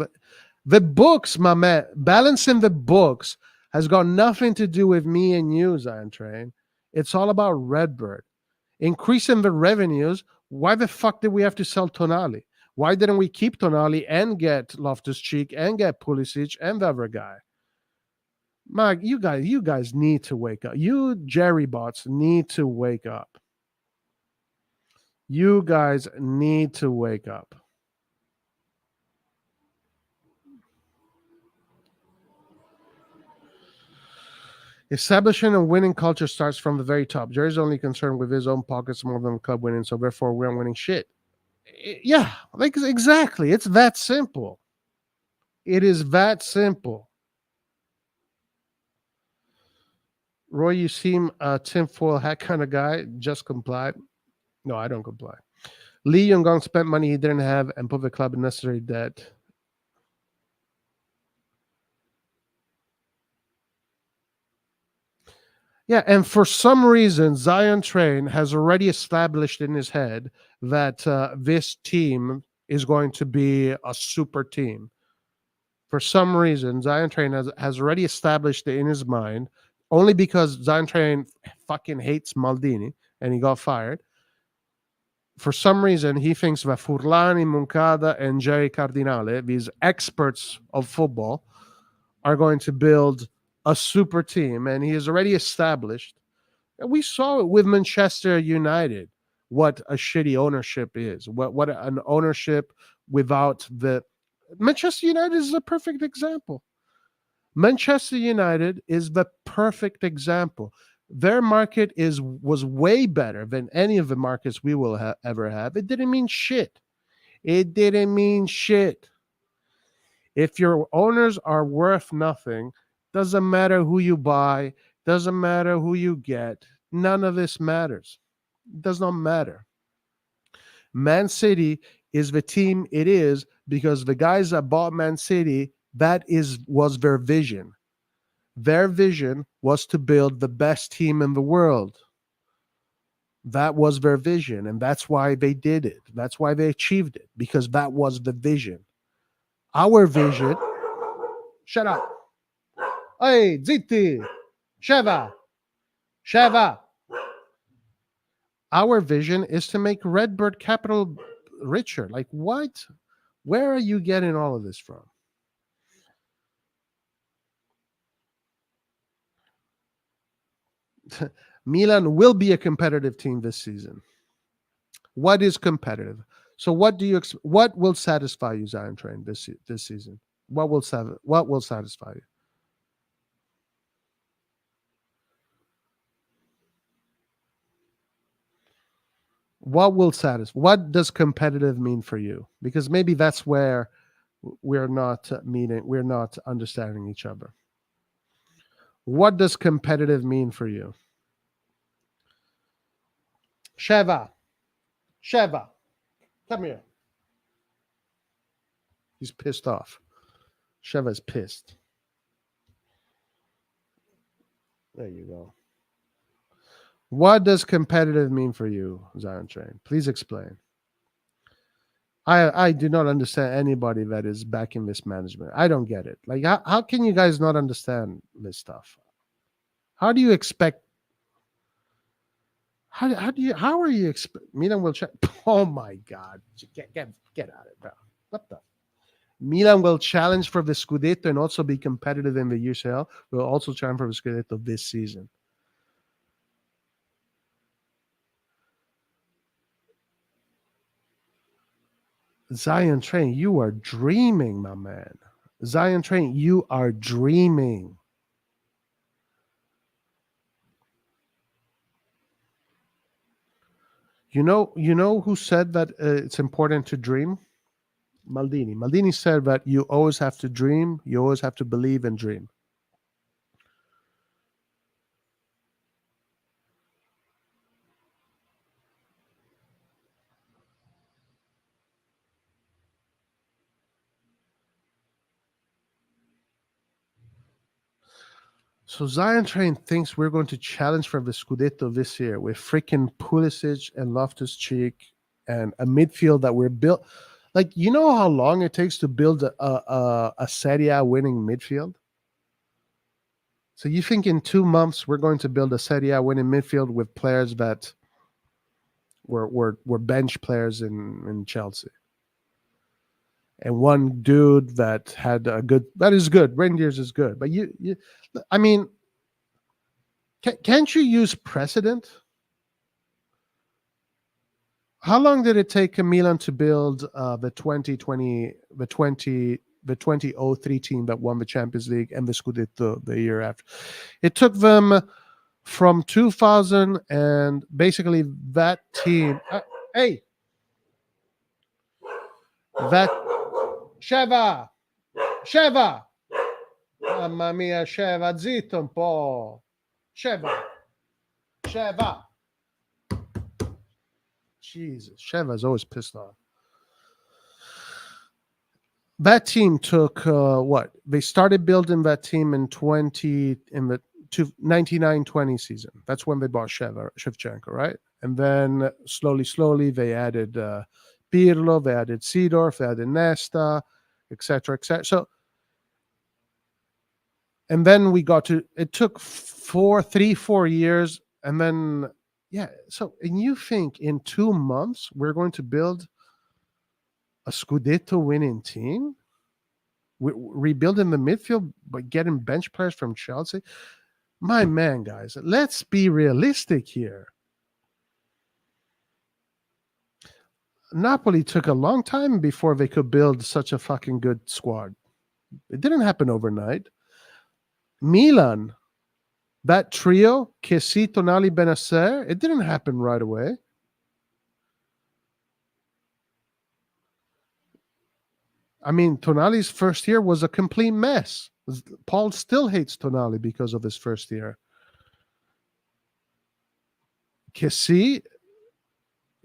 the books, my man. Balancing the books has got nothing to do with me and you, Zion Train. It's all about Redbird. Increasing the revenues. Why the fuck did we have to sell Tonali? Why didn't we keep Tonali and get Loftus-Cheek and get Pulisic and the other guy? Mike, you guys need to wake up. You Jerry bots need to wake up. You guys need to wake up. Establishing a winning culture starts from the very top. Jerry's only concerned with his own pockets more than the club winning, so therefore we aren't winning shit. Yeah, like exactly. It's that simple. It is that simple. Roy, you seem a tinfoil hat kind of guy. Just comply. No, I don't comply. Lee Young spent money he didn't have and put the club in necessary debt. Yeah, and for some reason, Zion Train has already established in his head that this team is going to be a super team. For some reason, Zion Train has already established it in his mind, only because Zion Train fucking hates Maldini and he got fired. For some reason, he thinks that Furlani, Moncada, and Jerry Cardinale, these experts of football, are going to build a super team, and he has already established. And we saw it with Manchester United, what a shitty ownership is, what an ownership without the... Manchester United is a perfect example. Manchester United is the perfect example. Their market was way better than any of the markets we will ever have. It didn't mean shit. It didn't mean shit. If your owners are worth nothing, doesn't matter who you buy, doesn't matter who you get. None of this matters. It does not matter. Man City is the team it is because the guys that bought Man City, was their vision. Their vision was to build the best team in the world. That was their vision, and that's why they did it. That's why they achieved it, because that was the vision. Our vision... Shut up. Hey, zitti! Sheva! Sheva! Our vision is to make Redbird capital richer. Like, what? Where are you getting all of this from? Milan will be a competitive team this season. What is competitive? So, what do you what will satisfy you, Zion Train, this season? What will satisfy you? What will satisfy? What does competitive mean for you? Because maybe that's where we're not meeting. We're not understanding each other. What does competitive mean for you? Sheva, come here. He's pissed off. Sheva's pissed. There you go. What does competitive mean for you, Zion Train? Please explain. I do not understand anybody that is backing this management. I don't get it. Like, how can you guys not understand this stuff? How do you expect? How are you expect? Milan will check. Oh my God! Get out of it, bro. What the? Milan will challenge for the Scudetto and also be competitive in the UCL. Will also challenge for the Scudetto this season. Zion Train, you are dreaming, my man. Zion Train, you are dreaming. You know who said that it's important to dream? Maldini. Maldini said that you always have to dream, you always have to believe and dream. So Zion Train thinks we're going to challenge for the Scudetto this year with freaking Pulisic and Loftus-Cheek and a midfield that we're built. Like, you know how long it takes to build a Serie A winning midfield? So you think in 2 months we're going to build a Serie A winning midfield with players that were bench players in Chelsea? And one dude that had a good, that is good. Reijnders is good, but I mean, can't you use precedent? How long did it take Milan to build the 2003 team that won the Champions League and the Scudetto the year after? It took them from 2000 and basically that team. That Sheva! Mamma mia, Sheva, zitto un po'. Sheva! Jesus, Sheva's always pissed off. That team took what? They started building that team in the 99-20 season. That's when they bought Shevchenko, right? And then slowly they added Pirlo, they added Seedorf, they added Nesta, etc. So, and then we got to, it took 4 years, and then, yeah. So, and you think in 2 months we're going to build a Scudetto winning team? Rebuilding the midfield, but getting bench players from Chelsea? My man, guys, let's be realistic here. Napoli took a long time before they could build such a fucking good squad. It didn't happen overnight. Milan, that trio, Kessie, Tonali, Bennacer, it didn't happen right away. I mean, Tonali's first year was a complete mess. Paul still hates Tonali because of his first year. Kessie,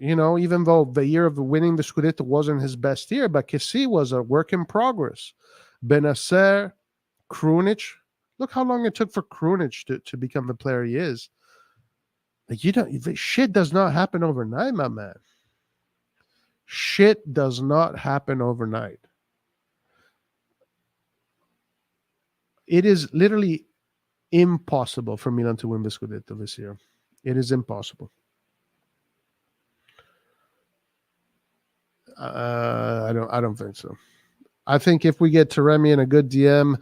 you know, even though the year of winning the Scudetto wasn't his best year, but Kessie was a work in progress. Bennacer, Krunic. Look how long it took for Krunic to become the player he is. Like, shit does not happen overnight, my man. Shit does not happen overnight. It is literally impossible for Milan to win the Scudetto this year. It is impossible. I don't think so. I think if we get Taremi and a good DM,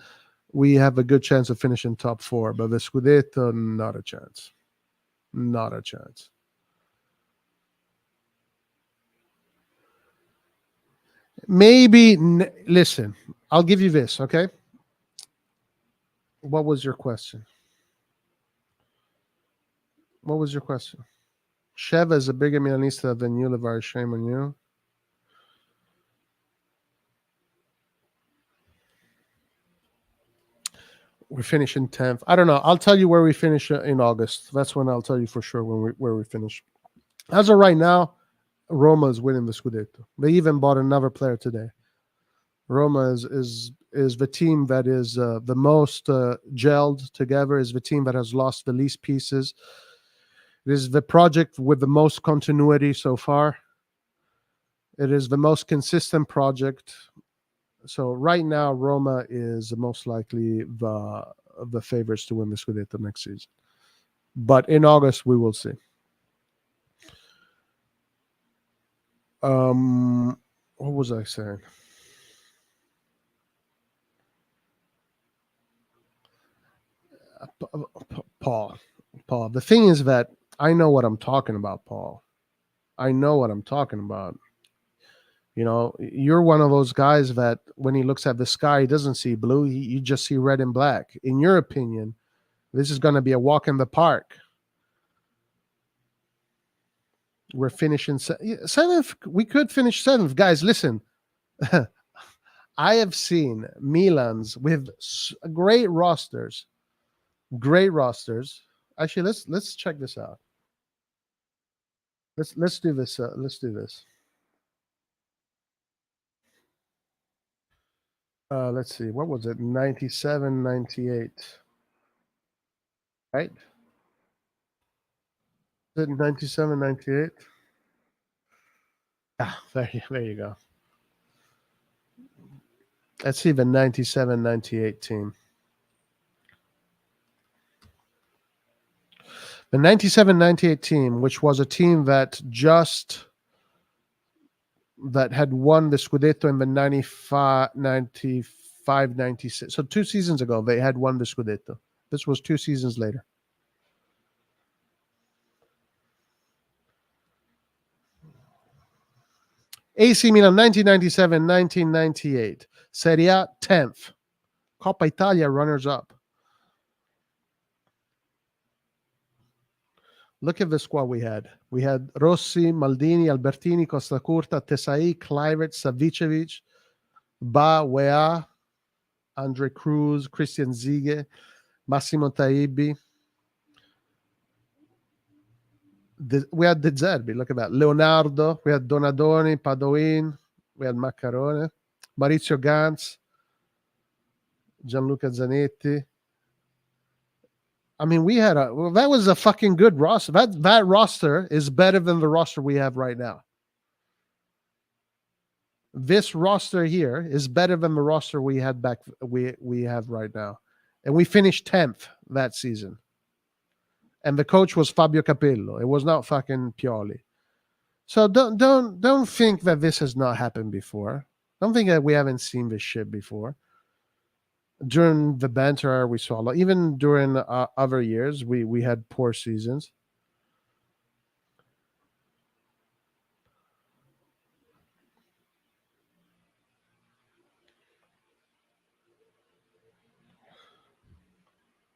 we have a good chance of finishing top 4. But the Scudetto, not a chance. Not a chance. Maybe, listen, I'll give you this, okay? What was your question? What was your question? Sheva is a bigger Milanista than you, Levar. Shame on you. We're finishing 10th. I don't know. I'll tell you where we finish in August. That's when I'll tell you for sure where we finish. As of right now, Roma is winning the Scudetto. They even bought another player today. Roma is the team that is the most gelled together, is the team that has lost the least pieces. It is the project with the most continuity so far. It is the most consistent project. So right now, Roma is most likely the favorites to win the Scudetto next season. But in August, we will see. What was I saying? Paul. The thing is that I know what I'm talking about, Paul. I know what I'm talking about. You know, you're one of those guys that when he looks at the sky, he doesn't see blue. You just see red and black. In your opinion, this is going to be a walk in the park. We're finishing 7th. We could finish 7th. Guys, listen. I have seen Milans with great rosters. Great rosters. Actually, let's check this out. Let's do this. Let's do this. Let's see. What was it? 97, 98. Right? Is it 97, 98? Ah, there you go. Let's see the 97, 98 team. The 97, 98 team, which was a team that had won the Scudetto in the 95, 96. So 2 seasons ago, they had won the Scudetto. This was 2 seasons later. AC Milan 1997, 1998. Serie A 10th. Coppa Italia runners-up. Look at the squad we had. We had Rossi, Maldini, Albertini, Costa Curta, Tesai, Kluivert, Savicevic, Ba, Wea, Andre Cruz, Christian Ziege, Massimo Taibbi. We had De Zerbi. Look at that. Leonardo. We had Donadoni, Padoin. We had Maccarone, Maurizio Gantz, Gianluca Zanetti. I mean, that was a fucking good roster. That roster is better than the roster we have right now. This roster here is better than the roster we had we have right now. And we finished 10th that season. And the coach was Fabio Capello. It was not fucking Pioli. So don't think that this has not happened before. Don't think that we haven't seen this shit before. During the banter, we saw a lot. Even during other years, we had poor seasons.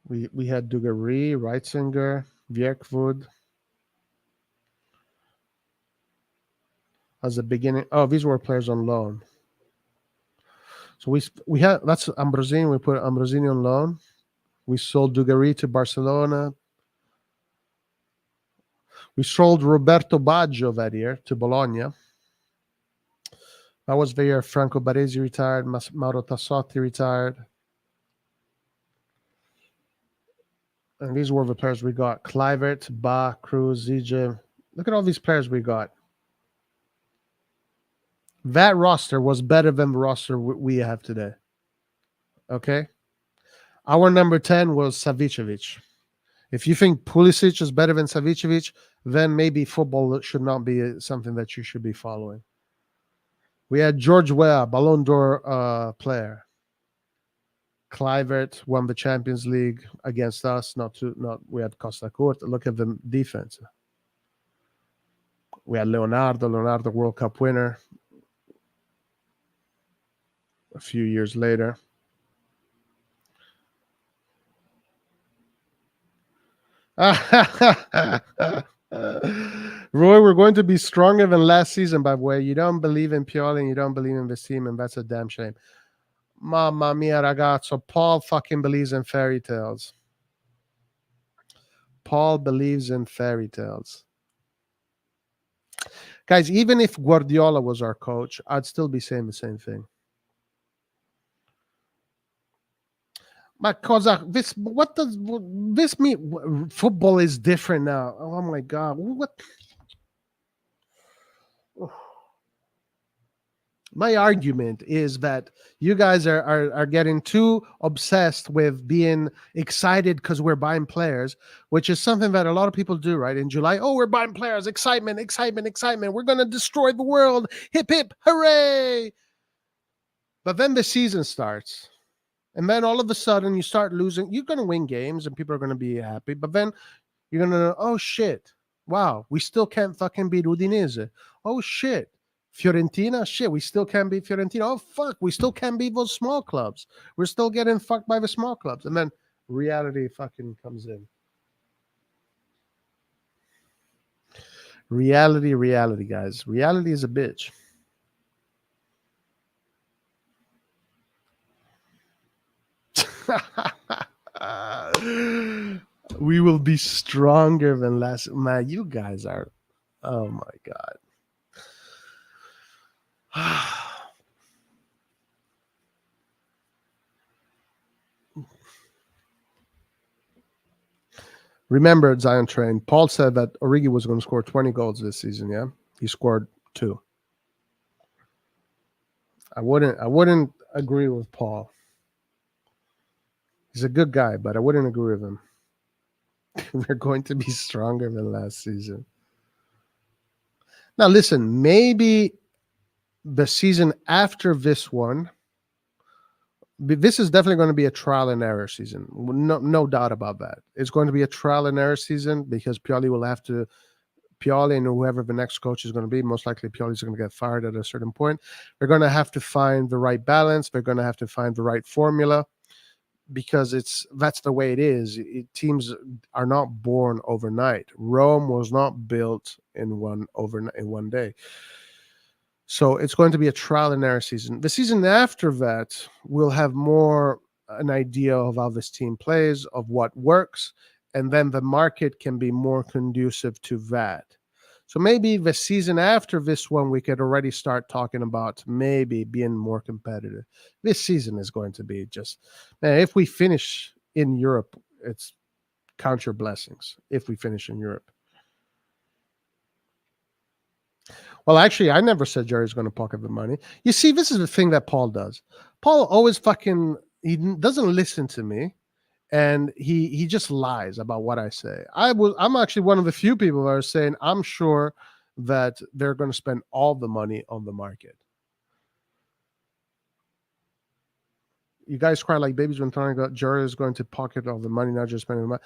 We had Dugarry, Reitzinger, Bjerkwood. As the beginning. Oh, these were players on loan. So we had, that's Ambrosini. We put Ambrosini on loan. We sold Dugarry to Barcelona. We sold Roberto Baggio that year to Bologna. That was the year Franco Baresi retired, Mauro Tassotti retired. And these were the players we got. Kluivert, Ba, Cruz, Ziege. Look at all these players we got. That roster was better than the roster we have today. Okay? Our number 10 was Savicevic. If you think Pulisic is better than Savicevic, then maybe football should not be something that you should be following. We had George Weah, Ballon d'Or player. Kluivert won the Champions League against us. We had Costa Curta. Look at the defense. We had Leonardo World Cup winner. A few years later. Roy, we're going to be stronger than last season, by the way. You don't believe in Pioli and you don't believe in this team, and that's a damn shame. Mamma mia, ragazzo. Paul fucking believes in fairy tales. Paul believes in fairy tales. Guys, even if Guardiola was our coach, I'd still be saying the same thing. But what does this mean? Football is different now. Oh my God. What? My argument is that you guys are getting too obsessed with being excited because we're buying players, which is something that a lot of people do, right? In July, oh, we're buying players. Excitement. We're going to destroy the world. Hip, hip, hooray. But then the season starts. And then all of a sudden you start losing. You're going to win games and people are going to be happy. But then you're going to, oh, shit. Wow, we still can't fucking beat Udinese. Oh, shit. Fiorentina, shit, we still can't beat Fiorentina. Oh, fuck, we still can't beat those small clubs. We're still getting fucked by the small clubs. And then reality fucking comes in. Reality, guys. Reality is a bitch. We will be stronger than last. Man, you guys are. Oh my God. Remember, Zion Train. Paul said that Origi was going to score 20 goals this season. Yeah, he scored 2. I wouldn't agree with Paul. He's a good guy, but I wouldn't agree with him. We're going to be stronger than last season. Now, listen, maybe the season after this one, this is definitely going to be a trial and error season. No doubt about that. It's going to be a trial and error season because Pioli and whoever the next coach is going to be, most likely Pioli is going to get fired at a certain point. They're going to have to find the right balance. They're going to have to find the right formula. Because that's the way it is. Teams are not born overnight. Rome was not built in one day. So it's going to be a trial and error season. The season after that, we'll have more an idea of how this team plays, of what works, and then the market can be more conducive to that. So maybe the season after this one, we could already start talking about maybe being more competitive. This season is going to be just, man, if we finish in Europe, it's count your blessings if we finish in Europe. Well, actually, I never said Jerry's going to pocket the money. You see, this is the thing that Paul does. Paul always he doesn't listen to me. And he just lies about what I say. I'm actually one of the few people that are saying I'm sure that they're going to spend all the money on the market. You guys cry like babies when telling that Jerry is going to pocket all the money, not just spending the money.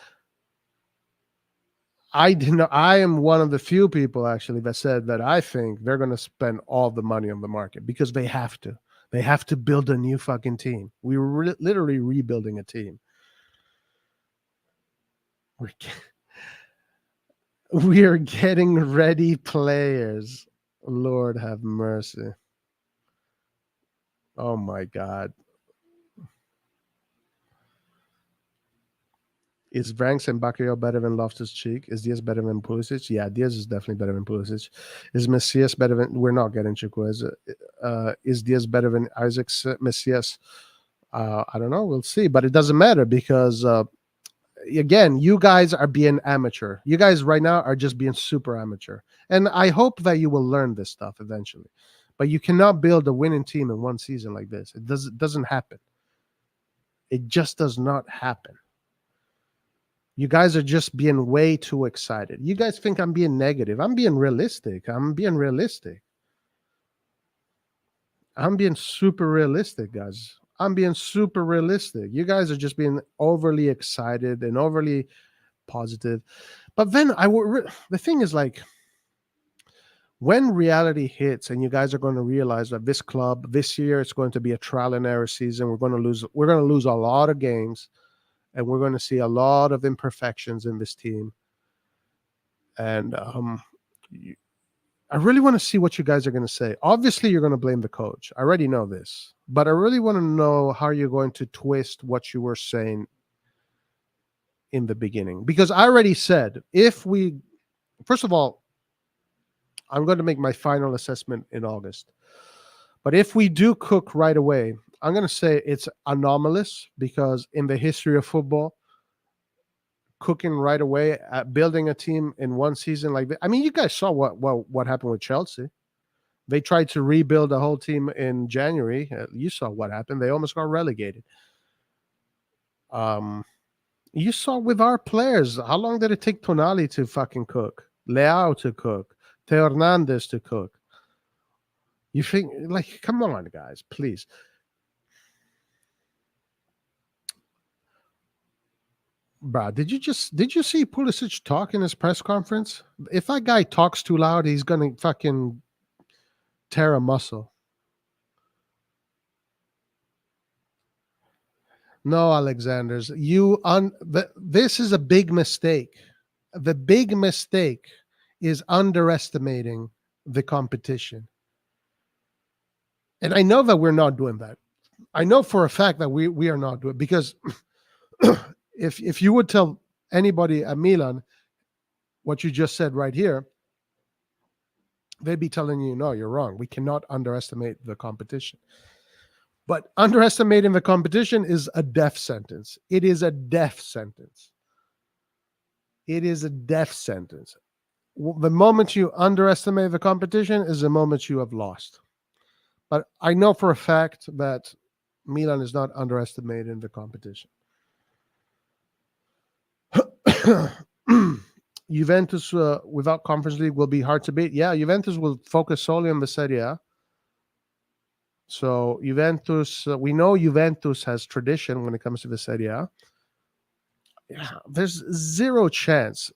I am one of the few people actually that said that I think they're going to spend all the money on the market because they have to. They have to build a new fucking team. We were literally rebuilding a team. We are getting ready players. Lord have mercy. Oh my God. Is Branks and Bakayoko better than Loftus-Cheek? Is Diaz better than Pulisic? Yeah, Diaz is definitely better than Pulisic. Is Messias better than... We're not getting Chukwueze. Is Diaz better than Isaacs? Messias? I don't know. We'll see. But it doesn't matter because... again, you guys are being amateur. You guys right now are just being super amateur. And I hope that you will learn this stuff eventually. But you cannot build a winning team in one season like this. It doesn't happen. It just does not happen. You guys are just being way too excited. You guys think I'm being negative. I'm being realistic. I'm being super realistic, guys. I'm being super realistic. You guys are just being overly excited and overly positive. But then the thing is, like, when reality hits and you guys are going to realize that this club this year, it's going to be a trial and error season. We're going to lose a lot of games, and we're going to see a lot of imperfections in this team. And I really want to see what you guys are going to say. Obviously, you're going to blame the coach. I already know this, but I really want to know how you're going to twist what you were saying in the beginning. Because I already said, first of all, I'm going to make my final assessment in August. But if we do cook right away, I'm going to say it's anomalous, because in the history of football, cooking right away, building a team in one season like that. I mean, you guys saw what happened with Chelsea. They tried to rebuild the whole team in January. You saw what happened. They almost got relegated. You saw with our players, how long did it take Tonali to fucking cook? Leao to cook? Theo Hernandez to cook? You think, like, come on, guys, please. Bruh, did you see Pulisic talk in his press conference? If that guy talks too loud, he's gonna fucking tear a muscle. No, Alexanders, this is a big mistake. The big mistake is underestimating the competition. And I know that we're not doing that. I know for a fact that we are not doing it, because if you would tell anybody at Milan what you just said right here, they'd be telling you, no, you're wrong. We cannot underestimate the competition. But underestimating the competition is a death sentence. It is a death sentence. It is a death sentence. The moment you underestimate the competition is the moment you have lost. But I know for a fact that Milan is not underestimating the competition. Juventus without Conference League will be hard to beat. Yeah, Juventus will focus solely on the Serie A. So Juventus, we know Juventus has tradition when it comes to the Serie A. Yeah, there's zero chance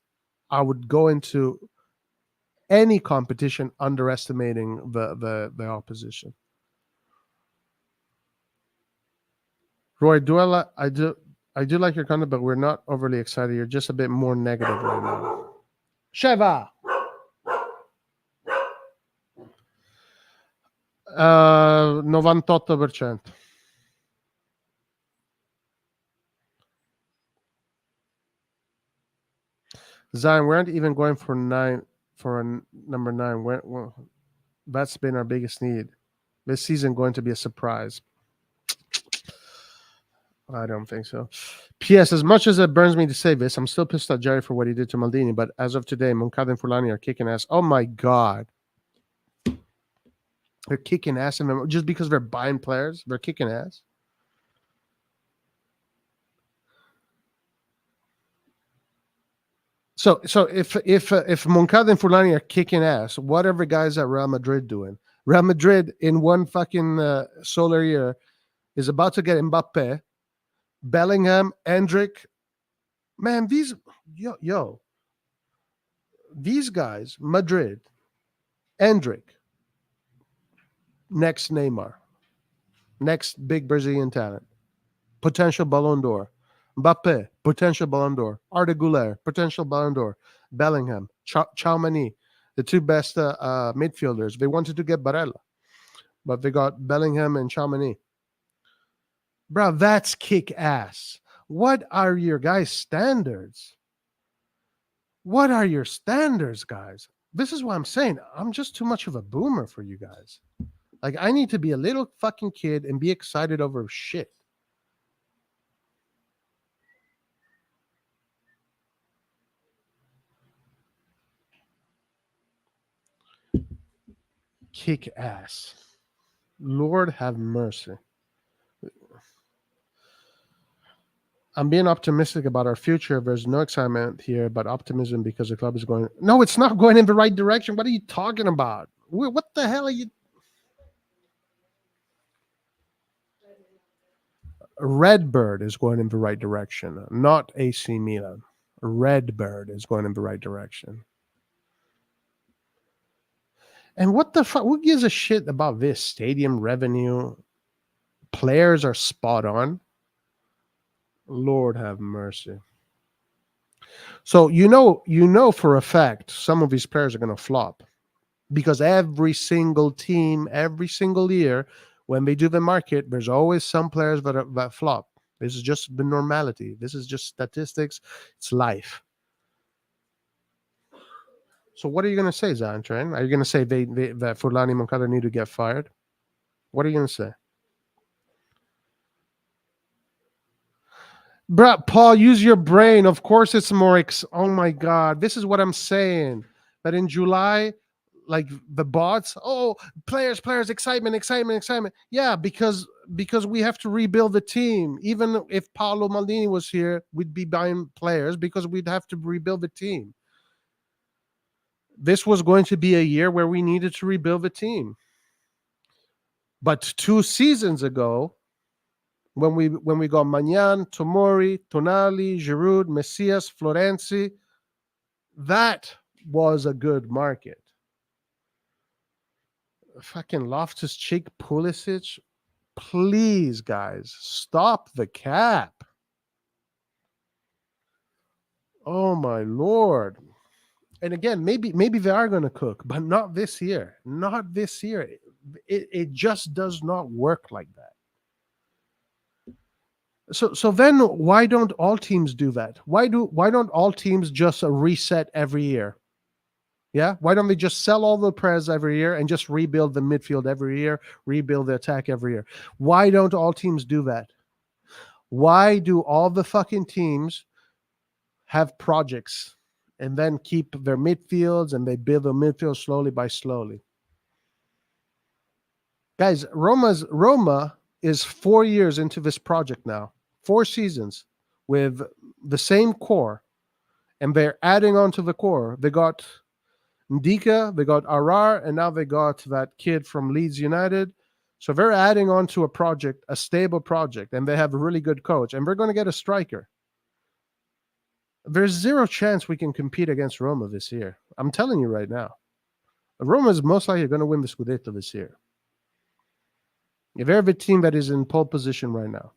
I would go into any competition underestimating the opposition. Roy, I do like your content, but we're not overly excited. You're just a bit more negative right now. Sheva! 98%. Zion, we aren't even going for number 9. That's been our biggest need. This season going to be a surprise. I don't think so. P.S. As much as it burns me to say this, I'm still pissed at Jerry for what he did to Maldini. But as of today, Moncada and Fulani are kicking ass. Oh my God. They're kicking ass. And just because they're buying players, they're kicking ass. So if Moncada and Fulani are kicking ass, what are the guys at Real Madrid doing? Real Madrid in one fucking solar year is about to get Mbappe, Bellingham, Endrick. Man, these guys, Madrid, Endrick, next Neymar, next big Brazilian talent, potential Ballon d'Or. Mbappe, potential Ballon d'Or. Arda Güler, potential Ballon d'Or. Bellingham, Tchouaméni, the two best midfielders. They wanted to get Barella, but they got Bellingham and Tchouaméni. Bro, that's kick ass. What are your guys' standards? What are your standards, guys? This is what I'm saying. I'm just too much of a boomer for you guys. Like, I need to be a little fucking kid and be excited over shit. Kick ass. Lord have mercy. I'm being optimistic about our future. There's no excitement here, but optimism because the club is going. No, it's not going in the right direction. What are you talking about? What the hell are you? Redbird is going in the right direction, not AC Milan. Redbird is going in the right direction. And what the fuck? Who gives a shit about this? Stadium revenue. Players are spot on. Lord have mercy. So you know for a fact some of these players are going to flop, because every single team, every single year, when they do the market, there's always some players that flop. This is just the normality. This is just statistics. It's life. So what are you going to say, Zantran? Are you going to say that Furlani Moncada need to get fired? What are you going to say? Bruh, Paul, use your brain. Of course it's more... oh my God. This is what I'm saying. That in July, like the bots, players, excitement. Yeah, because we have to rebuild the team. Even if Paolo Maldini was here, we'd be buying players because we'd have to rebuild the team. This was going to be a year where we needed to rebuild the team. But 2 seasons ago, when we got Magnan, Tomori, Tonali, Giroud, Messias, Florenzi, that was a good market. Fucking Loftus-Cheek, Pulisic, please, guys, stop the cap. Oh my Lord. And again, maybe they are going to cook, but not this year. Not this year. It just does not work like that. So then why don't all teams do that? Why don't all teams just reset every year? Yeah? Why don't they just sell all the players every year and just rebuild the midfield every year, rebuild the attack every year? Why don't all teams do that? Why do all the fucking teams have projects and then keep their midfields and they build the midfield slowly by slowly? Guys, Roma is 4 years into this project now. 4 seasons with the same core, and they're adding on to the core. They got Ndika, they got Arar, and now they got that kid from Leeds United. So they're adding on to a project, a stable project, and they have a really good coach, and they're going to get a striker. There's zero chance we can compete against Roma this year. I'm telling you right now. Roma is most likely going to win the Scudetto this year. They're the team that is in pole position right now.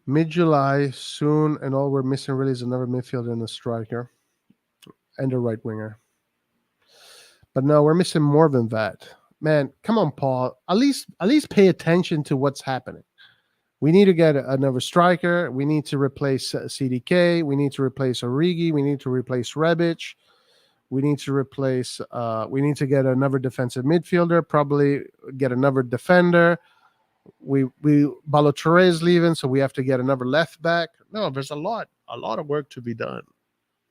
Mid-July, soon, and all we're missing really is another midfielder and a striker and a right winger. But no, we're missing more than that. Man, come on, Paul. At least pay attention to what's happening. We need to get another striker. We need to replace CDK. We need to replace Origi. We need to replace Rebic. We need to replace. We need to get another defensive midfielder. Probably get another defender. We Balotelli is leaving, so we have to get another left back. No, there's a lot of work to be done.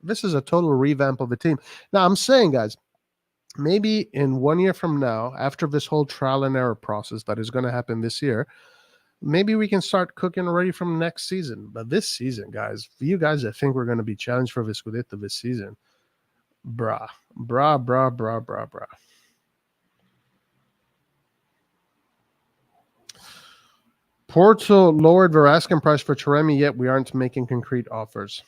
This is a total revamp of the team. Now, I'm saying, guys, maybe in 1 year from now, after this whole trial and error process that is going to happen this year, maybe we can start cooking already from next season. But this season, guys, for you guys that think we're going to be challenged for the Scudetto this season, brah. Porto lowered their asking price for Taremi, yet we aren't making concrete offers.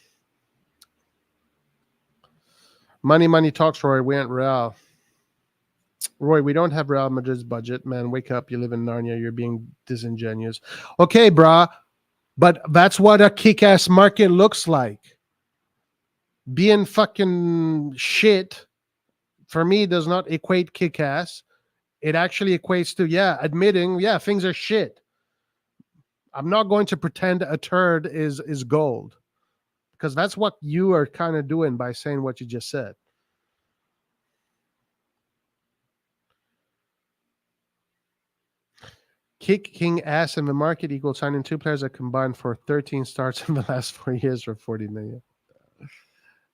Money talks, Roy. We ain't Real. Roy, we don't have Real Madrid's budget. Man, wake up. You live in Narnia. You're being disingenuous. Okay, brah. But that's what a kick-ass market looks like. Being fucking shit, for me, does not equate kick-ass. It actually equates to, admitting, things are shit. I'm not going to pretend a turd is gold, because that's what you are kind of doing by saying what you just said. kick king ass in the market equals signing 2 players that combined for 13 starts in the last 4 years for 40 million.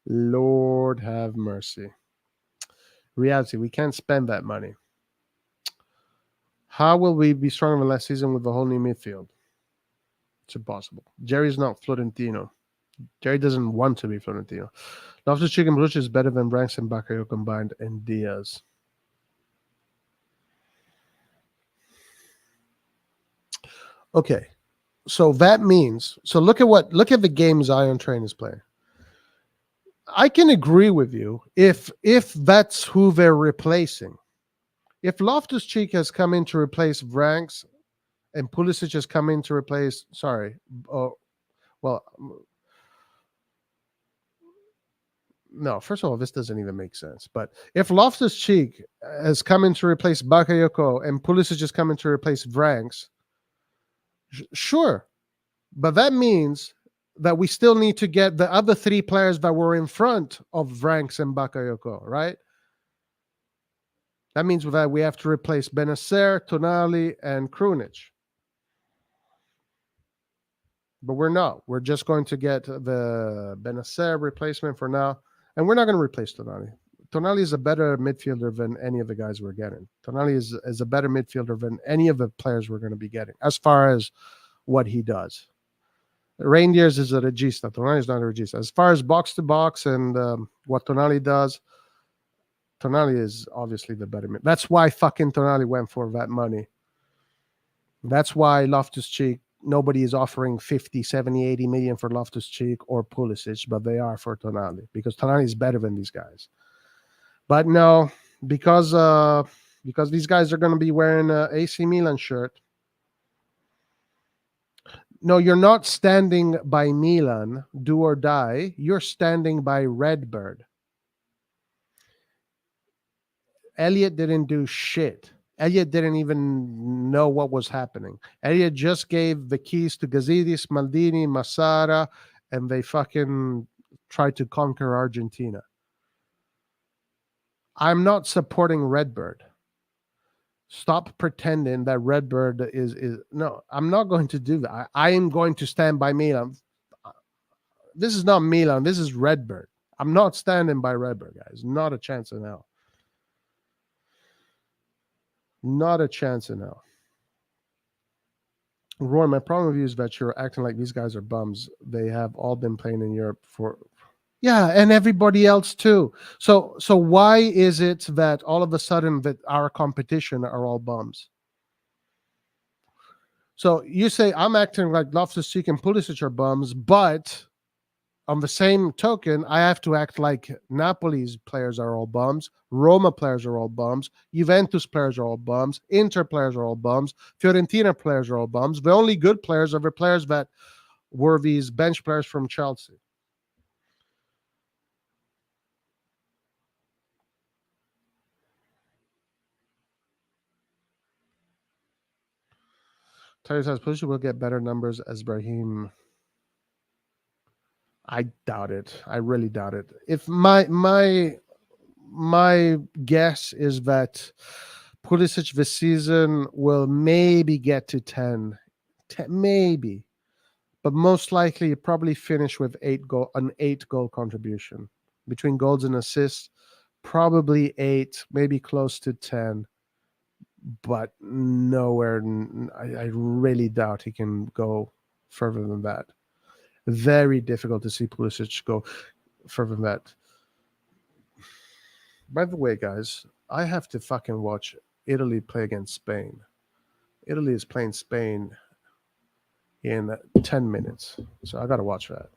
Lord have mercy. Reality, we can't spend that money. How will we be stronger than last season with the whole new midfield? It's impossible. Jerry's not Florentino. Jerry doesn't want to be Florentino. Loftus-Cheek and Pulisic is better than Branks and Bakayoko combined and Diaz. Okay, so that means, so look at the game Zion Train is playing. I can agree with you if that's who they're replacing. If Loftus-Cheek has come in to replace Branks and Pulisic has come in to replace, no, first of all, this doesn't even make sense. But if Loftus-Cheek has come in to replace Bakayoko and Pulisic has come in to replace Branks, sure. But that means that we still need to get the other 3 players that were in front of Branks and Bakayoko, right? That means that we have to replace Benacer, Tonali, and Krunic. But we're not. We're just going to get the Benacer replacement for now. And we're not going to replace Tonali. Tonali is a better midfielder than any of the guys we're getting. Tonali is a better midfielder than any of the players we're going to be getting, as far as what he does. Reijnders is a regista. Tonali is not a regista. As far as box-to-box and what Tonali does, Tonali is obviously the better. That's why fucking Tonali went for that money. That's why Loftus-Cheek, nobody is offering 50, 70, 80 million for Loftus-Cheek or Pulisic, but they are for Tonali because Tonali is better than these guys. But no, because these guys are going to be wearing an AC Milan shirt. No, you're not standing by Milan, do or die. You're standing by Redbird. Elliot didn't do shit. Elliot didn't even know what was happening. Elliot just gave the keys to Gazidis, Maldini, Massara, and they fucking tried to conquer Argentina. I'm not supporting Redbird. Stop pretending that Redbird is no, I'm not going to do that. I am going to stand by Milan. This is not Milan. This is Redbird. I'm not standing by Redbird, guys. Not a chance in hell. Not a chance in hell. Roy, my problem with you is that you're acting like these guys are bums. They have all been playing in Europe for... Yeah, and everybody else too. So why is it that all of a sudden that our competition are all bums? So you say I'm acting like Loftus-Cheek and Pulisic are bums, but on the same token, I have to act like Napoli's players are all bums, Roma players are all bums, Juventus players are all bums, Inter players are all bums, Fiorentina players are all bums. The only good players are the players that were these bench players from Chelsea. Terry says Pulisic will get better numbers as Brahim. I doubt it. I really doubt it. If my guess is that Pulisic this season will maybe get to 10 maybe, but most likely probably finish with an 8 goal contribution between goals and assists. Probably 8, maybe close to 10. But nowhere. I really doubt he can go further than that. Very difficult to see Pulisic go further than that. By the way, guys, I have to fucking watch Italy play against Spain. Italy is playing Spain in 10 minutes. So I got to watch that.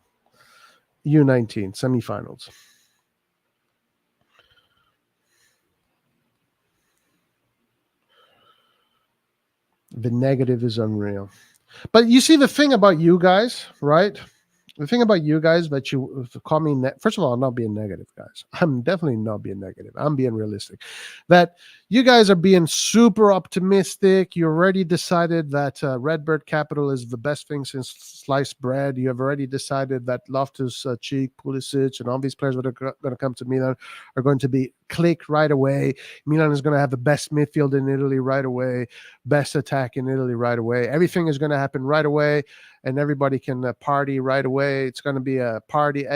U19 semifinals. The negative is unreal. But you see the thing about you guys, right? The thing about you guys that you call me, first of all, I'm not being negative, guys. I'm definitely not being negative. I'm being realistic. That you guys are being super optimistic. You already decided that Redbird Capital is the best thing since sliced bread. You have already decided that Loftus Cheek, Pulisic, and all these players that are going to come to Milan are going to be click right away. Milan is going to have the best midfield in Italy right away, best attack in Italy right away. Everything is going to happen right away, and everybody can party right away. It's going to be a party.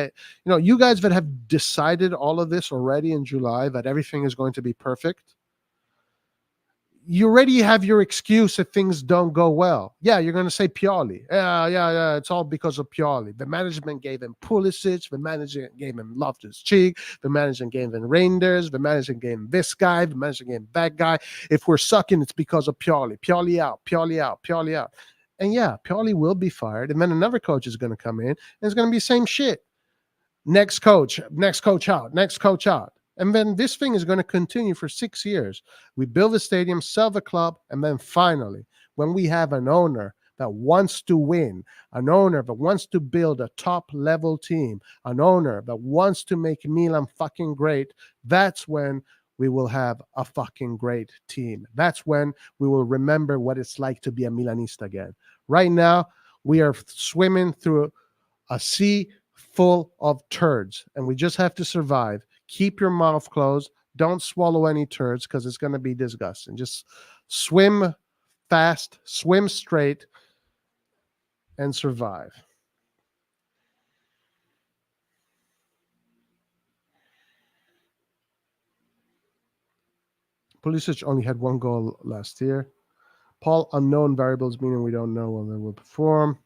You guys that have decided all of this already in July, that everything is going to be perfect, you already have your excuse if things don't go well. Yeah, you're going to say Pioli. Yeah, it's all because of Pioli. The management gave him Pulisic. The management gave him Loftus Cheek. The management gave him Reijnders. The management gave him this guy. The management gave him that guy. If we're sucking, it's because of Pioli. Pioli out, Pioli out, Pioli out. And yeah, Pioli will be fired. And then another coach is going to come in, and it's going to be the same shit. Next coach out, next coach out. And then this thing is going to continue for 6 years. We build the stadium, sell the club, and then finally, when we have an owner that wants to win, an owner that wants to build a top-level team, an owner that wants to make Milan fucking great, that's when we will have a fucking great team. That's when we will remember what it's like to be a Milanista again. Right now, we are swimming through a sea full of turds, and we just have to survive. Keep your mouth closed. Don't swallow any turds because it's going to be disgusting. Just swim fast, swim straight, and survive. Pulisic only had 1 goal last year. Paul, unknown variables, meaning we don't know when they will perform.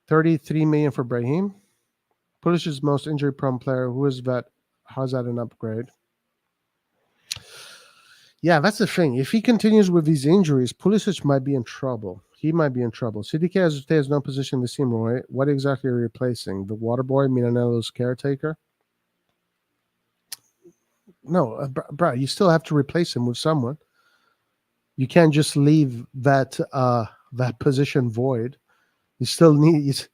33 million for Brahim. Pulisic's most injury-prone player. Who is that? How's that an upgrade? Yeah, that's the thing. If he continues with these injuries, Pulisic might be in trouble. He might be in trouble. CDK has no position in the team, Roy. What exactly are you replacing? The water boy, Milanello's caretaker? No, bro, you still have to replace him with someone. You can't just leave that position void. You still need...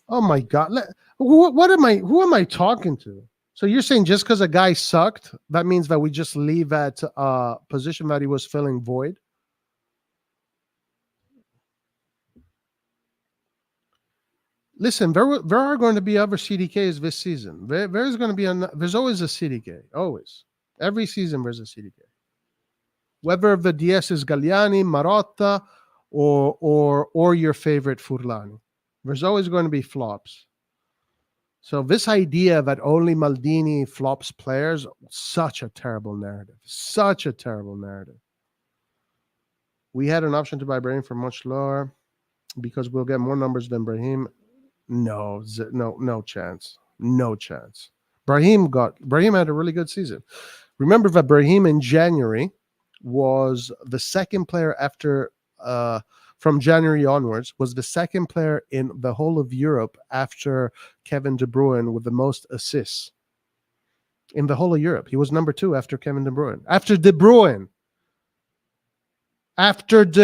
Oh my God! Who am I talking to? So you're saying just because a guy sucked, that means that we just leave that position that he was filling void? Listen, there are going to be other CDKs this season. There's going to be there's always a CDK, always. Every season there's a CDK. Whether the DS is Galliani, Marotta, or your favorite Furlani. There's always going to be flops. So this idea that only Maldini flops players, such a terrible narrative. Such a terrible narrative. We had an option to buy Brahim for much lower because we'll get more numbers than Brahim. No chance. No chance. Brahim had a really good season. Remember that Brahim in January was the second player after from January onwards, was the second player in the whole of Europe after Kevin De Bruyne with the most assists. In the whole of Europe. He was number 2 after Kevin De Bruyne. After De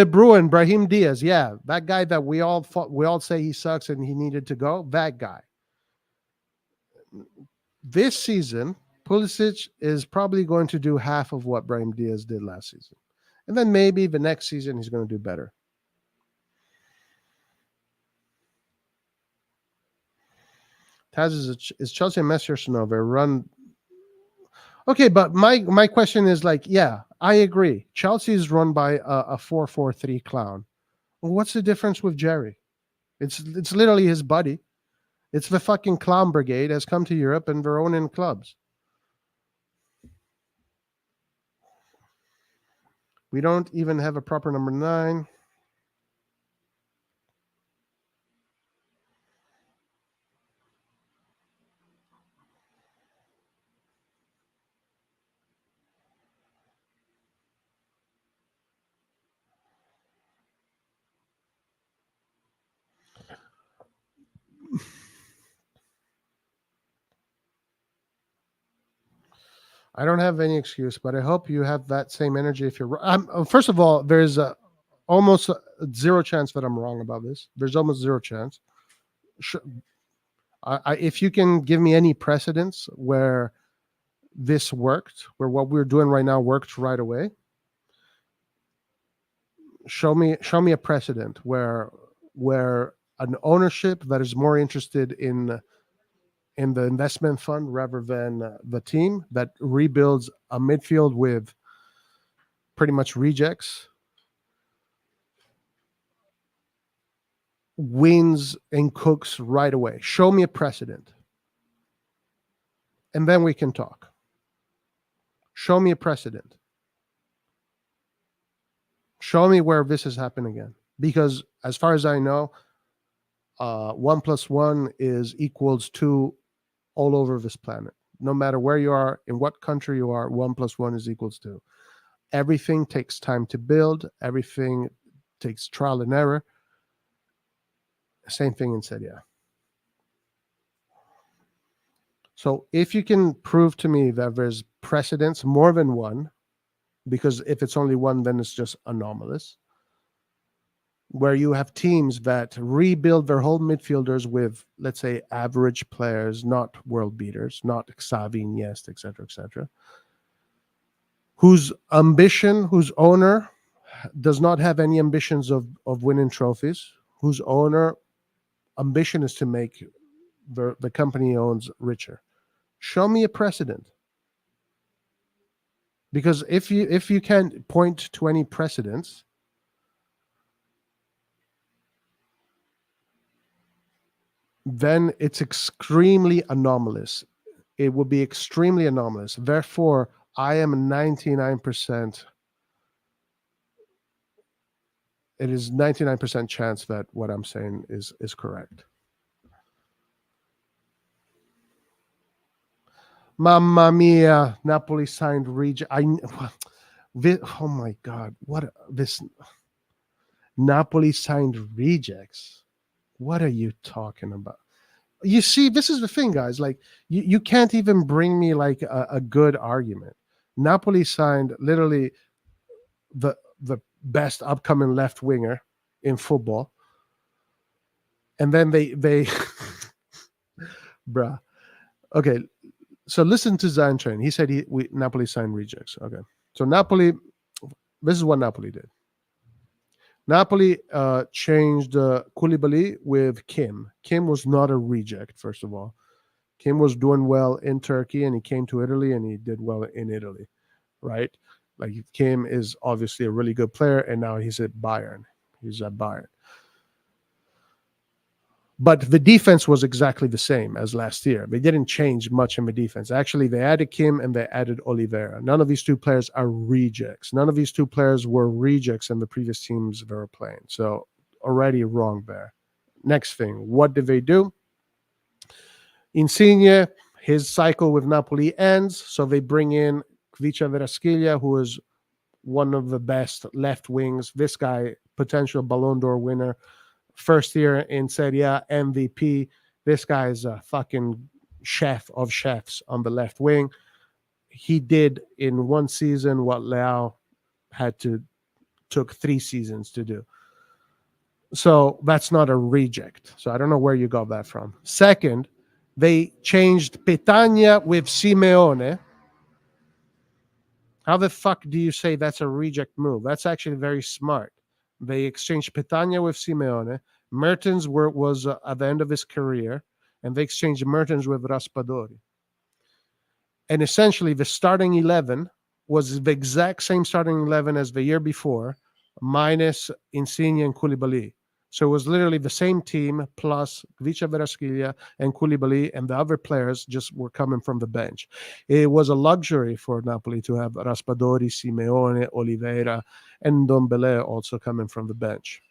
Bruyne, Brahim Diaz. Yeah, that guy that we all say he sucks and he needed to go. That guy. This season, Pulisic is probably going to do half of what Brahim Diaz did last season. And then maybe the next season he's going to do better. Taz, is Chelsea a mess or Sonova? Run. Okay, but my question is like, yeah, I agree. Chelsea is run by a 4-4-3 clown. Well, what's the difference with Jerry? It's literally his buddy. It's the fucking clown brigade has come to Europe and they're owning clubs. We don't even have a proper number 9. I don't have any excuse, but I hope you have that same energy. If you're first of all, there's almost zero chance that I'm wrong about this. There's almost zero chance. If you can give me any precedents where this worked, where what we're doing right now worked right away, show me a precedent where an ownership that is more interested in the investment fund rather than the team that rebuilds a midfield with pretty much rejects wins and cooks right away. Show me a precedent. And then we can talk. Show me a precedent. Show me where this has happened again. Because as far as I know, 1 + 1 is equals 2 all over this planet. No matter where you are, in what country you are, 1 + 1 is equals 2. Everything takes time to build. Everything takes trial and error. Same thing in Serie A. So if you can prove to me that there's precedents more than one, because if it's only one, then it's just anomalous, where you have teams that rebuild their whole midfielders with, let's say, average players, not world beaters, not Xavi, Iniesta, etc., whose owner does not have any ambitions of winning trophies, whose owner ambition is to make the company he owns richer. Show me a precedent. Because if you can't point to any precedents, then it's extremely anomalous. It will be extremely anomalous. Therefore, I am 99%. It is 99% chance that what I'm saying is correct. Mamma mia, Napoli signed oh my God, this Napoli signed rejects. What are you talking about? You see, this is the thing, guys. Like, you can't even bring me like a good argument. Napoli signed literally the best upcoming left winger in football, and then they bruh. Okay, so listen to Zion Train. He said Napoli signed rejects. Okay, so Napoli, this is what Napoli did. Napoli changed Koulibaly with Kim. Kim was not a reject, first of all. Kim was doing well in Turkey, and he came to Italy, and he did well in Italy, right? Like, Kim is obviously a really good player, and now he's at Bayern. But the defense was exactly the same as last year. They didn't change much in the defense. Actually, they added Kim and they added Oliveira. None of these two players are rejects. None of these two players were rejects in the previous teams they were playing. So already wrong there. Next thing, what did they do? Insigne, his cycle with Napoli ends, so they bring in Kvicha Verasquilla, who is one of the best left wings. This guy, potential Ballon d'Or winner, first year in Serie A, MVP. This guy is a fucking chef of chefs on the left wing. He did in one season what Leao took 3 seasons to do. So that's not a reject. So I don't know where you got that from. Second, they changed Petagna with Simeone. How the fuck do you say that's a reject move? That's actually very smart. They exchanged Petagna with Simeone. Mertens was at the end of his career, and they exchanged Mertens with Raspadori. And essentially, the starting 11 was the exact same starting 11 as the year before, minus Insigne and Koulibaly. So it was literally the same team plus Kvicha Verasquilla and Koulibaly, and the other players just were coming from the bench. It was a luxury for Napoli to have Raspadori, Simeone, Oliveira, and Ndombele also coming from the bench.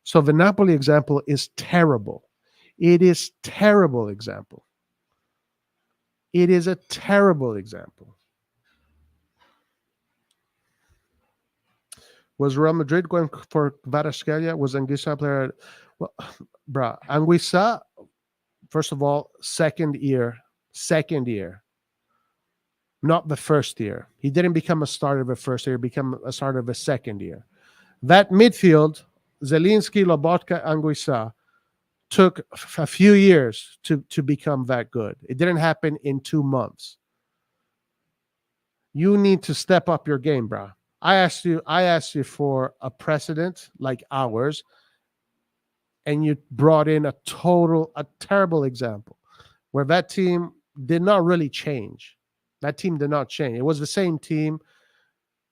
So the Napoli example is terrible. It is a terrible example. It is a terrible example. Was Real Madrid going for Kvaratskhelia? Was Anguissa a player? Well, bruh, Anguissa, first of all, second year, not the first year. He didn't become a starter the first year, become a starter the second year. That midfield, Zielinski, Lobotka, Anguissa, took a few years to become that good. It didn't happen in 2 months. You need to step up your game, bro. I asked you for a precedent like ours, and you brought in a terrible example where that team did not really change. That team did not change. It was the same team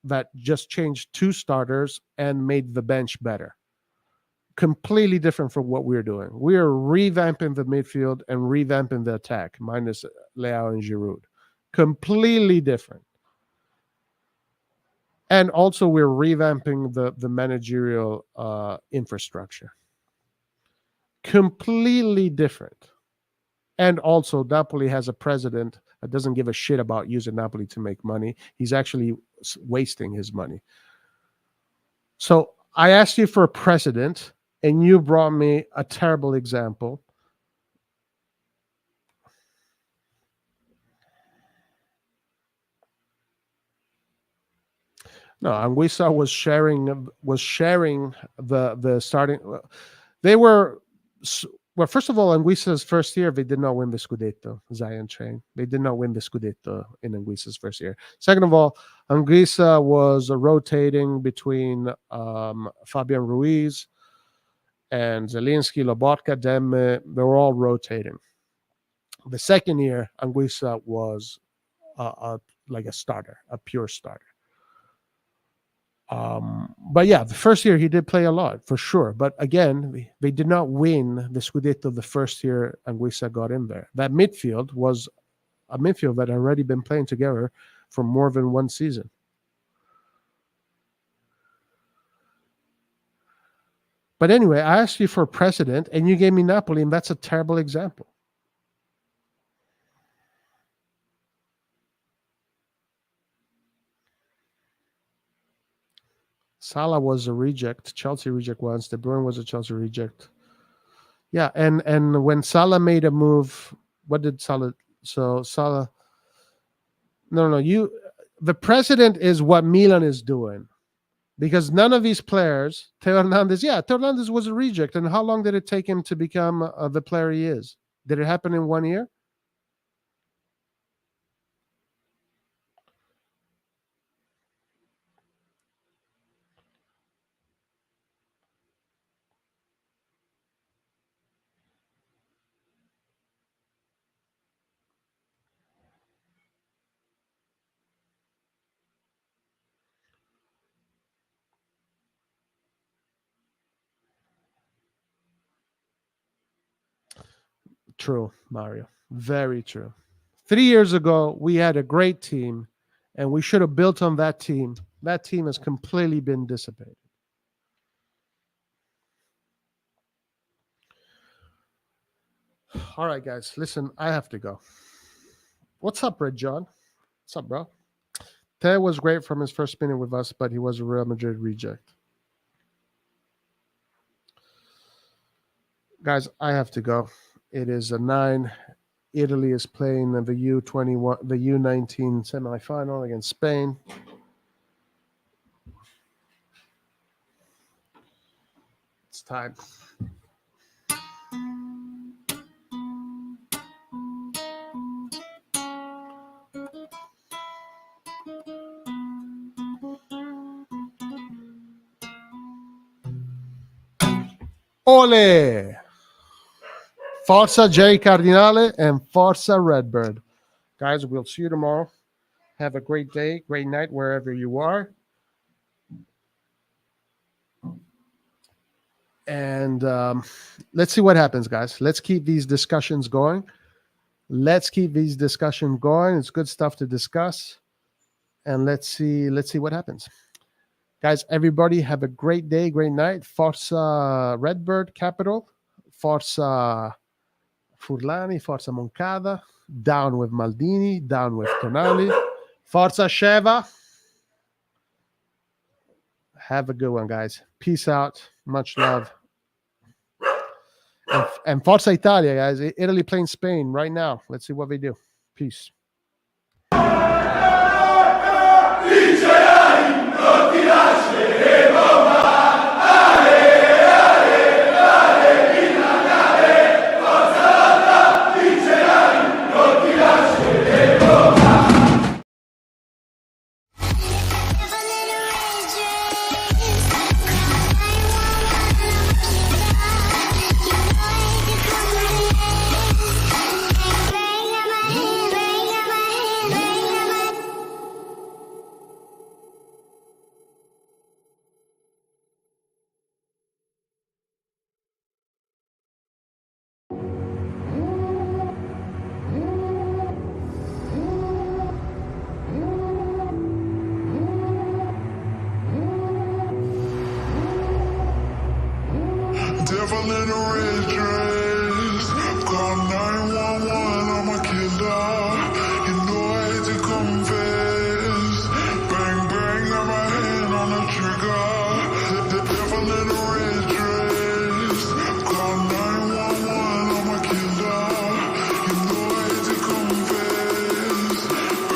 that just changed 2 starters and made the bench better. Completely different from what we're doing. We're revamping the midfield and revamping the attack, minus Leao and Giroud. Completely different. And also we're revamping the managerial infrastructure. Completely different. And also Napoli has a president that doesn't give a shit about using Napoli to make money. He's actually wasting his money. So I asked you for a precedent, and you brought me a terrible example. No, Anguissa was sharing the starting. They were, well, first of all, Anguissa's first year, they did not win the Scudetto, Zion Train. They did not win the Scudetto in Anguissa's first year. Second of all, Anguissa was rotating between Fabian Ruiz and Zielinski, Lobotka, Demme. They were all rotating. The second year, Anguissa was like a starter, a pure starter. But yeah, the first year he did play a lot for sure. But again, they did not win the Scudetto the first year Anguissa got in there. That midfield was a midfield that had already been playing together for more than 1 season. But anyway, I asked you for a precedent, and you gave me Napoli, and that's a terrible example. Salah was a reject. Chelsea reject once. De Bruyne was a Chelsea reject. Yeah, and when Salah made a move, what did Salah? So Salah. No. The precedent is what Milan is doing, because none of these players. Theo Hernandez was a reject, and how long did it take him to become the player he is? Did it happen in 1 year? True, Mario. Very true. 3 years ago, we had a great team, and we should have built on that team. That team has completely been dissipated. All right, guys. Listen, I have to go. What's up, Red John? What's up, bro? Ted was great from his first minute with us, but he was a Real Madrid reject. Guys, I have to go. It is a 9. Italy is playing the U21, the U19 semifinal against Spain. It's time. Ole! Forza J Cardinale and Forza Redbird. Guys, we'll see you tomorrow. Have a great day, great night, wherever you are. And let's see what happens, guys. Let's keep these discussions going. It's good stuff to discuss. And let's see what happens. Guys, everybody have a great day, great night. Forza Redbird Capital. Forza Furlani, Forza Moncada, down with Maldini, down with Tonali, Forza Sheva. Have a good one, guys. Peace out. Much love. And Forza Italia, guys. Italy playing Spain right now. Let's see what they do. Peace. non ti lasceremo mai.